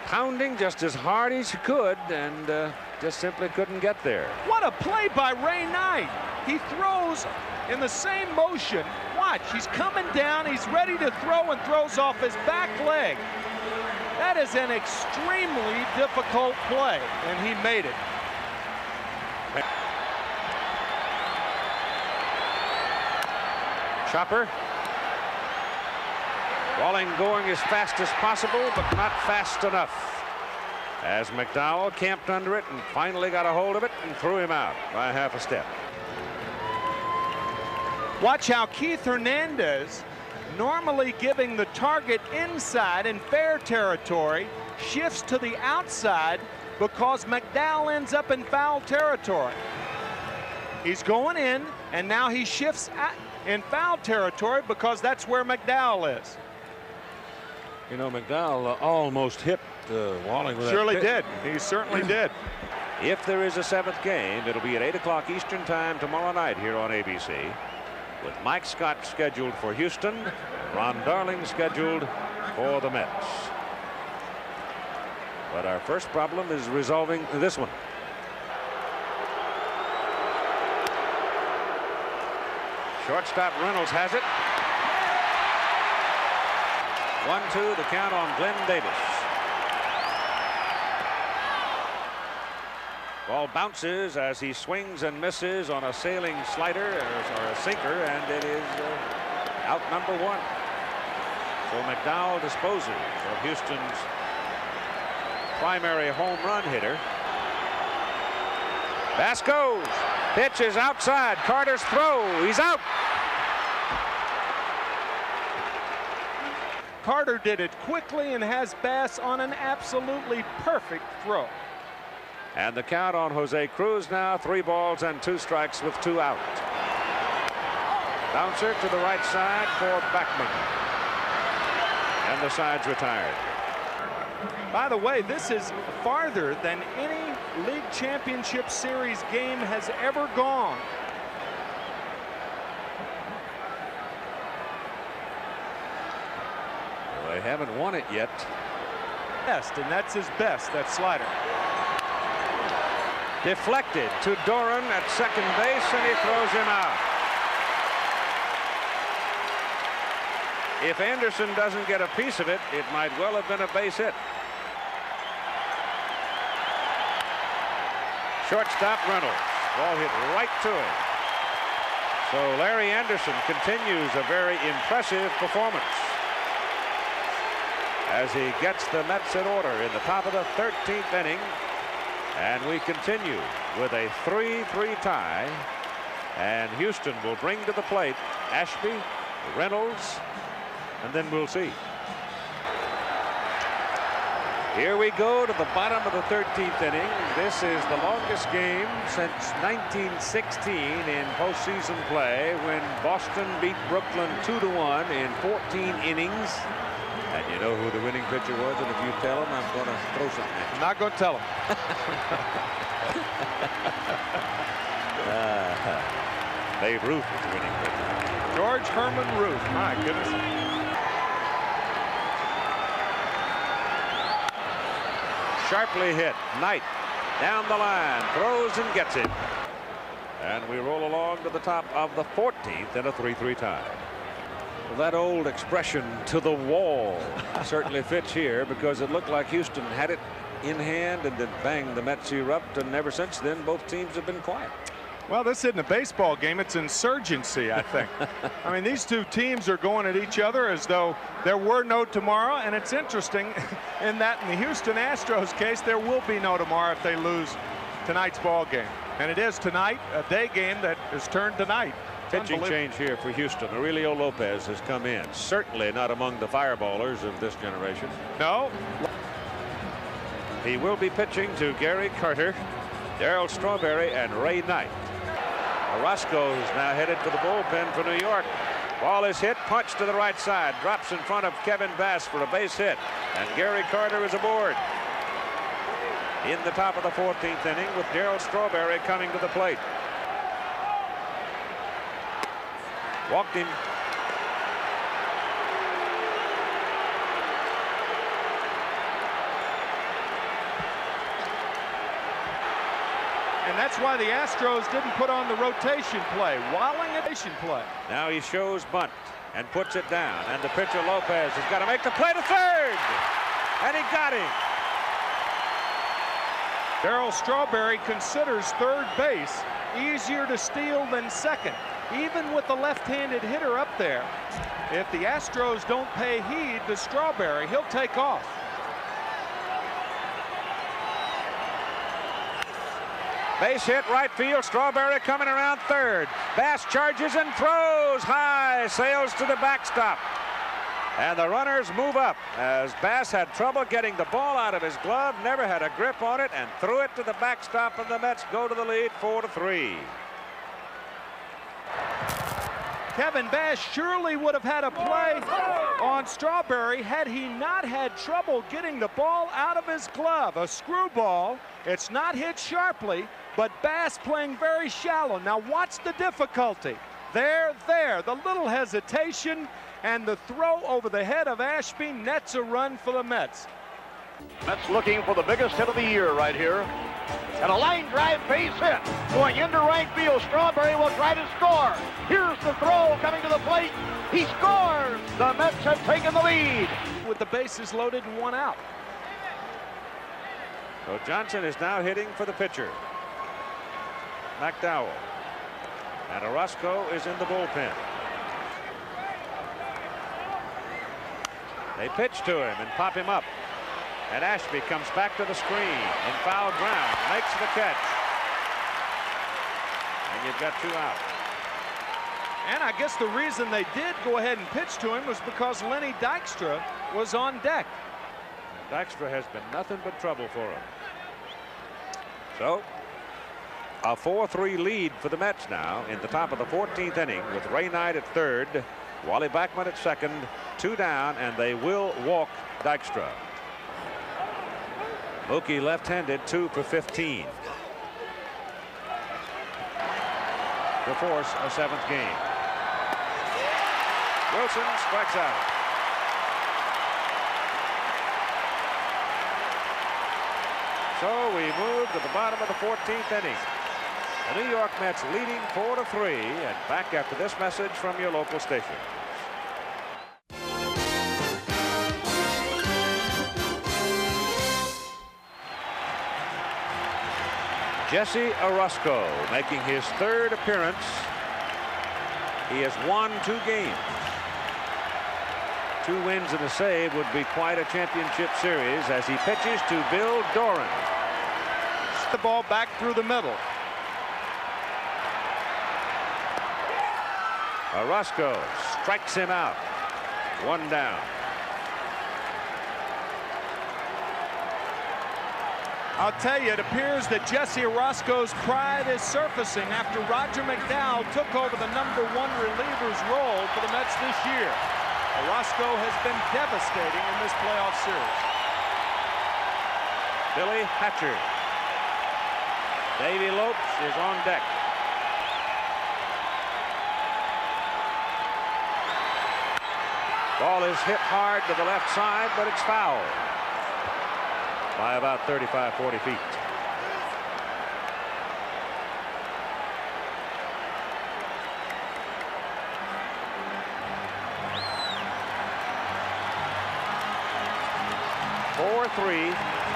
pounding just as hard as he could and just simply couldn't get there. What a play by Ray Knight. He throws in the same motion. Watch, he's coming down, he's ready to throw and throws off his back leg. That is an extremely difficult play, and he made it. Chopper. Walling going as fast as possible, but not fast enough. As McDowell camped under it and finally got a hold of it and threw him out by half a step. Watch how Keith Hernandez, normally giving the target inside in fair territory, shifts to the outside because McDowell ends up in foul territory. He's going in, and now he shifts in foul territory because that's where McDowell is. You know, McDowell almost hit Walling with Surely that did. He certainly did. If there is a 7th game, it'll be at 8 o'clock Eastern time tomorrow night here on ABC, with Mike Scott scheduled for Houston, Ron Darling scheduled for the Mets. But our first problem is resolving this one. Shortstop Reynolds has it. 1-2 the count on Glenn Davis. Ball bounces as he swings and misses on a sailing slider or a sinker, and it is out number 1. So McDowell disposes of Houston's primary home run hitter. Bass goes. Pitch is outside. Carter's throw. He's out. Carter did it quickly and has Bass on an absolutely perfect throw. And the count on Jose Cruz now, 3 balls and 2 strikes with 2 out. Bouncer to the right side for Backman. And the side's retired. By the way, this is farther than any League Championship Series game has ever gone. They haven't won it yet. And that's his best, that slider. Deflected to Doran at second base, and he throws him out. If Anderson doesn't get a piece of it, it might well have been a base hit. Shortstop Reynolds. Ball hit right to him. So Larry Anderson continues a very impressive performance as he gets the Mets in order in the top of the 13th inning. And we continue with a 3-3 tie. And Houston will bring to the plate Ashby, Reynolds, and then we'll see. Here we go to the bottom of the 13th inning. This is the longest game since 1916 in postseason play, when Boston beat Brooklyn 2-1 in 14 innings. And you know who the winning pitcher was, and if you tell him, I'm going to throw something at you. I'm not going to tell him. Babe Ruth was the winning pitcher. George Herman Ruth. My goodness. Sharply hit. Knight down the line, throws and gets it. And we roll along to the top of the 14th in a 3-3 tie. Well, that old expression, to the wall, certainly fits here, because it looked like Houston had it in hand, and then bang, the Mets erupt, and ever since then both teams have been quiet. Well, this isn't a baseball game, it's insurgency, I think. I mean, these two teams are going at each other as though there were no tomorrow, and it's interesting in that in the Houston Astros case, there will be no tomorrow if they lose tonight's ball game. And it is tonight, a day game that is turned tonight. Pitching change here for Houston. Aurelio Lopez has come in. Certainly not among the fireballers of this generation. No. He will be pitching to Gary Carter, Darryl Strawberry, and Ray Knight. Orozco is now headed for the bullpen for New York. Ball is hit, punch to the right side, drops in front of Kevin Bass for a base hit, and Gary Carter is aboard in the top of the 14th inning with Darryl Strawberry coming to the plate. Walked him. And that's why the Astros didn't put on the rotation play. Walling rotation play. Now he shows bunt and puts it down. And the pitcher Lopez has got to make the play to third. And he got him. Darryl Strawberry considers third base easier to steal than second, even with the left-handed hitter up there. If the Astros don't pay heed to Strawberry, he'll take off. Base hit right field. Strawberry coming around third. Bass charges and throws high. Sails to the backstop. And the runners move up as Bass had trouble getting the ball out of his glove, never had a grip on it, and threw it to the backstop, and the Mets go to the lead 4-3. Kevin Bass surely would have had a play on Strawberry had he not had trouble getting the ball out of his glove. A screwball. It's not hit sharply, but Bass playing very shallow. Now watch the difficulty. There, the little hesitation, and the throw over the head of Ashby nets a run for the Mets. Mets looking for the biggest hit of the year right here. And a line drive base hit. Going into right field. Strawberry will try to score. Here's the throw coming to the plate. He scores. The Mets have taken the lead. With the bases loaded and one out. So Johnson is now hitting for the pitcher, McDowell. And Orozco is in the bullpen. They pitch to him and pop him up. And Ashby comes back to the screen in foul ground, makes the catch. And you've got two out. And I guess the reason they did go ahead and pitch to him was because Lenny Dykstra was on deck. Dykstra has been nothing but trouble for him. So a 4-3 lead for the Mets now in the top of the 14th inning with Ray Knight at third, Wally Backman at second, two down, and they will walk Dykstra. Mookie left-handed, 2 for 15 to force a seventh game. Wilson strikes out. So we move to the bottom of the 14th inning. The New York Mets leading 4-3, and back after this message from your local station. Jesse Orosco making his third appearance. He has won 2 games. 2 wins and a save would be quite a championship series as he pitches to Bill Doran. The ball back through the middle. Orosco strikes him out. 1 down. I'll tell you, it appears that Jesse Orosco's pride is surfacing after Roger McDowell took over the #1 reliever's role for the Mets this year. Orosco has been devastating in this playoff series. Billy Hatcher. Davey Lopes is on deck. Ball is hit hard to the left side, but it's foul by about 35-40 feet.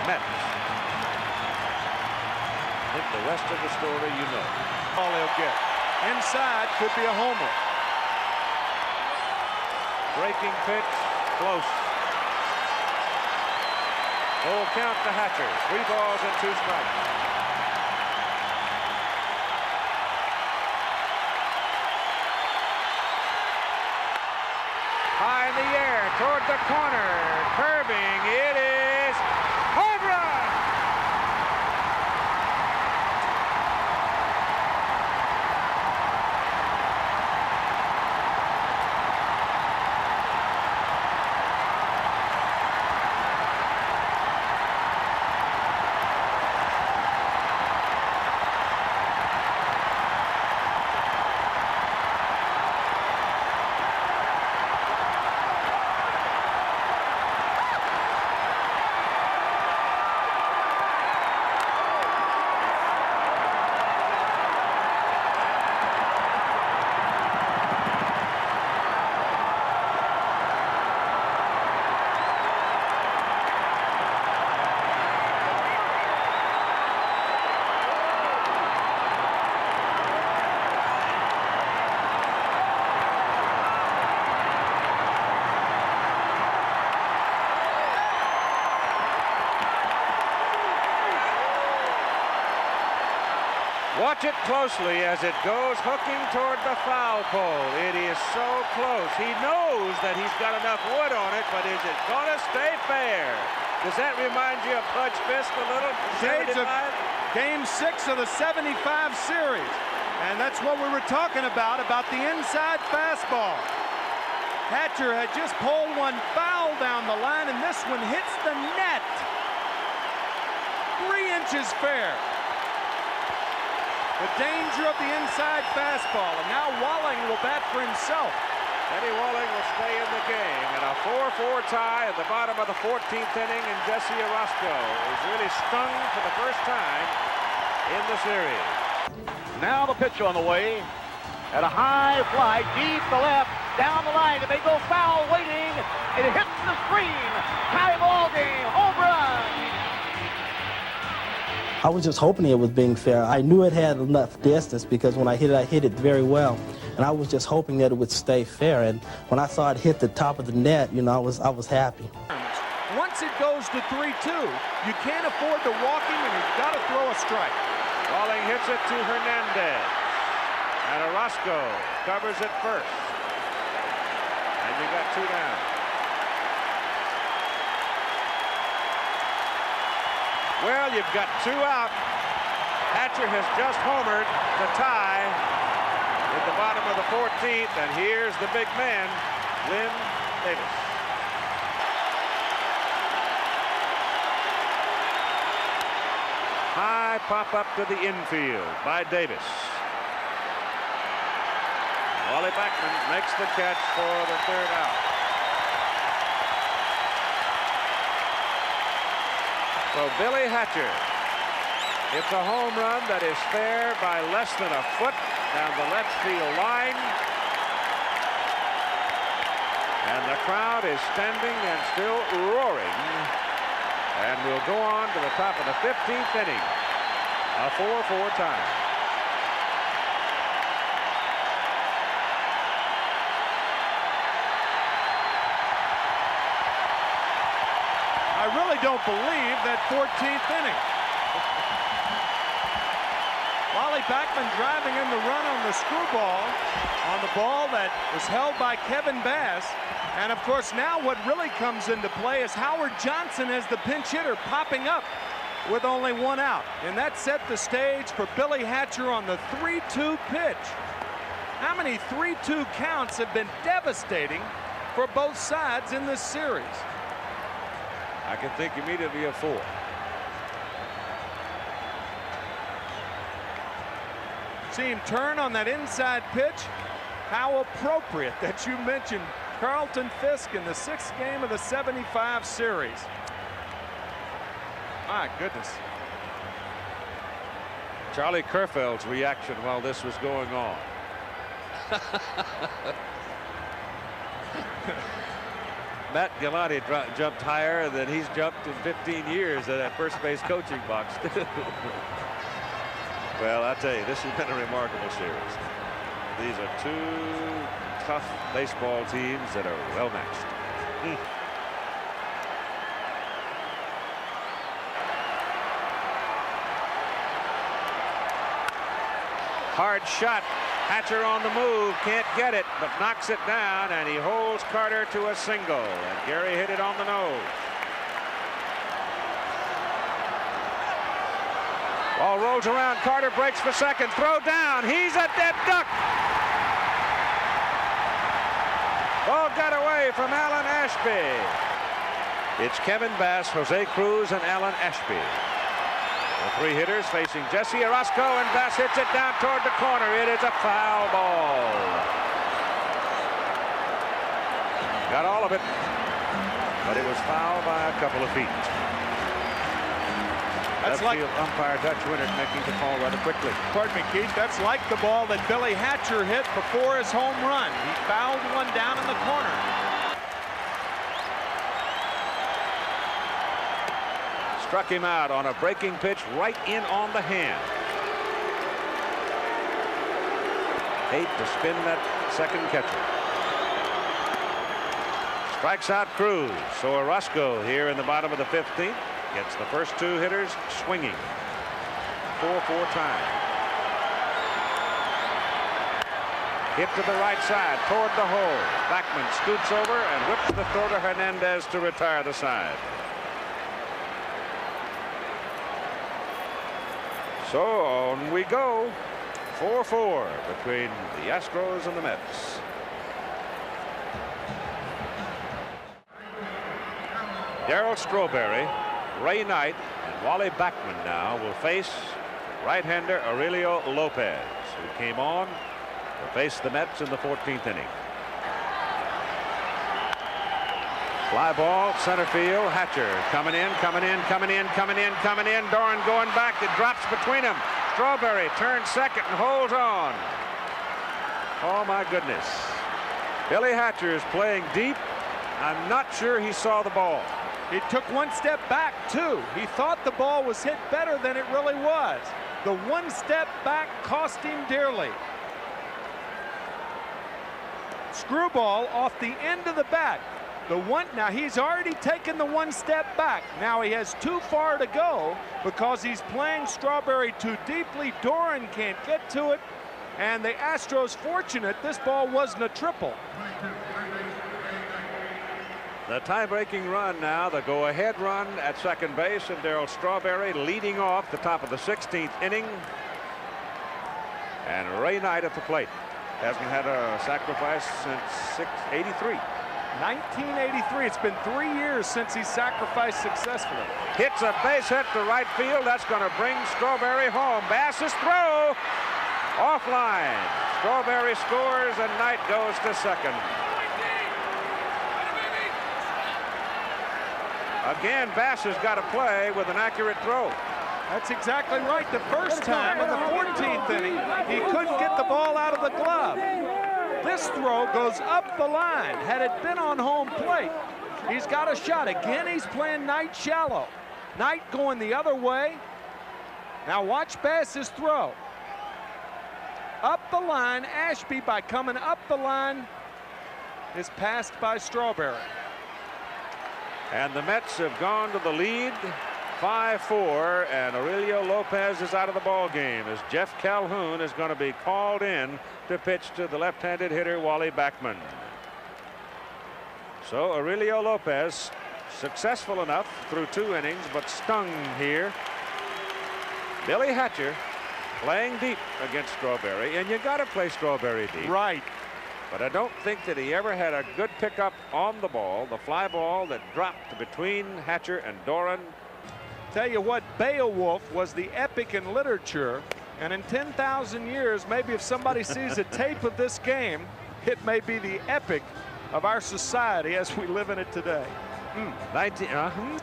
Mets. I think the rest of the story you know. All he'll get. Inside could be a homer. Breaking pitch, close. Full count to Hatcher. 3 balls and 2 strikes. High in the air toward the corner. Curving. It is home run. Watch it closely as it goes hooking toward the foul pole. It is so close. He knows that he's got enough wood on it, but is it going to stay fair? Does that remind you of Bud's fist a little? Shades of Game 6 of the '75 series. And that's what we were talking about the inside fastball. Hatcher had just pulled one foul down the line, and this one hits the net. 3 inches fair. The danger of the inside fastball, and now Walling will bat for himself. Eddie Walling will stay in the game, and a 4-4 tie at the bottom of the 14th inning, and Jesse Orosco is really stung for the first time in the series. Now the pitch on the way, at a high fly, deep to left, down the line, it may go foul, waiting, it hits the screen, tie ball game, home run! I was just hoping it was being fair. I knew it had enough distance because when I hit it very well. And I was just hoping that it would stay fair. And when I saw it hit the top of the net, you know, I was happy. Once it goes to 3-2, you can't afford to walk him, and you've got to throw a strike. Walling hits it to Hernandez. And Orosco covers it first. And you got 2 down. Well, you've got 2 out. Hatcher has just homered to tie at the bottom of the 14th, and here's the big man, Lynn Davis. High pop up to the infield by Davis. Wally Backman makes the catch for the 3rd out. So Billy Hatcher It's a home run that is fair by less than a foot down the left field line. And the crowd is standing and still roaring. And we'll go on to the top of the 15th inning. A 4-4 tie. I really don't believe that 14th inning. Wally Backman driving in the run on the screwball on the ball that was held by Kevin Bass. And of course now what really comes into play is Howard Johnson as the pinch hitter popping up with only one out. And that set the stage for Billy Hatcher on the 3-2 pitch. How many 3-2 counts have been devastating for both sides in this series? I can think immediately of 4. See him turn on that inside pitch. How appropriate that you mentioned Carlton Fisk in the 6th game of the 75 series. My goodness. Charlie Kerfeld's reaction while this was going on. Matt Galante jumped higher than he's jumped in 15 years at that first base coaching box. Well, I tell you, this has been a remarkable series. These are 2 tough baseball teams that are well matched. Hard shot. Hatcher on the move, can't get it, but knocks it down, and he holds Carter to a single, and Gary hit it on the nose. Ball rolls around. Carter breaks for second. Throw down. He's a dead duck. Ball got away from Alan Ashby. It's Kevin Bass, Jose Cruz, and Alan Ashby. The 3 hitters facing Jesse Orozco, and Bass hits it down toward the corner. It is a foul ball. Got all of it, but it was fouled by a couple of feet. That's like umpire Dutch Winnert making the call rather quickly. Pardon me, Keith. That's like the ball that Billy Hatcher hit before his home run. He fouled one down in the corner. Struck him out on a breaking pitch right in on the hand. 8 to spin that second catcher. Strikes out Cruz. So Orozco here in the bottom of the 15th. Gets the first 2 hitters swinging. 4-4 tie. Hit to the right side toward the hole. Backman scoots over and whips the throw to Hernandez to retire the side. So on we go. 4-4 between the Astros and the Mets. Darryl Strawberry, Ray Knight, and Wally Backman now will face right-hander Aurelio Lopez, who came on to face the Mets in the 14th inning. Fly ball, center field. Hatcher coming in, coming in, coming in, coming in, coming in. Doran going back. It drops between them. Strawberry turns second and holds on. Oh, my goodness. Billy Hatcher is playing deep. I'm not sure he saw the ball. He took one step back, too. He thought the ball was hit better than it really was. The one step back cost him dearly. Screwball off the end of the bat. Now he's already taken the one step back. Now he has too far to go because he's playing Strawberry too deeply. Doran can't get to it. And the Astros fortunate this ball wasn't a triple. The tie-breaking run now, the go-ahead run at second base, and Darryl Strawberry leading off the top of the 16th inning. And Ray Knight at the plate. Hasn't had a sacrifice since 83. 1983. It's been 3 years since he sacrificed successfully. Hits a base hit to right field. That's going to bring Strawberry home. Bass's throw offline. Strawberry scores and Knight goes to second. Again, Bass has got to play with an accurate throw. That's exactly right. The first time in the 14th inning, he couldn't get the ball out of the glove. This throw goes up the line. Had it been on home plate, he's got a shot. Again, he's playing Knight shallow. Knight going the other way. Now watch Bass's throw. Up the line, Ashby, by coming up the line, is passed by Strawberry. And the Mets have gone to the lead 5-4, and Aurelio Lopez is out of the ball game as Jeff Calhoun is going to be called in to pitch to the left-handed hitter Wally Backman. So Aurelio Lopez successful enough through 2 innings, but stung here. Billy Hatcher playing deep against Strawberry, and you got to play Strawberry deep. Right. But I don't think that he ever had a good pickup on the ball. The fly ball that dropped between Hatcher and Doran. Tell you what, Beowulf was the epic in literature, and in 10,000 years, maybe if somebody sees a tape of this game, it may be the epic of our society as we live in it today.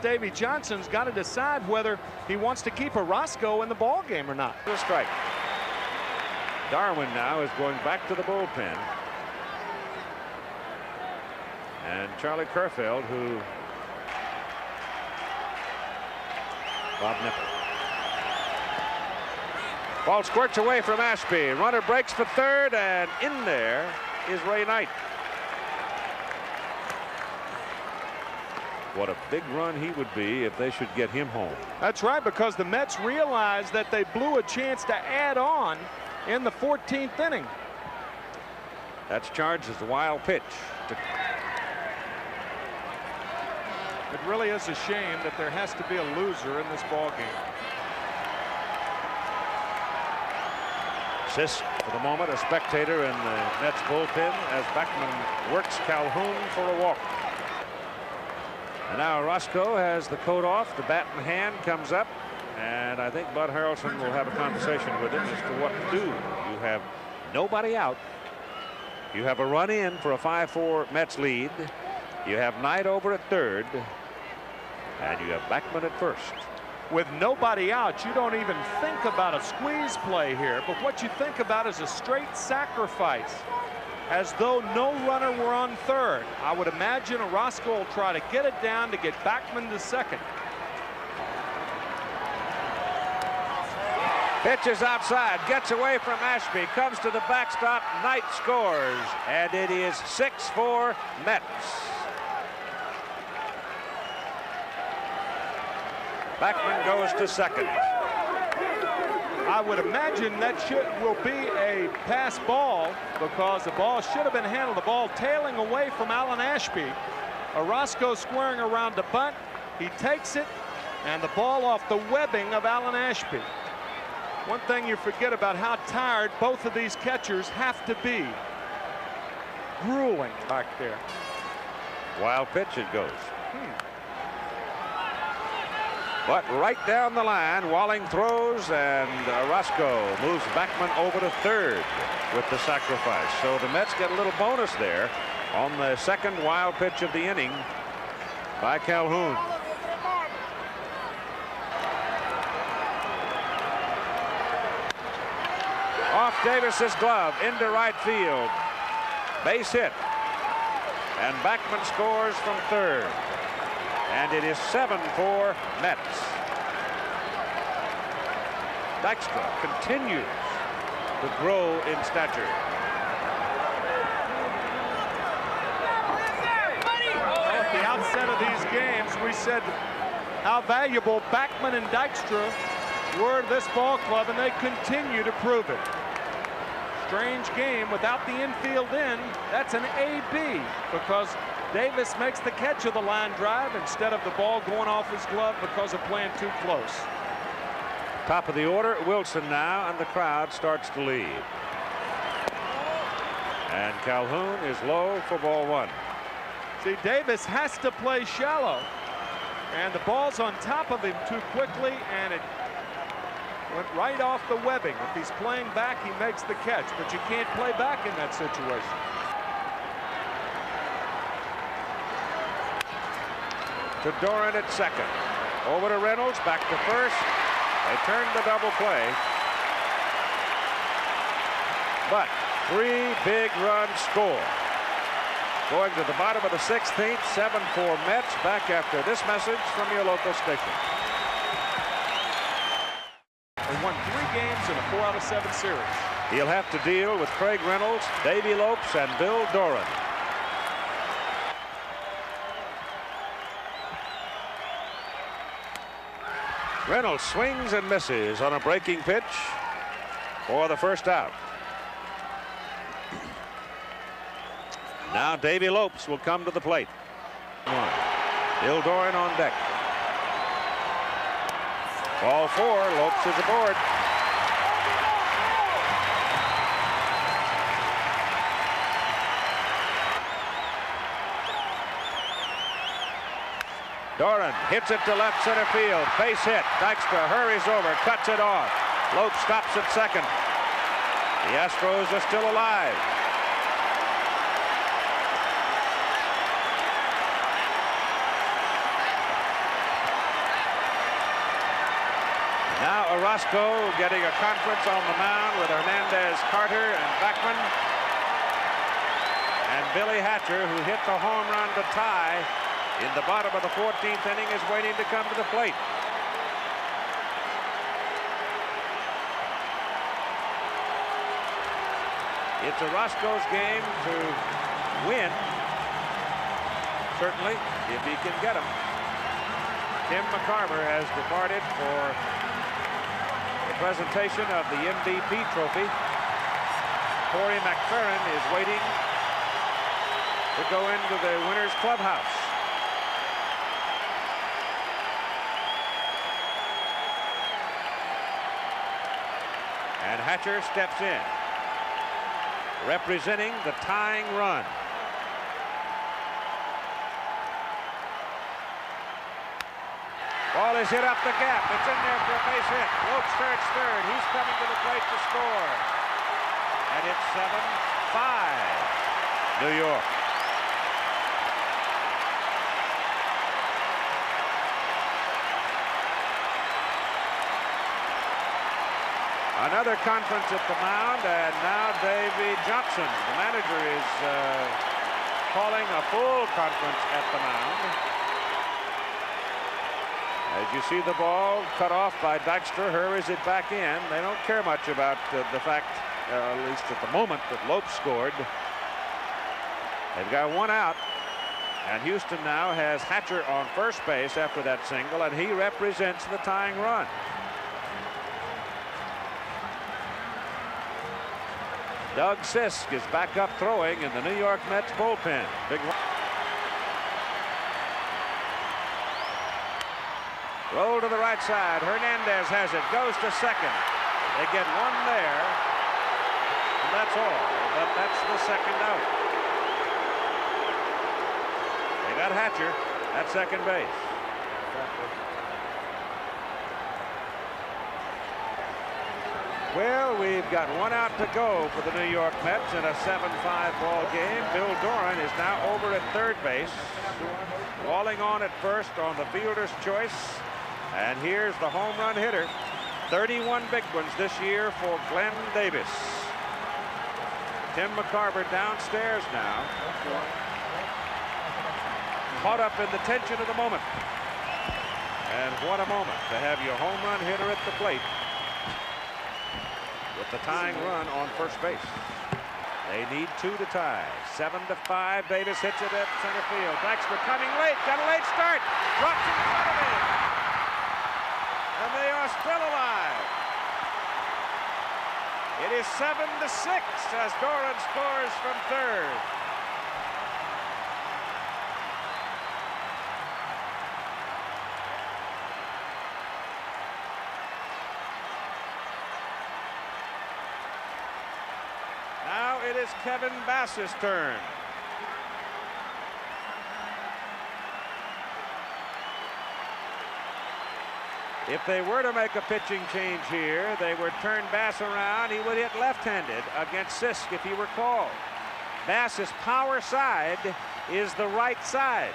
Davy Johnson's got to decide whether he wants to keep Orozco in the ball game or not. The strike. Darwin now is going back to the bullpen. And Charlie Kerfeld, who Bob Nipple. Ball squirts away from Ashby. Runner breaks for third, and in there is Ray Knight. What a big run he would be if they should get him home. That's right, because the Mets realized that they blew a chance to add on in the 14th inning. That's charged as the wild pitch. It really is a shame that there has to be a loser in this ball game. Sisk, for the moment, a spectator in the Mets bullpen as Backman works Calhoun for a walk. And now Orozco has the coat off. The bat in hand comes up. And I think Bud Harrelson will have a conversation with him as to what to do. You have nobody out. You have a run in for a 5-4 Mets lead. You have Knight over at third. And you have Backman at first. With nobody out, you don't even think about a squeeze play here. But what you think about is a straight sacrifice, as though no runner were on third. I would imagine Orozco will try to get it down to get Backman to second. Pitches outside, gets away from Ashby, comes to the backstop. Knight scores, and it is 6-4 Mets. Backman goes to second. I would imagine that will be a pass ball, because the ball should have been handled. The ball tailing away from Alan Ashby. Orozco squaring around the bunt. He takes it, and the ball off the webbing of Alan Ashby. One thing you forget about how tired both of these catchers have to be. Grueling back there. Wild pitch it goes. But right down the line, Walling throws, and Orozco moves Backman over to third with the sacrifice. So the Mets get a little bonus there on the second wild pitch of the inning by Calhoun. Off Davis's glove into right field. Base hit. And Backman scores from third. And it is 7-4 Mets. Dykstra continues to grow in stature. At the outset of these games, we said how valuable Backman and Dykstra were to this ball club, and they continue to prove it. Strange game without the infield in. That's an AB, because Davis makes the catch of the line drive instead of the ball going off his glove because of playing too close. Top of the order, Wilson now, and the crowd starts to leave. And Calhoun is low for ball one. See, Davis has to play shallow, and the ball's on top of him too quickly, and it went right off the webbing. If he's playing back, he makes the catch, but you can't play back in that situation. To Doran at second. Over to Reynolds, back to first. They turned the double play. But 3 big runs scored. Going to the bottom of the 16th, 7-4 Mets. Back after this message from your local station. They won 3 games in a 4 out of 7 series. He'll have to deal with Craig Reynolds, Davey Lopes, and Bill Doran. Reynolds swings and misses on a breaking pitch for the first out. Now Davey Lopes will come to the plate. Bill Doran on deck. Ball 4. Lopes is aboard. Doran hits it to left center field. Base hit. Dykstra hurries over, cuts it off. Lopes stops at second. The Astros are still alive. Now Orozco getting a conference on the mound with Hernandez, Carter, and Beckman. And Billy Hatcher, who hit the home run to tie in the bottom of the 14th inning, is waiting to come to the plate. It's Orozco's game to win, certainly, if he can get them. Tim McCarver has departed for the presentation of the MVP trophy. Corey McFerrin is waiting to go into the winner's clubhouse. And Hatcher steps in, representing the tying run. Ball is hit up the gap. It's in there for a base hit. Lopes starts third. He's coming to the plate to score. And it's 7-5 New York. Another conference at the mound, and now Davey Johnson, the manager, is calling a full conference at the mound. As you see the ball cut off by Dykstra, hurries it back in. They don't care much about the fact, at least at the moment, that Lopes scored. They've got 1 out, and Houston now has Hatcher on first base after that single, and he represents the tying run. Doug Sisk is back up throwing in the New York Mets bullpen. Big roll to the right side. Hernandez has it. Goes to second. They get 1 there. And that's all. But that's the second out. They got Hatcher at second base. Well, we've got 1 out to go for the New York Mets in a 7-5 ball game. Bill Doran is now over at third base. Walling on at first on the fielder's choice. And here's the home run hitter. 31 big ones this year for Glenn Davis. Tim McCarver downstairs now. Caught up in the tension of the moment. And what a moment to have your home run hitter at the plate with the tying run on first base. They need 2 to tie. 7-5. Davis hits it at center field. Dykstra coming late. Got a late start. Drops in front of him. And they are still alive. It is 7-6 as Doran scores from third. It is Kevin Bass's turn. If they were to make a pitching change here, they would turn Bass around. He would hit left-handed against Sisk, if you recall. Bass's power side is the right side.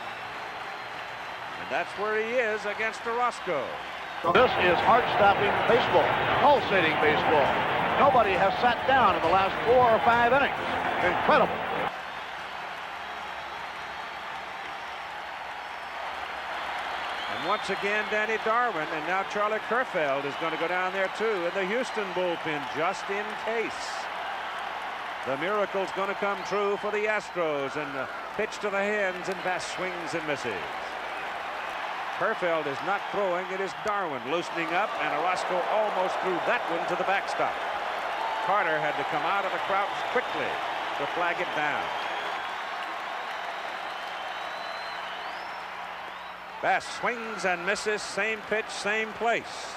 And that's where he is against Orozco. This is heart-stopping baseball, pulsating baseball. Nobody has sat down in the last 4 or 5 innings. Incredible. And once again, Danny Darwin, and now Charlie Kerfeld is going to go down there too in the Houston bullpen, just in case. The miracle's going to come true for the Astros, and the pitch to the hands, and Bass swings and misses. Kerfeld is not throwing. It is Darwin loosening up, and Orozco almost threw that one to the backstop. Carter had to come out of the crouch quickly to flag it down. Bass swings and misses. Same pitch, same place.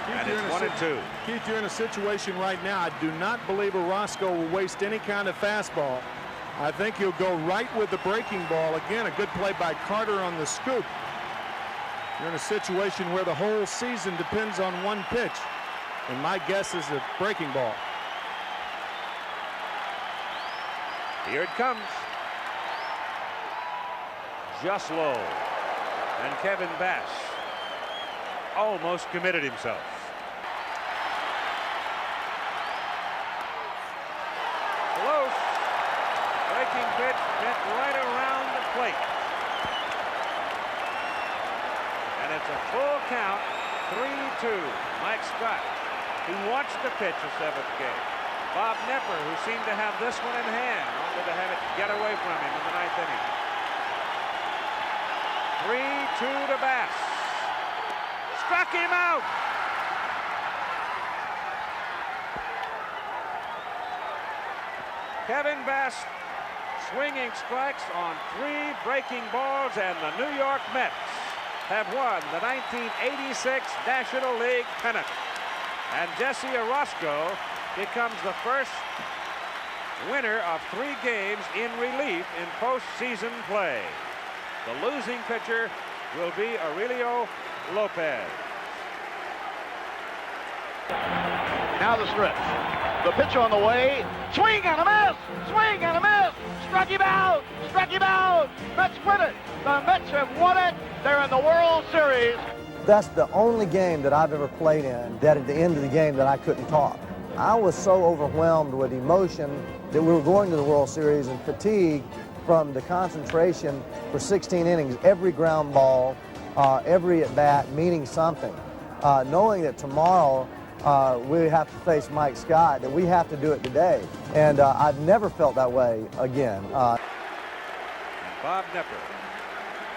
And it's 1-2. Keith, you're in a situation right now. I do not believe Orozco will waste any kind of fastball. I think he'll go right with the breaking ball. Again, a good play by Carter on the scoop. You're in a situation where the whole season depends on one pitch. And my guess is a breaking ball. Here it comes. Just low. And Kevin Bass almost committed himself. Close. Breaking pitch hit right around the plate. And it's a full count, 3-2. Mike Scott, who watched the pitch the 7th game. Bob Nepper, who seemed to have this one in hand, only to have it get away from him in the 9th inning. 3-2 to Bass. Struck him out. Kevin Bass swinging strikes on 3 breaking balls, and the New York Mets have won the 1986 National League pennant. And Jesse Orozco becomes the first winner of 3 games in relief in postseason play. The losing pitcher will be Aurelio Lopez. Now the stretch. The pitch on the way. Swing and a miss! Swing and a miss! Struck him out! Struck him out! Mets win it! The Mets have won it! They're in the World Series. That's the only game that I've ever played in that at the end of the game that I couldn't talk. I was so overwhelmed with emotion that we were going to the World Series and fatigue from the concentration for 16 innings, every ground ball, every at-bat meaning something. Knowing that tomorrow we have to face Mike Scott, that we have to do it today. And I've never felt that way again. Bob Nepper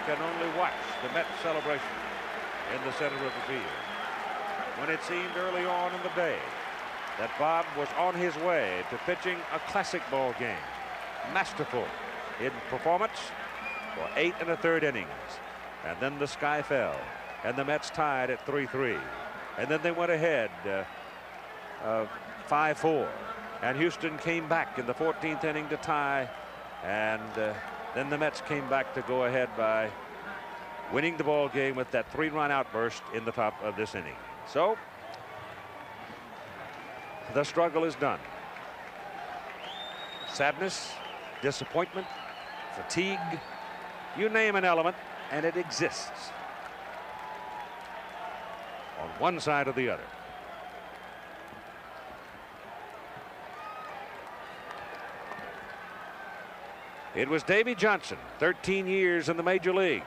can only watch the Mets celebration in the center of the field. When it seemed early on in the day that Bob was on his way to pitching a classic ball game, masterful in performance for 8 1/3 innings. And then the sky fell, and the Mets tied at 3-3. And then they went ahead 5-4. And Houston came back in the 14th inning to tie. And then the Mets came back to go ahead by winning the ball game with that 3-run outburst in the top of this inning. So the struggle is done. Sadness, disappointment, fatigue, you name an element, and it exists on one side or the other. It was Davy Johnson, 13 years in the major leagues.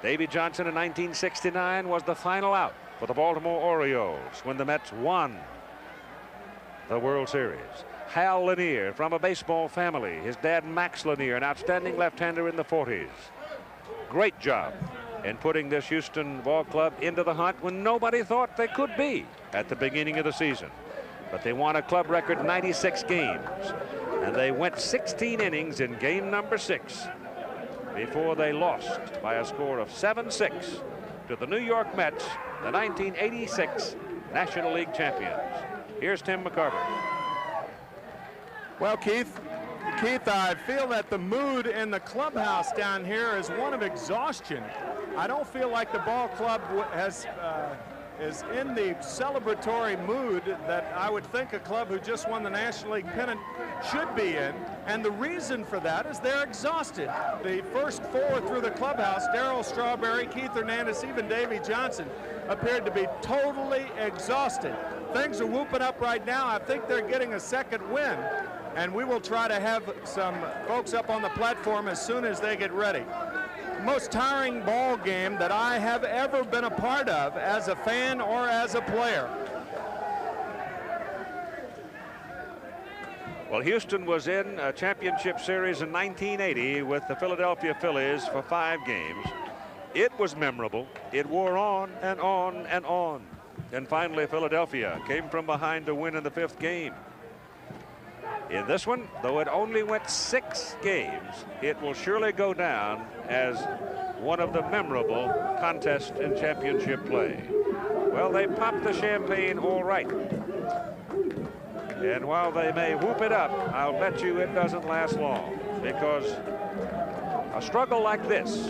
Davy Johnson in 1969 was the final out for the Baltimore Orioles when the Mets won the World Series. Hal Lanier, from a baseball family. His dad, Max Lanier, an outstanding left-hander in the 40s. Great job in putting this Houston ball club into the hunt when nobody thought they could be at the beginning of the season. But they won a club record 96 games. And they went 16 innings in game number 6 before they lost by a score of 7-6 to the New York Mets, the 1986 National League champions. Here's Tim McCarver. Well, Keith, I feel that the mood in the clubhouse down here is one of exhaustion. I don't feel like the ball club has is in the celebratory mood that I would think a club who just won the National League pennant should be in. And the reason for that is they're exhausted. The first four through the clubhouse, Darryl Strawberry, Keith Hernandez, even Davey Johnson, appeared to be totally exhausted. Things are whooping up right now. I think they're getting a second win. And we will try to have some folks up on the platform as soon as they get ready. Most tiring ball game that I have ever been a part of as a fan or as a player. Well, Houston was in a championship series in 1980 with the Philadelphia Phillies for 5 games. It was memorable. It wore on and on and on. And finally, Philadelphia came from behind to win in the 5th game. In this one, though it only went 6 games, it will surely go down as one of the memorable contests in championship play. Well, they popped the champagne all right. And while they may whoop it up, I'll bet you it doesn't last long, because a struggle like this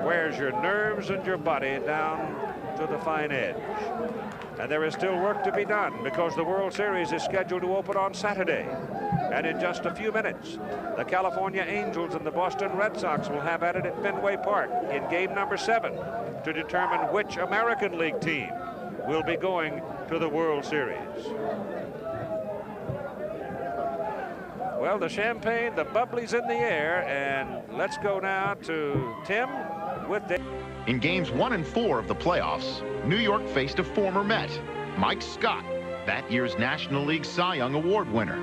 wears your nerves and your body down to the fine edge. And there is still work to be done, because the World Series is scheduled to open on Saturday. And in just a few minutes, the California Angels and the Boston Red Sox will have at it at Fenway Park in game number 7 to determine which American League team will be going to the World Series. Well, the champagne, the bubbly's in the air, and let's go now to Tim with the... In games 1 and 4 of the playoffs, New York faced a former Met, Mike Scott, that year's National League Cy Young Award winner.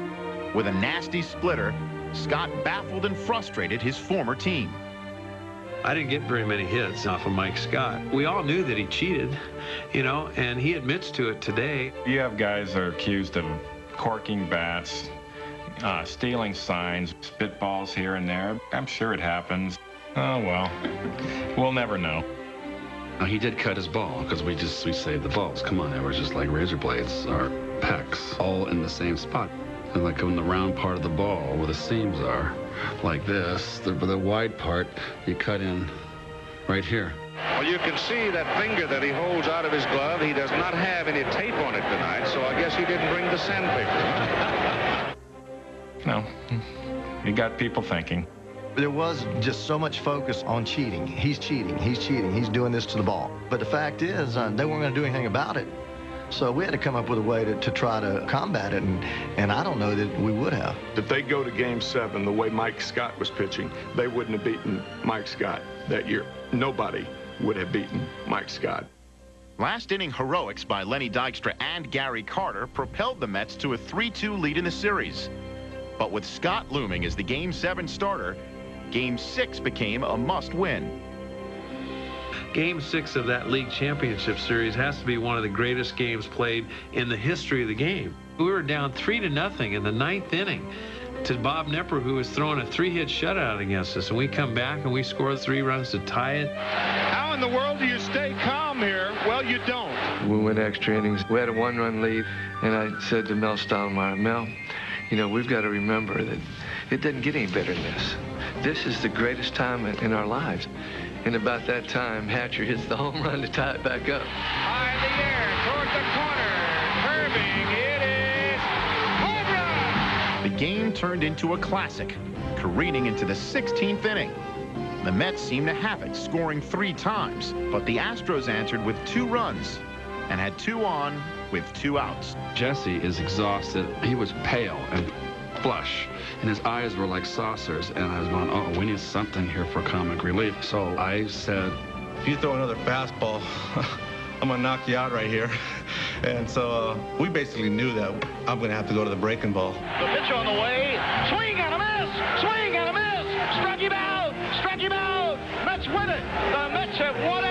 With a nasty splitter, Scott baffled and frustrated his former team. I didn't get very many hits off of Mike Scott. We all knew that he cheated, you know, and he admits to it today. You have guys that are accused of corking bats, stealing signs, spitballs here and there. I'm sure it happens. Oh, well, we'll never know. He did cut his ball, because we saved the balls. Come on, they were just like razor blades, or pecs, all in the same spot. And like in the round part of the ball where the seams are, like this, the wide part, you cut in right here. Well, you can see that finger that he holds out of his glove. He does not have any tape on it tonight, so I guess he didn't bring the sandpaper. No, you got people thinking. There was just so much focus on cheating. He's cheating, he's cheating, he's doing this to the ball. But the fact is, they weren't going to do anything about it. So we had to come up with a way to try to combat it, and I don't know that we would have. If they go to Game 7 the way Mike Scott was pitching, they wouldn't have beaten Mike Scott that year. Nobody would have beaten Mike Scott. Last inning heroics by Lenny Dykstra and Gary Carter propelled the Mets to a 3-2 lead in the series. But with Scott looming as the Game 7 starter, Game 6 became a must-win. Game 6 of that league championship series has to be one of the greatest games played in the history of the game. We were down 3-0 in the 9th inning to Bob Knepper, who was throwing a 3-hit shutout against us, and we come back and we score 3 runs to tie it. How in the world do you stay calm here? Well, you don't. We went extra innings. We had a 1-run lead, and I said to Mel Stottlemyre, Mel, you know, we've got to remember that it doesn't get any better than this. This is the greatest time in our lives. And about that time, Hatcher hits the home run to tie it back up. High in the air, toward the corner, curving, it is home run! The game turned into a classic, careening into the 16th inning. The Mets seemed to have it, scoring 3 times, but the Astros answered with 2 runs and had 2 on with 2 outs. Jesse is exhausted. He was pale and flush, and his eyes were like saucers, and I was going, oh, we need something here for comic relief. So I said, if you throw another fastball, I'm gonna knock you out right here. And so we basically knew that I'm gonna have to go to the breaking ball. The pitch on the way, swing and a miss, swing and a miss, struck him out, Mets win it, the Mets have won it.